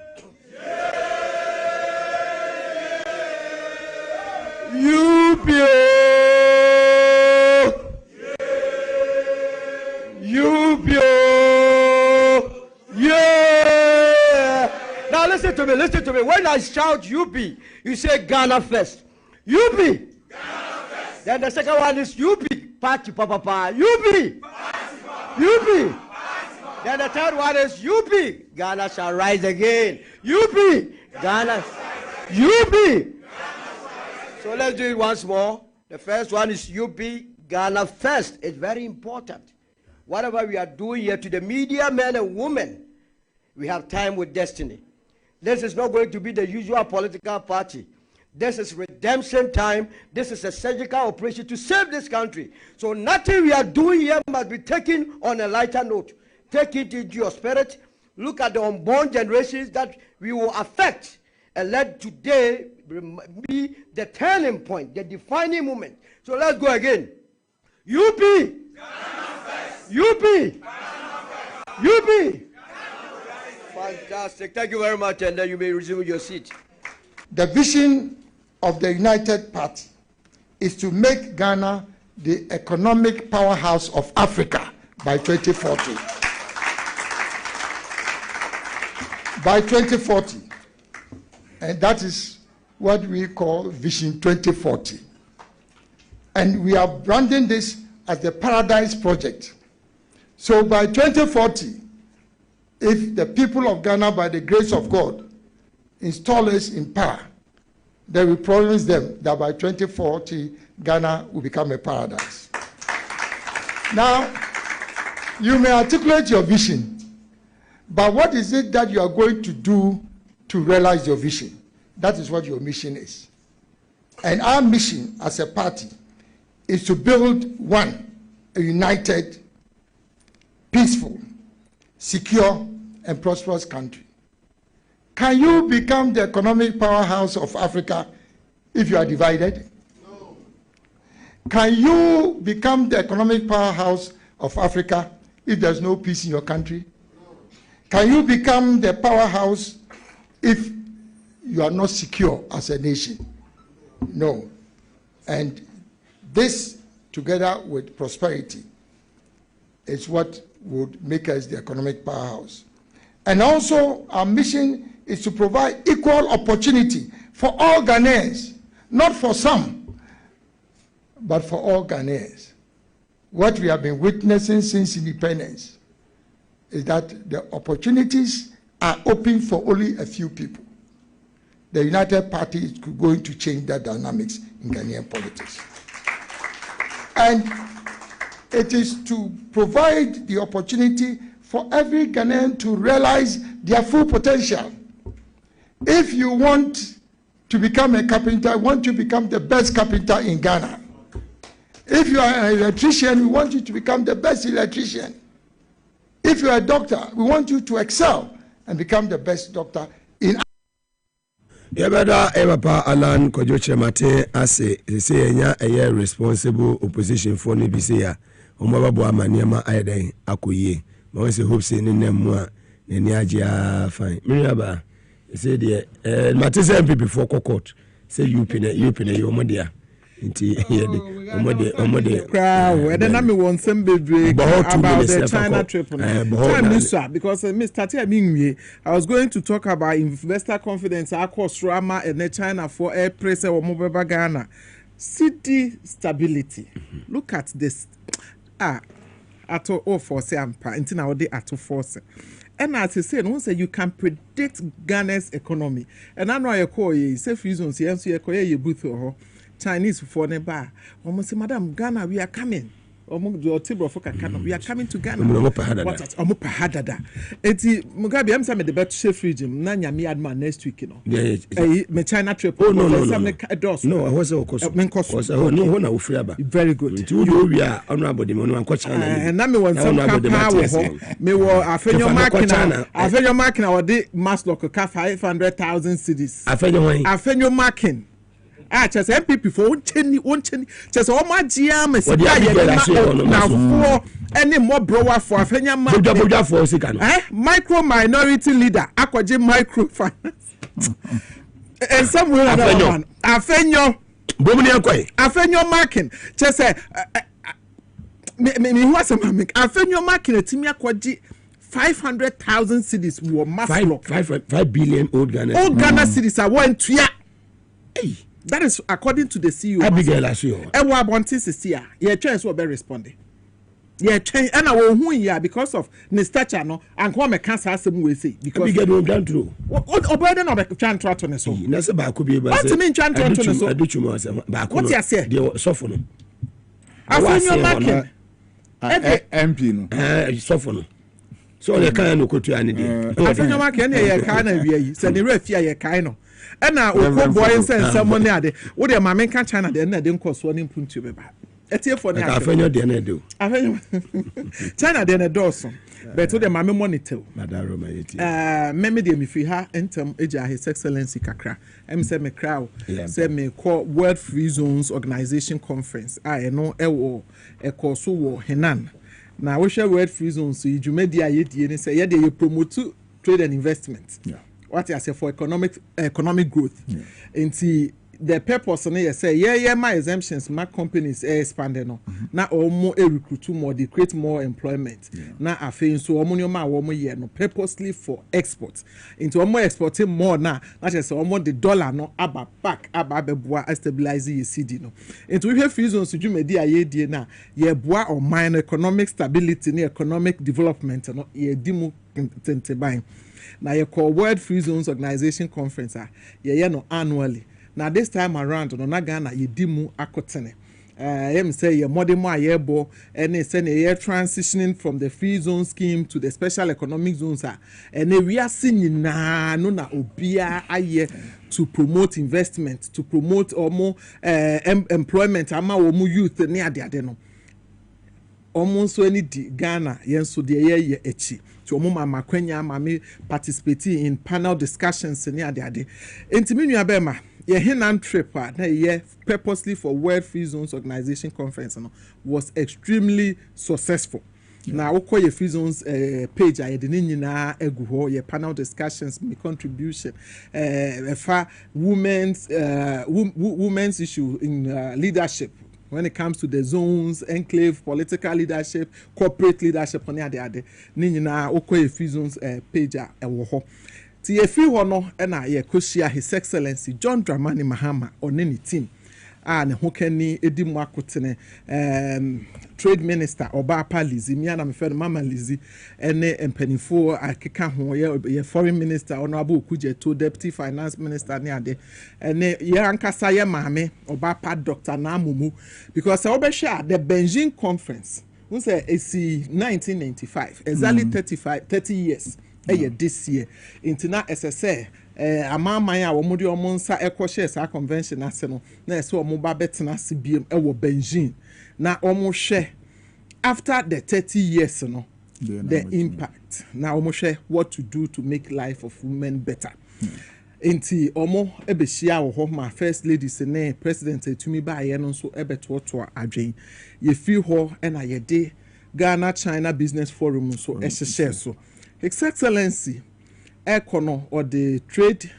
UP yeah. Now listen to me. When I shout UP, you say Ghana first. UP. Ghana first. Then the second one is UP. Party papa. UP. Then the third one is UP. Ghana shall rise again. UP. Ghana. UP. So let's do it once more. The first one is UP. Ghana first. It's very important. Whatever we are doing here to the media men and women, we have time with destiny. This is not going to be the usual political party. This is redemption time. This is a surgical operation to save this country. So nothing we are doing here must be taken on a lighter note. Take it into your spirit. Look at the unborn generations that we will affect. And let today be the turning point, the defining moment. So let's go again. UP. UP. Fantastic. Thank you very much. And then you may resume your seat. The vision of the United Party is to make Ghana the economic powerhouse of Africa by 2040. By 2040. And that is what we call Vision 2040. And we are branding this as the Paradise Project. So by 2040, if the people of Ghana, by the grace of God, install us in power, then we promise them that by 2040, Ghana will become a paradise. Now, you may articulate your vision, but what is it that you are going to do to realize your vision? That is what your mission is. And our mission as a party is to build a united, peaceful, secure, and prosperous country. Can you become the economic powerhouse of Africa if you are divided? No. Can you become the economic powerhouse of Africa if there's no peace in your country? No. Can you become the powerhouse if you are not secure as a nation? No. And this, together with prosperity, is what would make us the economic powerhouse. And also, our mission is to provide equal opportunity for all Ghanaians, not for some, but for all Ghanaians. What we have been witnessing since independence is that the opportunities are open for only a few people. The United Party is going to change that dynamics in Ghanaian politics. And it is to provide the opportunity for every Ghanaian to realize their full potential. If you want to become a carpenter, we want you to become the best carpenter in Ghana. If you are an electrician, we want you to become the best electrician. If you are a doctor, we want you to excel and become the best doctor in Yabada Evapa Alan Kojoche Mate Ase, say a responsible opposition for Nibisia, Umaba Maniama Aide, Akuye, Moise Hopes in Nemua, Niaja fine. Miraba, say the Matisa MP before court, say you pin your media. Crowd, then I'm one some baby about the China trip. Because Mr. Tiamingwe, I was going to talk about investor confidence, Akos Rama, and the China for air pressure or mobile Ghana. City stability. Look at this. At all for Sampa, until nowadays at all force. And as I said, once you can predict Ghana's economy, and I know I call you, say reasons, yes, you call you booth or Chinese for the bar. Almost say, Madam Ghana, we are coming. We are coming to Ghana. Omupahadada. Eti Mugabe, I'm saying the best chef region. Nanya me adman next week, you know. Me China trip. Oh no. No, I was of course. No, very good. We are honorable. And now me want some power. Me were afenyo marking our day mass local 500,000 cities. Afenyo marking. Just MPP for one chenny. Just all my GM is now for any more brower for Afenya micro minority leader, Akwaje microfinance. And somewhere another one. Afenyo marking. Just say me what's a mamic. Afenyo marking a Timmy Akwaji 500,000 cities were mass 5 billion old Ghana cities are one to ya. Hey. That is according to the CEO. Abigail Asio. And what about this year? Your chance will be responding. Your chance, and I will who here because of the stature no and come a cancer some way say because Abigail no down through. What Obeden or the chan trot on the so? That's about could be about. What do you mean chan trot on the so? What you say? The soften. I find your marking. MP no. Soften. So the kind of country and I find your marking. Yeah, kind of we send the refia your kind of. And now, boy, and send someone there. What the mamma can China, then I didn't cause one input to be back. It's here for the Afenyo dinner do. China then a dozen, but to the mamma monitor. Maybe the Mifiha Entom Eja, His Excellency Kakra, say me crowd, say me call World Free Zones Organization Conference. I know a course Henan. Now, we share World Free Zones, so you made the idea and say, yeah, they promote trade and investment. Yeah. What I say for economic growth. And see the purpose on it say my exemptions, my companies expanding now or more recruit more, they create more employment. Now I feel so no purposely for exports. Into more exporting more now, not just almost the dollar no aba back stabilize the CD no. Into we have reasons to do media idea now. Bois or mine economic stability, economic development no dimu buying. Now you call World Free Zones Organization Conference no annually. Now this time around no Ghana you dimu akotene. Say your modern bo and they say you're transitioning from the free zone scheme to the special economic zones and we are seeing na obia aye to promote investment, to promote or more employment ama or more youth near the no. Almost any Ghana yen so the year echi to mama kwenya mami participating in panel discussions near the ade. Enti minu abema your Henan trip purposely for World Free Zones Organization Conference was extremely successful. Now, okay, your Free Zones page, I didn't know your panel discussions, my contribution, women's issue in leadership. When it comes to the zones, enclave, political leadership, corporate leadership, on the other, Nina okay Free Zones page Ti free one na ye koshia His Excellency John Dramani Mahama on any team. And who can ni edi mwakotene trade minister Obapa Lizzie me na me friend Mama Lizzie ene empanifo akeka ho ye foreign minister Honorable Kujeto deputy finance minister ni ade ene ye ankasa ye maame Obapa Dr. Namumu because obehwe the Beijing conference we say esi 1995 exactly 30 years this year intina SSA amama ya womudi omonsa ekoshe sa convention ase no na ese omoba betena se biem ewo Beijing na omohwe after the 30 years no the impact na omohwe what to do to make life of women better enti omo ebehia wo ho ma first lady se ne president etumi ba ye no so ebetoto adwen ye fi ho na ye de Ghana China Business Forum so ehye so His Excellency Econo or the trade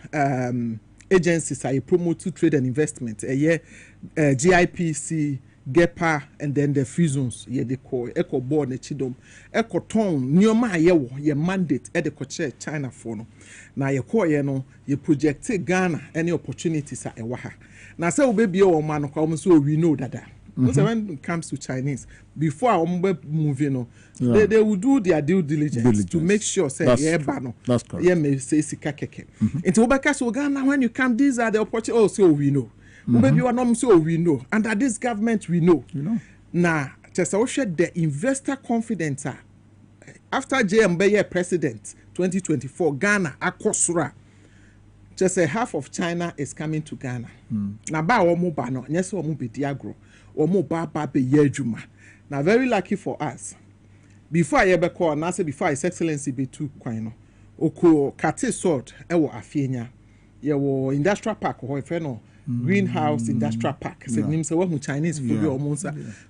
agencies I promote to trade and investment GIPC, GEPA and then the Free Zones they call Eco Board the Chidom Eco Town Nyoma ye mandate at the Koche China for no now ye call ye project Ghana any opportunities at Ewaha now say baby or man so we know that when it comes to Chinese, before our moving, they will do their due diligence to make sure say that's correct. Yeah, may say sikakeke. Into Obaka so Ghana when you come, these are the opportunities. Oh, so we know. Maybe you are not so we know. Under this government, we know. Now, just the investor confidence after JMB president 2024, Ghana akosura. Just a half of China is coming to Ghana. Now, ba omo ba no, yes omo be diagro. Omo ba be yejuma. Now very lucky for us. Before I ever call, now say before His Excellency be too kwino. Oko kate sword ewo afienya. Yewo industrial park ho ife no greenhouse industrial park. Say nim say wo Chinese for be omo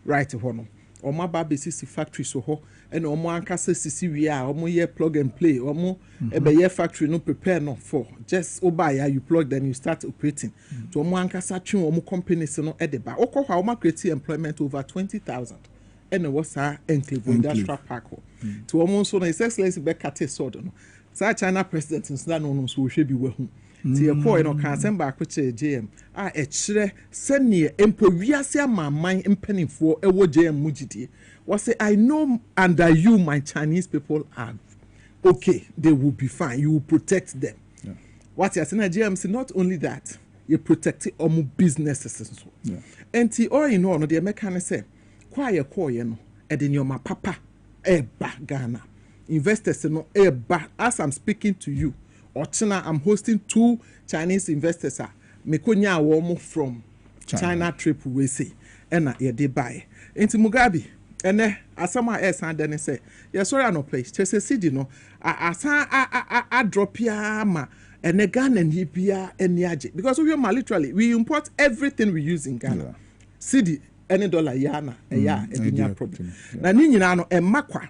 right ho no. Omo ba be sisi factory so ho and omo ankasa sisi wi a omo ye plug and play. Omo ebe ye factory no prepare no for just obaya you plug then you start operating. To omo ankasa twen omo companies no e de ba. Okọ ha omo create employment over 20,000. And was our enclave industrial park. To almost so His Excellency be kate sword no. Sa China president in Sudan no so hwe bi wa hu. Ti e ko no kan sem ba ko che JM a e kire sene empo wiase amaman empanifo e wo JM mugidie. Was say I know under you my Chinese people are okay, they will be fine. You will protect them. Yeah. What you say JM say not only that, you protect omo businesses so. Yeah. And ti all in all no the American say quiet no ede nyoma papa eba Ghana investors no eba as I'm speaking to you Ochina I'm hosting 2 Chinese investors mekonya awomo from China trip we say ena ye dey buy enti Mugabe ene asama esan de ne say yes sorry no place chese city no asan a drop ya ma ene Ghana ni bia eni age because we literally we import everything we use in Ghana. Yeah. City any dollar yana a problem. Na ni nyina no emakwa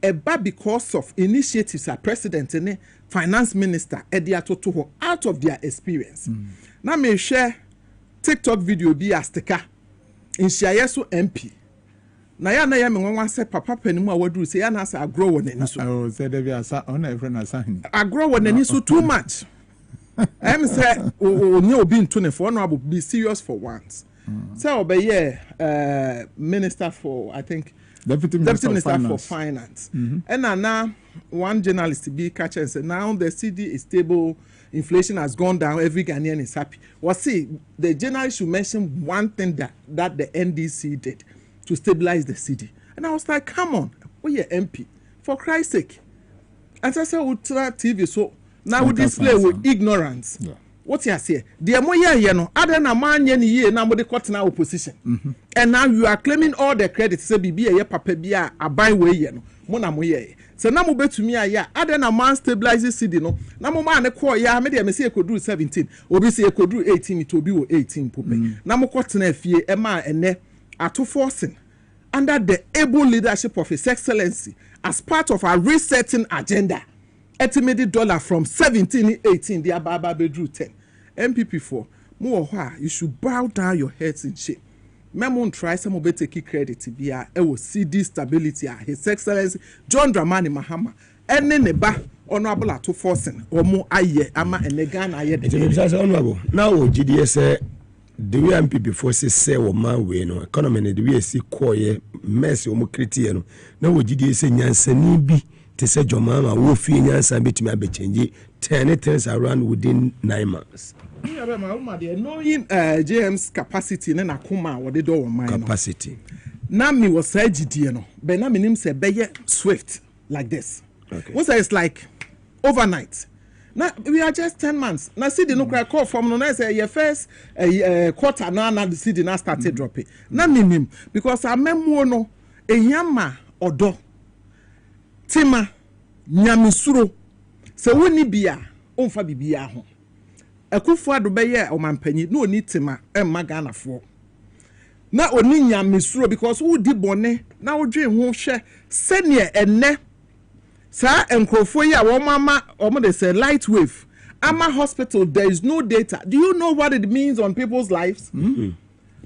eba because of initiatives our president and finance minister edi atoto ho out of their experience. Na me share TikTok video bi astika in share so MP. Na ya me nwanwa se papa panimu a waduru se ya na asa agro wo nani so. Oh, say there be asa on every na sahin. Agro wo nani so too much. Em say onye obi ntune for no abo be serious for once. So obey minister for I think Deputy Minister for Finance. And now one journalist be catch and say now the CD is stable, inflation has gone down, every Ghanaian is happy. Well, see, the journalist should mention one thing that the NDC did to stabilize the CD. And I was like, come on, we are MP, for Christ's sake. And so I said, TV, so now we display with ignorance. Yeah. What you say? The more ye no, other na man ye ni ye na mo de court na opposition. And now you are claiming all the credit. Say bibi ye papa bia aban we ye no. Mo na mo ye. So now to me, I then a man stabilizes city no. Now man ne call ya me dey say e could do 17. Obi say e could do 18 it will be 18 pope. Now mo kwatena fie e ma ene ato forcing under the able leadership of His Excellency as part of our resetting agenda. Estimated dollar from 17 18 the ababa bedru 10. MPP4 more you should bow down your heads in shame. Memon try some of take credit to be a will see this stability His Excellency John Dramani Mahama and then ba honorable to forcing or more aye ama and again aye honorable now GDS the way MPP forces say or man we no economy the way see core mess or more critical no now GDS nyansani bi te say jomama wo fi nyansan betimi abechange 10 things around within 9 months. Knowing JM's capacity and akuma what they do on my capacity. Now me was say GD no, but now me name say be swift like this. Okay. Once it's like overnight. Now we are just 10 months. Now see the no call from no say your first quarter now the city now started dropping. Now me name because I remember no enyama odo tima nyamisuro se woni bia onfa bibia ho. Ekufu ado beye o mampanyi no oni tima emma Ghana fo na oni nyamisuro because who di bone na wodwe ho hwe sene enne sa enkrofo yi a wo mama omo dey say light wave ama hospital there is no data. Do you know what it means on people's lives?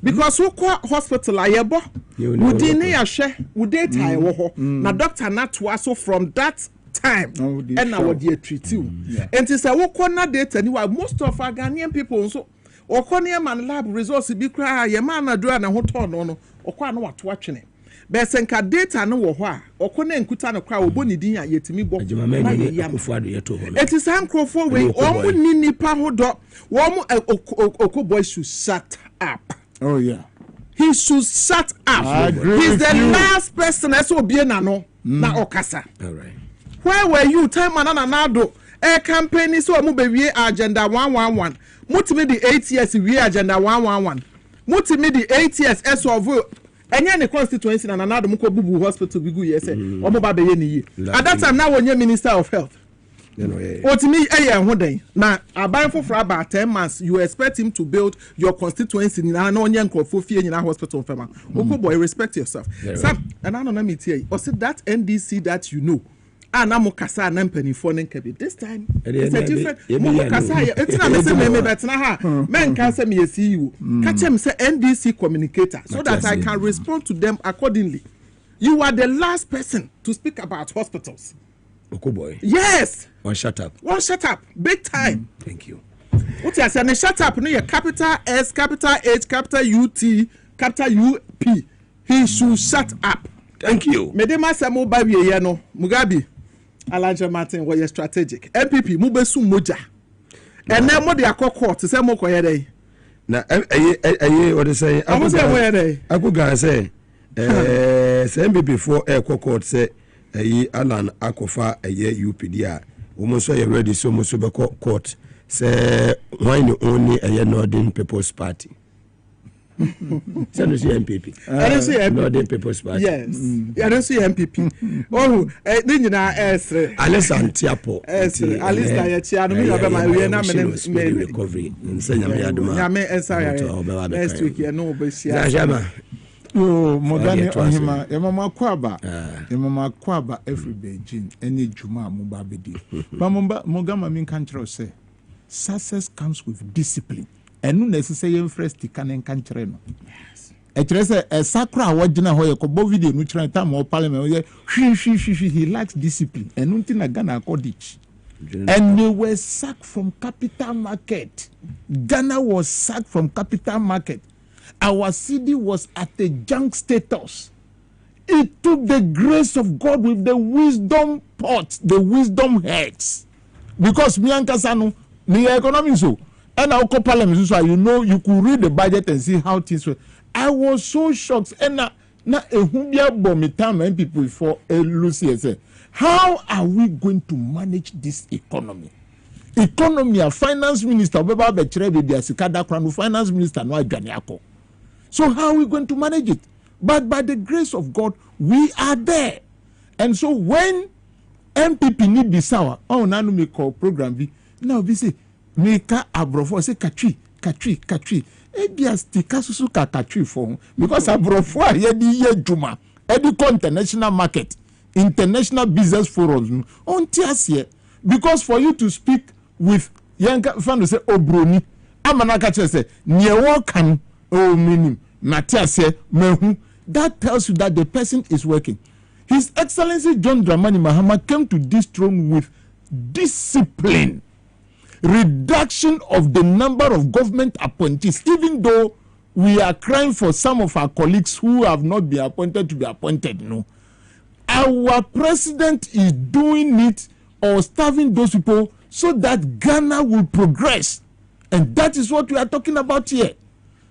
Because who call hospital ayebo wudi ne ya hwe wo data e wo ho na doctor na to aso from that time and now what they treat you and it's a work on data anyway most of our Ghanaian people so or cornea man lab resource be cry your man do and a hot on or quite know what watching it but senka data no wa or corner and kuta no crowd boni din yet me bo it is uncle for way or nini pa hold up one oko boy should shut up. Oh yeah, he should shut up. He's the last person that's so be na okasa. All right. Where were you time anado a campaign so mu be agenda 111 mutimi the 8 years we agenda 111 mutimi the 8 years as of enya ne constituency na anado mu ko bubu hospital bigu ye say omo ba be ye ni yi at that time now when you minister of health otimi eye ho den na aban foforo about 10 months you expect him to build your constituency na onye nkofo fie nyina hospital fema oko boy respect yourself sam and I no me tie o say that NDC that you know na kasa na mpanifo ne nkabe this time it's a different kasa it's na me say me betna ha men kan say me CEO catch him say NDC communicator so that I can respond to them accordingly. You are the last person to speak about hospitals. Okoboy. Yes. One shut up big time. Thank you. What you say shut up no your capital S capital H capital UT capital UP. He should shut up. Thank you. Medema samo ba wie no Mugabe Alanja Martin was strategic. MPP mubesu moja. And then mo de akoko to say mo koye dey. Na what they say? I was say where dey. I go gan say say MPP for akoko say Alan Akofa UPD a wo so you ready so mo so be court say why only Northern People's Party. I don't see MPP. I don't see MPP. Northern People's Party. Yes. I don't see MPP. Oh, then you know, Esre. Alessa Antiapo. Esre. Alessa Yachia. No, me have my we na me recovery. Say nyame aduma. Nyame ensaya. Next week you know be share. Jama. Oh, Mogani Ohima. Mama Kwaba. Mama Kwaba every Beijing. Any Juma Mubabedi. But Mogama min country say success comes with discipline. And no necessary first can and country. Yes. A treasure a sacra wajina hoya kobo video nutrient time or parliament. He lacks discipline and nothing a Ghana cottage. And they were sacked from capital market. Ghana was sacked from capital market. Our city was at a junk status. It took the grace of God with the wisdom pots, the wisdom heads. Because Miankasano, the economy so. And our parliament, so you know, you could read the budget and see how things were. I was so shocked. And now a humbia bomb people for a Lucy say, how are we going to manage this economy? Economy, a finance minister, Baba Betrebe, the Sikada Crown, finance minister, no Janiako. So how are we going to manage it? But by the grace of God, we are there. And so when MPP ni bisawa oh nanu me call program bi na obi say meka abrofo say katwi ebia stika susu katwi for because abrofo a ye di ye djuma e di international market international business forums on tiasie because for you to speak with yanka fan say obroni amanaka che say newo kan o minim na tiasie mehu that tells you that the person is working. His Excellency John Dramani Mahama came to this throne with discipline, reduction of the number of government appointees, even though we are crying for some of our colleagues who have not been appointed to be appointed. No. Our president is doing it or starving those people so that Ghana will progress. And that is what we are talking about here.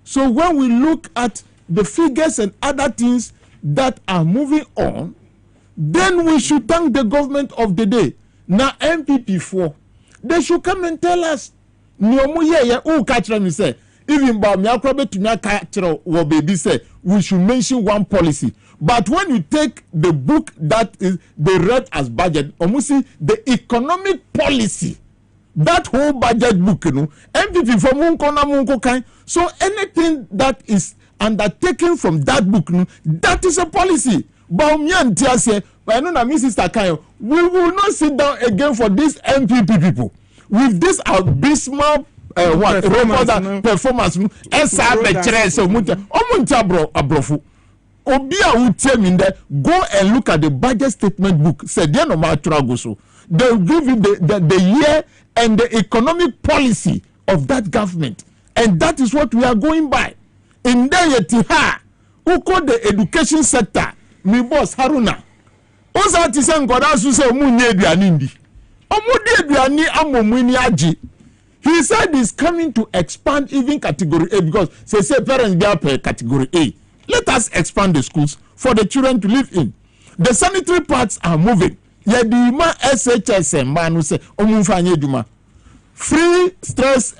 So when we look at the figures and other things that are moving on, then we should thank the government of the day. Now MPP4, they should come and tell us. Even baby say we should mention one policy. But when you take the book that is they read as budget, almost see the economic policy, that whole budget book, you know, MPP for munko kind. So anything that is undertaken from that book, you know, that is a policy. But me and Tia say, I know that Mrs. Takayo, we will not sit down again for these MPP people with this abysmal performance. Obia who tell me that go and look at the budget statement book. Said no matter so they'll give you the year and the economic policy of that government, and that is what we are going by. In there, who call the education sector, my boss Haruna. Oza tisen goda su se omunye aduane ndi. Omudi aduane amomuni aji. He said he's coming to expand even category A because say parents be up category A. Let us expand the schools for the children to live in. The sanitary parts are moving. Yedima SHS manu say omunfanye duma. Free stress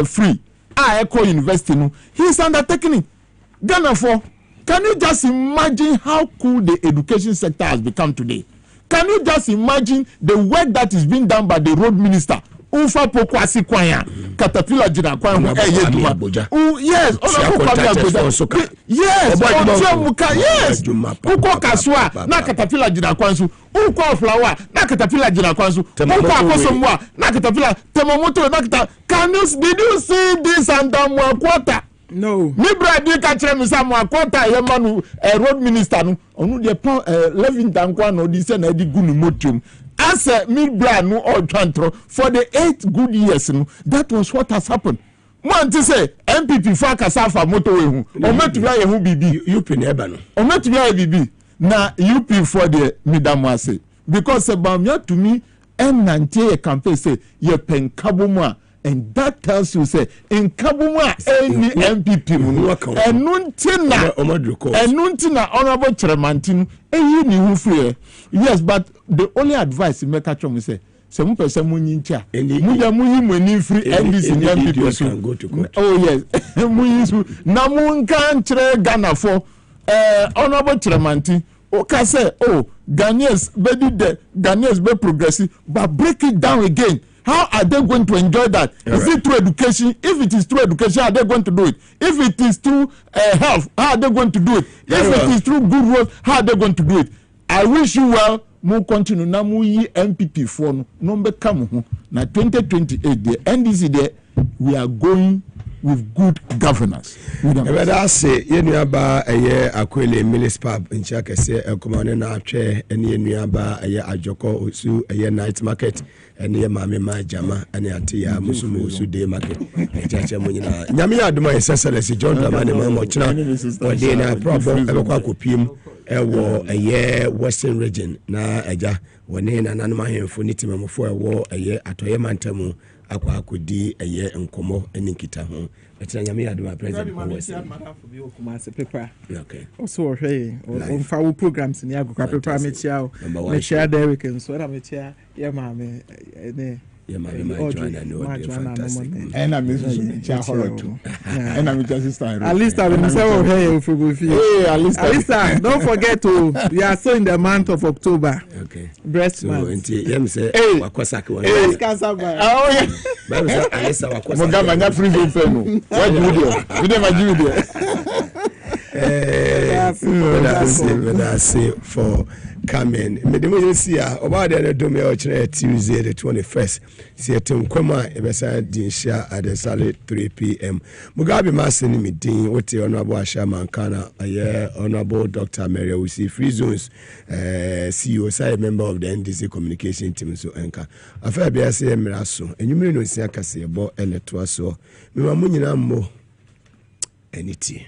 free. Echo University no. He's undertaking it. Ghana for. Can you just imagine how cool the education sector has become today? Can you just imagine the work that is being done by the road minister? Ufa pokwasi kwanya Caterpillar jina kwanya yes yes uko kaswa na Caterpillar jina kwansu uko flower na Caterpillar jina kwansu uko akosomwa na Caterpillar temomoto na did you see this and quarter? No. Me brother ka chere me sam akwata ye manu road minister no onu de Levin Tankwa no di se na di gunu motium. As me brother no all trantro for the 8 good years no that was what has happened. One to say MPP for kasafa moto we hu. O metubia ye hu bibi UP na eba no. O metubia ye bibi na UP for the Mugabe Maase because about to me M90 campaign say ye penkabomwa. And that tells you say in Kabuma any MPP enuntina honorable chairman yes, but the only advice make a chum say some person munyincha muyi free NDC MPP can go to court. Oh yes na mun kan chere Ghana for honorable chairman okay say oh Ghanaians be progressive but break it down again. How are they going to enjoy that? Is it through education? If it is through education, how are they going to do it? If it is through health, how are they going to do it? If it is through good roads, how are they going to do it? I wish you well. Mu continue na mu yi MPP for no be come ho na 2028 the NDC there we are going with good governance. Ebeda say yenuaba eye akwele municipal nchaka se ekomane na atwe ene yenuaba eye ajoko osu eye night market ene mame majama ene atia musumu osu day market echacha munyina nyame aduma esesele John Dramani Mahama china ode na problem ebekwa kopiem ewo eye western region na eja woni na nanuma hemfo nitimamofo ewo eye atoye mantamu akwa akodi eye nkomo enikita ho etina nyame aduma president okay also hey on our programs ni agukwa paper mechia Derek and so na mechia ye mame Yeah, my Joanna, no, fantastic. And I'm Mrs. Horror too. And I'm just at least I will say, hey, if you hey, at least don't forget to. We are so in the month of October. Okay. Breast month. Hey, breast cancer. Oh yeah. Mugabe Maase free zone fair no. Why do you do? You never do it. That's it for coming. Medemo see about the domain of Tuesday the 21st. See Tim Kwama Ebesa Dinsha at the Saturday 3 p.m. Mugabe Maase ni meeting with the Honorable Asha Mankana, Honorable Dr. Mary Usi Free Zones CEO, side member of the NDC communication team so enka. Afa bia say Miraso, and you may know see akase bo eneto so. Me ma munyina mo eniti.